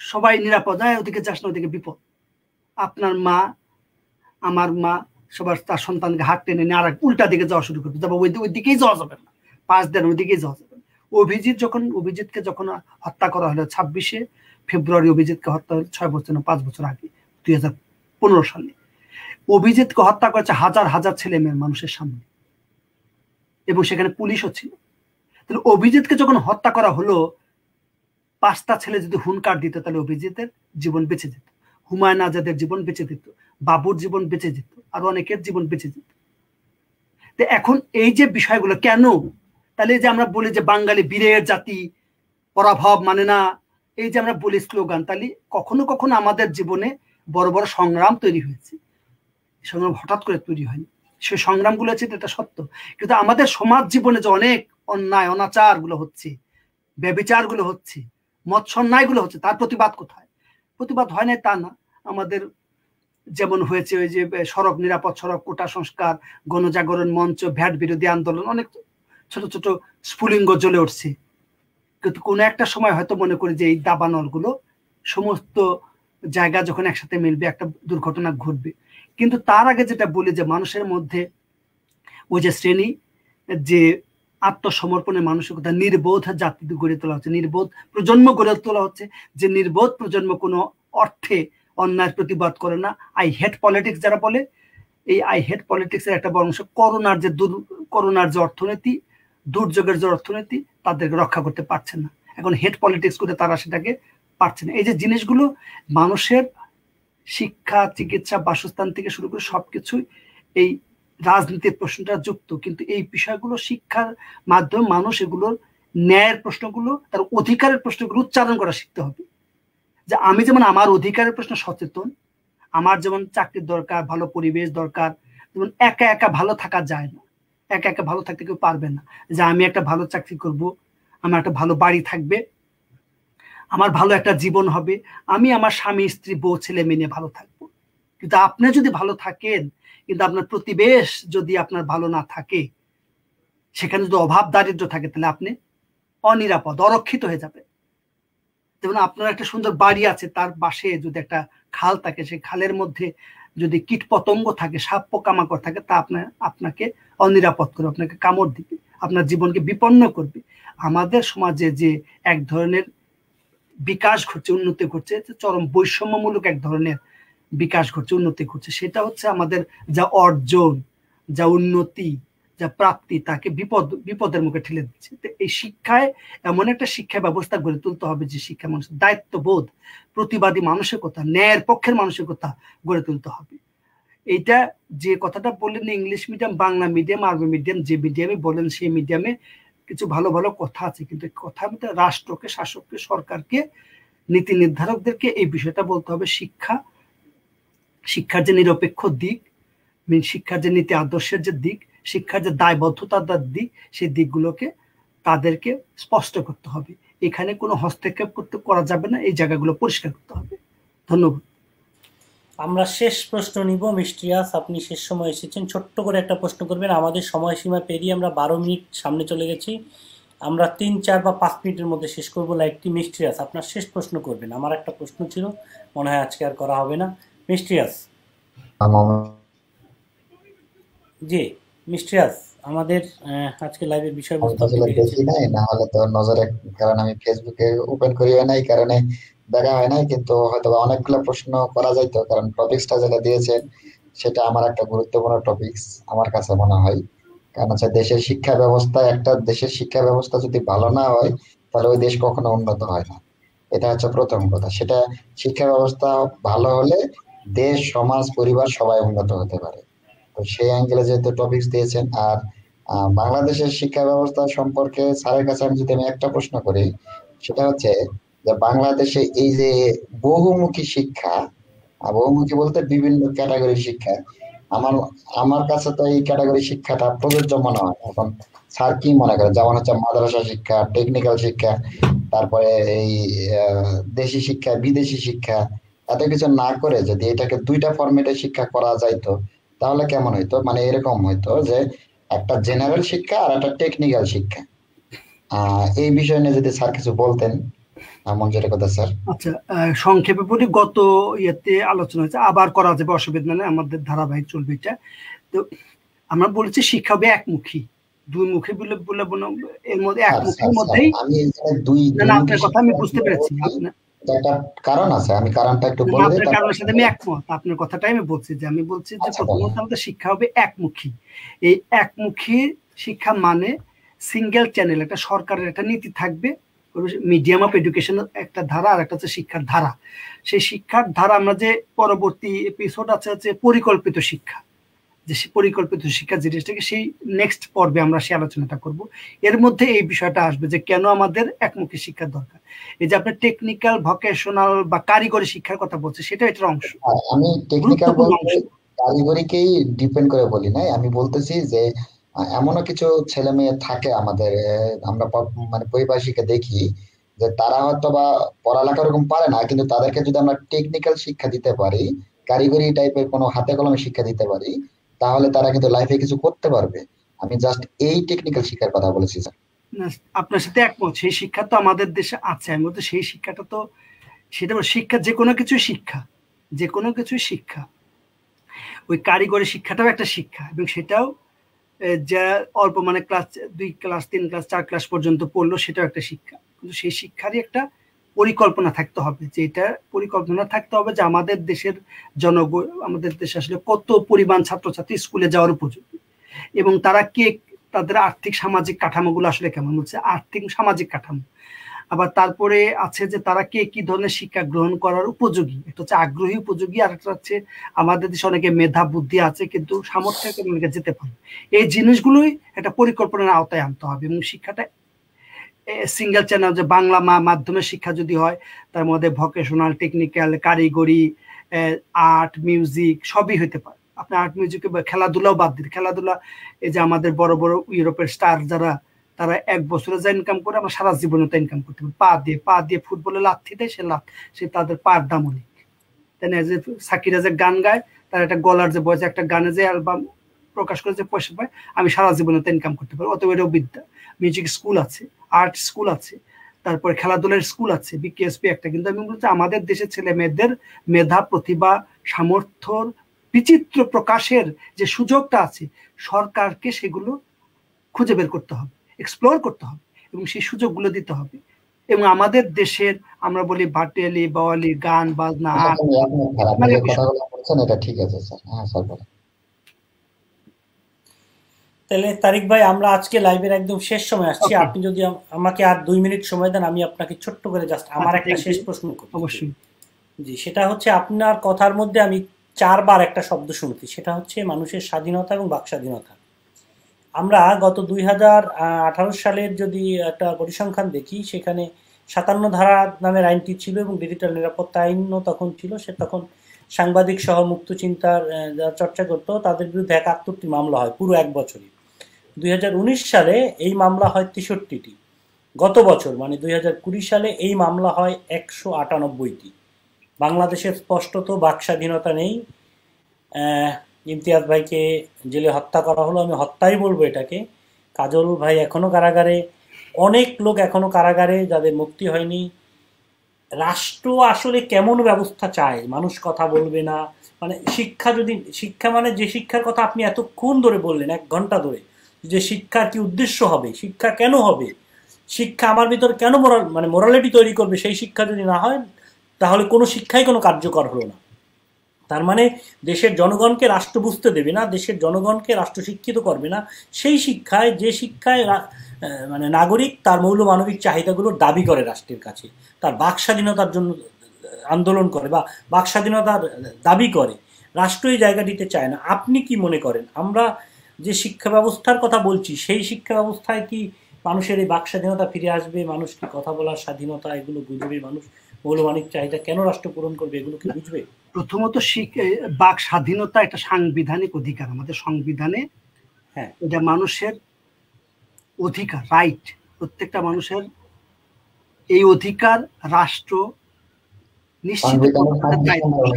Speaker 2: সবাই নিরাপদ, ওদিকে যাস না, ওদিকে বিপদ। আপনার মা, আমার মা, সবার তার সন্তানকে হাত টেনে নিয়ে আর উল্টা দিকে যাওয়া শুরু করবে, যাবো ওই দিকেই যাওয়া যাবে না, 5 দিন ওই দিকেই যাওয়া যাবে না। অভিজিৎকে যখন হত্যা করা হলো 26শে ফেব্রুয়ারি, অভিজিৎকে হত্যা হলো 6 বছর না 5 বছর আগে, 2015 সালে। অভিজিৎকে হত্যা করেছে হাজার হাজার ছেলে মেয়ের মানুষের সামনে, এবং সেখানে পুলিশও ছিল। তাহলে অভিজিৎকে যখন হত্যা করা হলো, 5টা ছেলে যদি হুনকার দিত তাহলে অভিজিতের জীবন বেঁচে যেত, হুমায়ুন আজাদের জীবন বেঁচে যেত, বাবুর জীবন বেঁচে যেত, আর অনেকের জীবন বেঁচে যেত। তো এখন এই যে বিষয়গুলো কেন, তাহলে যে আমরা বলি যে বাঙালি বীরের জাতি, পরাভব মানে না, এই যে আমরা বলি স্লোগান, তাহলে কখনো কখনো আমাদের জীবনে বড় বড় সংগ্রাম তৈরি হয়েছে। সংগ্রাম হঠাৎ করে তৈরি হয়নি। সে সংগ্রামগুলো আছে, এটা সত্য। কিন্তু আমাদের সমাজ জীবনে যে অনেক অন্যায় অনাচার গুলো হচ্ছে, ব্যভিচার গুলো হচ্ছে, মৎসন্যায় গুলো হচ্ছে, তার প্রতিবাদ কোথায়? প্রতিবাদ হয় না তা না। আমাদের যেমন হয়েছে ওই যে সড়ক নিরাপদ সড়ক কোটা সংস্কার, গণজাগরণ মঞ্চ, ভ্যাট বিরোধী আন্দোলন, অনেক ছোট ছোট স্ফুলিঙ্গ জ্বলে উঠছে। কিন্তু কোনো একটা সময় হয়তো মনে করি যে এই দাবানলগুলো সমস্ত জায়গা যখন একসাথে মিলবে একটা দুর্ঘটনা ঘটবে। কিন্তু তার আগে যেটা বলি যে মানুষের মধ্যে ওই যে শ্রেণী, যে আত্মসমর্পণের মানসিকতা, নির্বোধ জাতি গড়ে তোলা হচ্ছে, নির্বোধ প্রজন্ম গড়ে তোলা হচ্ছে, যে নির্বোধ প্রজন্ম কোনো অর্থে অন্যায়ের প্রতিবাদ করে না। আই হেট পলিটিক্স যারা বলে, এই আই হেট পলিটিক্স এর একটা বড় অংশ করোনার যে অর্থনীতি, দুর্যোগের যে অর্থনীতি, তাদেরকে রক্ষা করতে পারছে না। এখন হেট পলিটিক্স করে তারা সেটাকে পারছে না। এই যে জিনিসগুলো মানুষের শিক্ষা, চিকিৎসা, বাসস্থান থেকে শুরু করে সবকিছুই এই রাজনীতির প্রশ্নটা যুক্ত। কিন্তু এই বিষয়গুলো শিক্ষার মাধ্যমে মানুষ এগুলোর ন্যায়ের প্রশ্নগুলো, তার অধিকারের প্রশ্নগুলো উচ্চারণ করা শিখতে হবে। যে আমি যেমন আমার অধিকারের প্রশ্ন সচেতন, আমার যেমন চাকরির দরকার, ভালো পরিবেশ দরকার, যেমন একা একা ভালো থাকা যায় না, একা একা ভালো থাকতে কেউ পারবে না। যে আমি একটা ভালো চাকরি করব, আমার একটা ভালো বাড়ি থাকবে, আমার ভালো একটা জীবন হবে, আমি আমার স্বামী স্ত্রী বউ ছেলে মেয়ে নিয়ে ভালো থাকবো। কিন্তু আপনি যদি ভালো থাকেন, কিন্তু আপনার প্রতিবেশ যদি আপনার ভালো না থাকে, সেখানে যদি অভাব দারিদ্র থাকে, তাহলে আপনি অনিরাপদ, অরক্ষিত হয়ে যাবে। যেমন আপনার একটা সুন্দর বাড়ি আছে, তার পাশে যদি একটা খাল থাকে, সেই খালের মধ্যে যদি কীট পতঙ্গ থাকে, সাপ পোকামাকড় থাকে, তা আপনাকে অনিরাপদ করবে, আপনাকে কামড় দিবে, আপনার জীবনকে বিপন্ন করবে। আমাদের সমাজে যে এক ধরনের বিকাশ ঘটছে, উন্নতি ঘটছে, চরম বৈষম্যমূলক এক ধরনের বিকাশ ঘটছে, উন্নতি ঘটছে, সেটা হচ্ছে আমাদের যা অর্জন, যা উন্নতি, যা প্রাপ্তি, তাকে বিপদের মুখে ঠেলে দিচ্ছে। তো এই শিক্ষায় এমন একটা শিক্ষা ব্যবস্থা গড়ে তুলতে হবে যে শিক্ষা মানুষের দায়িত্ববোধ, প্রতিবাদী মানসিকতা, ন্যায়ের পক্ষের মানসিকতা গড়ে তুলতে হবে। এইটা যে কথাটা বললেন, ইংলিশ মিডিয়াম, বাংলা মিডিয়াম, আরবি মিডিয়াম, যে মিডিয়ামে বলেন সেই মিডিয়ামে কিছু ভালো ভালো কথা আছে, কিন্তু কথা রাষ্ট্রকে, শাসককে, সরকারকে, নীতি নির্ধারকদেরকে এই বিষয়টা বলতে হবে। শিক্ষার যে নিরপেক্ষ দিক, শিক্ষার যে নীতি আদর্শের যে দিক, শিক্ষার যে দায়বদ্ধতার দিক, সেই দিকগুলোকে তাদেরকে স্পষ্ট করতে হবে। এখানে কোনো হস্তক্ষেপ করা যাবে না, এই জায়গাগুলো পরিষ্কার করতে হবে। ধন্যবাদ।
Speaker 1: আমরা শেষ প্রশ্ন নিব। মিস্ট্রিয়াস, আপনি শেষ সময় এসেছেন, ছোট্ট করে একটা প্রশ্ন করবেন। আমাদের সময়সীমা পেরিয়ে আমরা 12 মিনিট সামনে চলে গেছি। আমরা 3, 4 বা 5 মিনিটের মধ্যে শেষ করবো লাইভটি। মিস্ট্রিয়াস, আপনার শেষ প্রশ্ন করবেন। আমার একটা প্রশ্ন ছিল, মনে হয় আজকে আর করা হবে না। মিস্ট্রিয়াস। জি মিস্ট্রিয়াস, আমাদের আজকে লাইভের বিষয়বস্তু
Speaker 5: দেখি নাই, না হলে তো নজরে, কারণ আমি ফেসবুকে ওপেন করিও নাই, কারণে দেখা হয় নাই। কিন্তু হয়তো অনেকগুলো প্রশ্ন করা যাইতো, কারণ টপিকসটা যেটা দিয়েছেন সেটা আমার একটা গুরুত্বপূর্ণ টপিকস আমার কাছে মনে হয়। কারণ হচ্ছে দেশের শিক্ষা ব্যবস্থা, একটা দেশের শিক্ষা ব্যবস্থা যদি ভালো না হয়, তাহলে ওই দেশ কখনো উন্নত হয় না। এটা হচ্ছে প্রথম কথা। সেটা শিক্ষা ব্যবস্থা ভালো হলে দেশ, সমাজ, পরিবার সবাই উন্নত হতে পারে। তো সেই অ্যাঙ্গেলে যেহেতু টপিকস দিয়েছেন। আর বাংলাদেশের শিক্ষা ব্যবস্থা সম্পর্কে স্যারের কাছে আমি যদি একটা প্রশ্ন করি, সেটা হচ্ছে যে বাংলাদেশে এই যে বহুমুখী শিক্ষা, বহুমুখী বলতে বিভিন্ন ক্যাটাগরির শিক্ষা, আমার আমার কাছে তো এই ক্যাটাগরি শিক্ষাটা প্রযোজ্য মনে হয়। এখন স্যার কি মনে করে, যেমন হচ্ছে মাদ্রাসা শিক্ষা, টেকনিক্যাল শিক্ষা, তারপরে এই দেশি শিক্ষা, বিদেশি শিক্ষা, এত কিছু না করে যদি এটাকে 2টা ফরম্যাটে শিক্ষা করা যাইতো, তাহলে কেমন হইতো? মানে এরকম হইতো যে একটা জেনারেল শিক্ষা আর একটা টেকনিক্যাল শিক্ষা। এই বিষয় নিয়ে যদি স্যার কিছু বলতেন, মঞ্জুরের কথা স্যার।
Speaker 2: আচ্ছা, সংক্ষেপে বলি, গত ইয়েতে আলোচনা হয়েছে, আবার করা যাবে, অসুবিধা নেই, আমাদের ধারাবাহিক চলবে এটা। তো আমরা বলেছি শিক্ষা হবে একমুখী, দুই মুখী বলে এর মধ্যে একমুখীর মধ্যেই, না আপনার কথা আমি বুঝতে পেরেছি,
Speaker 5: একটা কারণ আছে, আমি কারণটা একটু বলে দিই।
Speaker 2: আপনার কারণের সাথে আমি একমত, আপনার কথাটাই আমি বলছি যে প্রথমত আমাদের শিক্ষা হবে একমুখী। এই একমুখী শিক্ষা মানে সিঙ্গেল চ্যানেল, একটা সরকারের একটা নীতি থাকবে, মিডিয়াম অফ এডুকেশন একটা ধারা, আর একটা হচ্ছে শিক্ষার ধারা। সেই শিক্ষার ধারা আমরা যে পরবর্তী এপিসোড আছে হচ্ছে পরিকল্পিত শিক্ষা, যে পরিকল্পিত শিক্ষা জিনিসটাকে সেই নেক্সট পর্বে আমরা সেই আলোচনাটা করব। এর মধ্যে এই বিষয়টা আসবে যে কেন আমাদের একমুখী শিক্ষার দরকার। এই যে আপনার টেকনিক্যাল, ভোকেশনাল বা কারিগরি শিক্ষার কথা বলছে, সেটা এটার অংশ।
Speaker 5: আমি টেকনিক্যাল কারিগরিকেই ডিপেন্ড করে বলি নাই, আমি বলতেছি যে এমনও কিছু ছেলে মেয়ে থাকে আমাদের, আমরা মানে পরিবাসীকে দেখি যে তারা হয়তো বা পড়ালেখা ওরকম পারে না, কিন্তু তাদেরকে যদি আমরা টেকনিক্যাল শিক্ষা দিতে পারি, কারিগরি টাইপের কোনো হাতে কলমে শিক্ষা দিতে পারি, তাহলে তারা কিন্তু লাইফে কিছু করতে পারবে। আমি জাস্ট এই টেকনিক্যাল শিক্ষার কথা বলেছি স্যার।
Speaker 2: না, আপনার সাথে একমত, সেই শিক্ষা তো আমাদের দেশে আছে। আমি বলতে সেই শিক্ষাটা তো, সেটা শিক্ষা যে কোনো কিছু শিক্ষা, যে কোনো কিছু শিক্ষা, ওই কারিগরি শিক্ষাটাও একটা শিক্ষা, এবং সেটাও যা অল্প মানে ক্লাস 2 ক্লাস 3 ক্লাস 4 ক্লাস পর্যন্ত পড়লো, সেটাও একটা শিক্ষা। কিন্তু সেই শিক্ষারই একটা পরিকল্পনা থাকতে হবে, যে এটা পরিকল্পনা থাকতে হবে যে আমাদের দেশের আমাদের দেশে আসলে কত পরিমাণ ছাত্রছাত্রী স্কুলে যাওয়ার উপযোগী, এবং তারা কে, তাদের আর্থিক সামাজিক কাঠামোগুলো আসলে কেমন হচ্ছে, আর্থিক সামাজিক কাঠামো। আবার তারপরে আছে যে তারা কে কি ধরনের শিক্ষা গ্রহণ করার উপযোগী, একটা হচ্ছে আগ্রহী উপযোগী, আর একটা হচ্ছে আমাদের দেশে অনেকে মেধা বুদ্ধি আছে কিন্তু সামর্থ্যের কারণে অনেকে যেতে পারে। এই জিনিসগুলোই একটা পরিকল্পনার আওতায় আনতে হবে, এবং শিক্ষাটা সিঙ্গেল চ্যানেল, যে বাংলা মাধ্যমের শিক্ষা যদি হয়, তার মধ্যে ভোকেশনাল, টেকনিক্যাল, কারিগরি, আর্ট, মিউজিক সবই হইতে পারে। আপনি আর্ট মিউজিক, খেলাধুলাও বাদ দিন, খেলাধুলা এই যে আমাদের বড় বড় ইউরোপের স্টার যারা, তারা 1 বছরে যা ইনকাম করে আমরা সারা জীবনে তো ইনকাম করতে পারি। পা দিয়ে ফুটবলে লাথি দেয়, সে তাদের পার দাম অনেক, তাই না? যে সাকিরা যে গান গায়, তার একটা গলার যে বয়সে একটা গানে যে অ্যালবাম প্রকাশ করে যে পয়সা পায়, আমি সারা জীবনে তো ইনকাম করতে পারি। অতএব এটাও বিদ্যা। মিউজিক স্কুল আছে, আর্ট স্কুল আছে, তারপরে খেলাধুলার স্কুল আছে, বিকেএসপি একটা। কিন্তু আমি বলছি আমাদের দেশের ছেলে মেয়েদের মেধা, প্রতিভা, সামর্থ্যর বিচিত্র প্রকাশের যে সুযোগটা আছে, সরকারকে সেগুলো খুঁজে বের করতে হবে, এক্সপ্লোর করতে হবে, এবং সেই সুযোগগুলো দিতে হবে। এবং আমাদের দেশের, আমরা বলি ভাটিয়ালি বাওয়ালি, গান বাজনা, আর্ট,
Speaker 5: আপনি যে কথাগুলো বলছেন এটা ঠিক আছে স্যার। হ্যাঁ স্যার বলেন।
Speaker 1: তাহলে তারিক ভাই, আমরা আজকে লাইভের একদম শেষ সময় আসছি। আপনি যদি আমাকে আর 2 মিনিট সময় দেন, আমি আপনাকে ছোট্ট করে জাস্ট আমার একটা শেষ প্রশ্ন করি।
Speaker 2: অবশ্যই।
Speaker 1: জি, সেটা হচ্ছে আপনার কথার মধ্যে আমি 4 বার একটা শব্দ শুনছি, সেটা হচ্ছে মানুষের স্বাধীনতা এবং বাক স্বাধীনতা। আমরা গত 2018 সালের যদি একটা পরিসংখ্যান দেখি, সেখানে 57 ধারা নামের আইনটি ছিল এবং ডিজিটাল নিরাপত্তা আইনও তখন ছিল। সে তখন সাংবাদিক সহ মুক্ত চিন্তার যারা চর্চা করতো তাদের বিরুদ্ধে 71টি মামলা হয় পুরো 1 বছরে। 2019 সালে এই মামলা হয় 63টি। গত বছর মানে 2020 সালে এই মামলা হয় 198টি। বাংলাদেশের স্পষ্টত বাক স্বাধীনতা নেই। ইমতিয়াজ ভাইকে জেলে হত্যা করা হলো, আমি হত্যাই বলবো এটাকে। কাজল ভাই এখনো কারাগারে, অনেক লোক এখনো কারাগারে যাদের মুক্তি হয়নি। রাষ্ট্র আসলে কেমন ব্যবস্থা চায়? মানুষ কথা বলবে না, মানে শিক্ষা মানে যে শিক্ষার কথা আপনি এতক্ষণ ধরে বললেন, 1 ঘন্টা ধরে, যে শিক্ষার কি উদ্দেশ্য হবে, শিক্ষা কেন হবে, শিক্ষা আমার ভিতর কেন মোরালিটি তৈরি করবে, সেই শিক্ষা যদি না হয় তাহলে কোনো শিক্ষাই কোনো কার্যকর হলো না। তার মানে দেশের জনগণকে রাষ্ট্র বুঝতে দেবে না, দেশের জনগণকে রাষ্ট্র শিক্ষিত করবে না। সেই শিক্ষায়, যে শিক্ষায় মানে নাগরিক তার মৌল মানবিক চাহিদাগুলোর দাবি করে রাষ্ট্রের কাছে, তার বাক স্বাধীনতার জন্য আন্দোলন করে বা বাক স্বাধীনতার দাবি করে, রাষ্ট্র এই জায়গাটিতে চায় না। আপনি কি মনে করেন আমরা যে শিক্ষা ব্যবস্থার কথা বলছি, সেই শিক্ষা ব্যবস্থায় কি মানুষের এই বাক স্বাধীনতা ফিরে আসবে? মানুষ কি কথা বলার স্বাধীনতা এগুলো বুঝবে? মানুষ মৌলমানিক চাহিদা কেন রাষ্ট্র পূরণ করবে, এগুলো কি বুঝবে?
Speaker 2: প্রথমত বাক স্বাধীনতা এটা সাংবিধানিক অধিকার, আমাদের সংবিধানে। হ্যাঁ, এটা মানুষের অধিকার, রাইট। প্রত্যেকটা মানুষের এই অধিকার রাষ্ট্র নিশ্চিত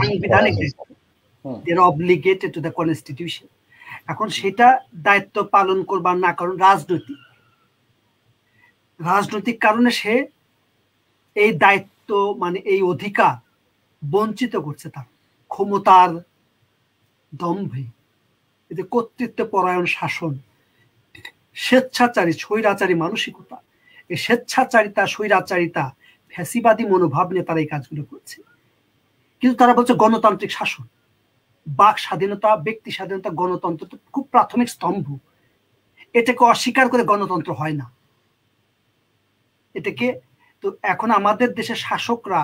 Speaker 2: সাংবিধানিক, দে আর অব্লিগেটেড টু দ্য কনস্টিটিউশন। এখন সেটা দায়িত্ব পালন করবার না কারণ রাজনৈতিক কারণে সে এই দায়িত্ব মানে এই অধিকার বঞ্চিত করছে, তার ক্ষমতার দম্ভে, এই যে কর্তৃত্ব পরায়ণ শাসন, স্বেচ্ছাচারী স্বৈরাচারী মানসিকতা, এই স্বেচ্ছাচারিতা, স্বৈরাচারিতা, ফ্যাসিবাদী মনোভাব নিয়ে তারা এই কাজগুলো করছে। কিন্তু তারা বলছে গণতান্ত্রিক শাসন, বাক স্বাধীনতা, ব্যক্তি স্বাধীনতা, গণতন্ত্র তো খুব প্রাথমিক স্তম্ভ। এটাকে অস্বীকার করে গণতন্ত্র হয় না। এটাকে তো এখন আমাদের দেশের শাসকরা,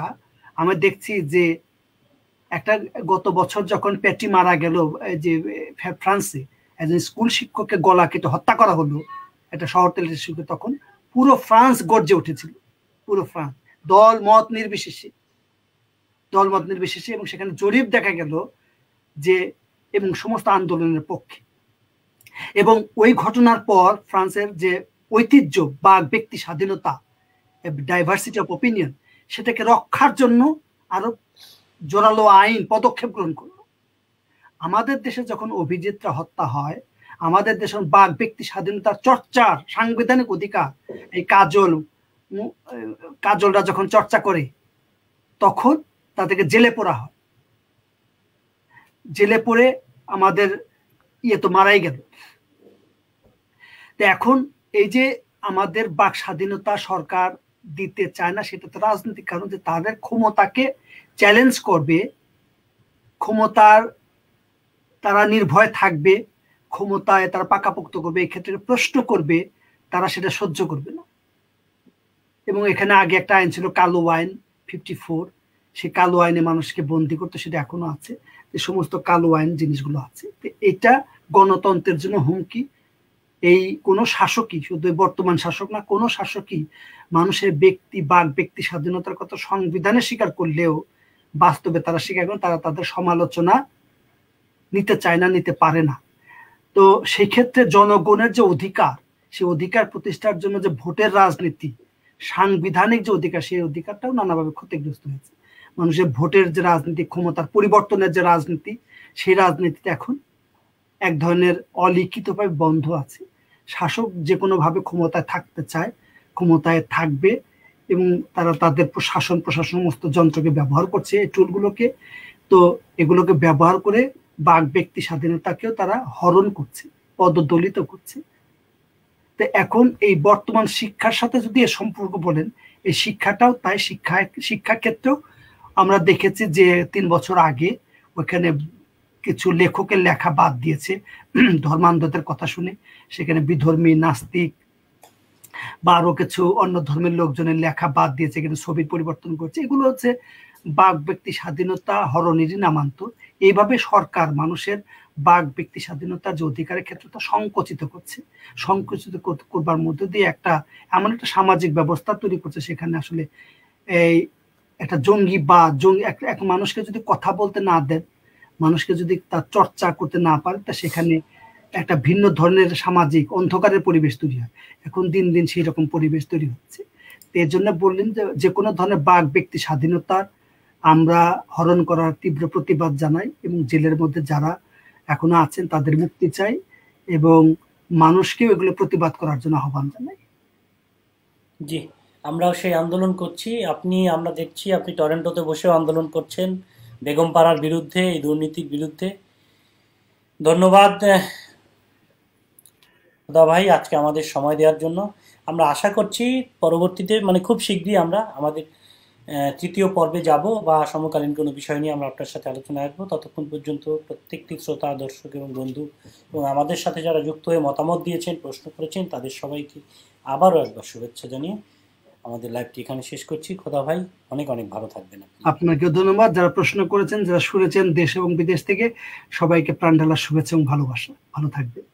Speaker 2: আমরা দেখছি যে একটা গত বছর যখন প্যাটি মারা গেল, যে ফ্রান্সে একজন স্কুল শিক্ষককে গলা কেটে হত্যা করা হলো একটা শহর তেলের শিক্ষক, তখন পুরো ফ্রান্স গর্জে উঠেছিল, পুরো ফ্রান্স, দল মত নির্বিশেষে। এবং সেখানে জরিপ দেখা গেল যে এবং সমস্ত আন্দোলনের পক্ষে। এবং ওই ঘটনার পর ফ্রান্সের যে ঐতিহ্য বা ব্যক্তি স্বাধীনতা, ডাইভার্সিটি অফ ওপিনিয়ন, সেটাকে রক্ষার জন্য আরো জোরালো আইন পদক্ষেপ গ্রহণ করলো। আমাদের দেশে যখন অভিজিৎরা হত্যা হয়, আমাদের দেশের বাক ব্যক্তি স্বাধীনতার চর্চার সাংবিধানিক অধিকার, এই কাজলরা যখন চর্চা করে তখন তাদেরকে জেলে পোড়া হয়। জেলে পড়ে আমাদের তো মারাই গেল। তো এখন এই যে আমাদের বাক স্বাধীনতা সরকার দিতে চায় না, সেটা তো রাজনৈতিক কারণ, যে তাদের ক্ষমতাকে চ্যালেঞ্জ করবে, ক্ষমতার তারা নির্ভয় থাকবে, ক্ষমতায় তারা পাকাপোক্ত করবে, এই ক্ষেত্রে প্রশ্ন করবে, তারা সেটা সহ্য করবে না। এবং এখানে আগে একটা আইন ছিল কালো আইন 54, সেই কালো আইনে মানুষকে বন্দি করতো, সেটা এখনো আছে। যে সমস্ত কালো আইন জিনিসগুলো আছে, এটা গণতন্ত্রের জন্য হুমকি। এই কোনো শাসকই, শুধু বর্তমান শাসক না, কোনো শাসকই মানুষের ব্যক্তি স্বাধীনতার কথা সংবিধানে স্বীকার করলেও বাস্তবে তারা স্বীকার করেন, তারা তাদের সমালোচনা নিতে চায় না, নিতে পারে না। তো সেই ক্ষেত্রে জনগণের যে অধিকার, সেই অধিকার প্রতিষ্ঠার জন্য যে ভোটের রাজনীতি, সাংবিধানিক যে অধিকার, সেই অধিকারটাও নানাভাবে ক্ষতিগ্রস্ত হয়েছে। মানুষের ভোটের যে রাজনীতি, ক্ষমতার পরিবর্তনের যে রাজনীতি, সেই রাজনীতিতে এখন এক ধরনের অলিখিতভাবে বন্ধ আছে। শাসক যে কোনোভাবে ক্ষমতায় থাকতে চায়, ক্ষমতায় থাকবে, এবং তারা তাদের শাসন প্রশাসন সমস্ত যন্ত্রকে ব্যবহার করছে, এই টুলগুলোকে। তো এগুলোকে ব্যবহার করে বাক ব্যক্তি স্বাধীনতাকেও তারা হরণ করছে, পদদলিত করছে। তো এখন এই বর্তমান শিক্ষার সাথে যদি এর সম্পর্ক বলেন, এই শিক্ষাটাও তাই। শিক্ষা ক্ষেত্রেও আমরা দেখেছি যে 3 বছর আগে ওইখানে কিছু লেখকের লেখা বাদ দিয়েছে ধর্মান্ধদের কথা শুনে। সেখানে বিধর্মী, নাস্তিক বা আরো কিছু অন্য ধর্মের লোকজনের লেখা বাদ দিয়েছে, কিন্তু ছবির পরিবর্তন করছে। এগুলো হচ্ছে বাক ব্যক্তি স্বাধীনতা হরণেরই নামান্তর। এইভাবে সরকার মানুষের বাক ব্যক্তি স্বাধীনতার যে অধিকারের ক্ষেত্রটা সংকুচিত করছে। সংকুচিত করবার মধ্যে দিয়ে এমন একটা সামাজিক ব্যবস্থা তৈরি করছে, সেখানে আসলে এই একটা জঙ্গি বা এক মানুষকে যদি কথা বলতে না দেন, মানুষকে যদি তার চর্চা করতে না পারে, তা সেখানে একটা ভিন্ন ধরনের সামাজিক অন্ধকারের পরিবেশ তৈরি হয়। এখন দিন দিন সেই রকম পরিবেশ তৈরি হচ্ছে। এর জন্য বললেন যে কোনো ধরনের বাক ব্যক্তি স্বাধীনতার আমরা হরণ করার তীব্র প্রতিবাদ জানাই, এবং জেলের মধ্যে যারা এখনো আছেন তাদের মুক্তি চাই, এবং মানুষকেও এগুলো প্রতিবাদ করার জন্য আহ্বান জানাই।
Speaker 1: জি, আমরাও সেই আন্দোলন করছি। আমরা দেখছি আপনি টরন্টোতে বসেও আন্দোলন করছেন বেগম পাড়ার বিরুদ্ধে, এই দুর্নীতির বিরুদ্ধে। ধন্যবাদ খুদা ভাই আজকে আমাদের সময় দেওয়ার জন্য। আমরা আশা করছি পরবর্তীতে, খুব শীঘ্রই আমরা আমাদের 3য় পর্বে যাব, বা সমকালীন কোনো বিষয় নিয়ে আমরা আপনার সাথে আলোচনা আসবো। ততক্ষণ পর্যন্ত প্রত্যেকটি শ্রোতা, দর্শক এবং বন্ধু, এবং আমাদের সাথে যারা যুক্ত হয়ে মতামত দিয়েছেন, প্রশ্ন করেছেন, তাদের সবাইকে আবারও একবার শুভেচ্ছা জানিয়ে আমাদের লাইভটি এখানে শেষ করছি। খোদা ভাই, অনেক অনেক ভালো থাকবেন।
Speaker 2: আপনাকেও ধন্যবাদ, যারা প্রশ্ন করেছেন, যারা শুনেছেন দেশ এবং বিদেশ থেকে, সবাইকে প্রাণ ঢালার শুভেচ্ছা এবং ভালোবাসা। ভালো থাকবেন।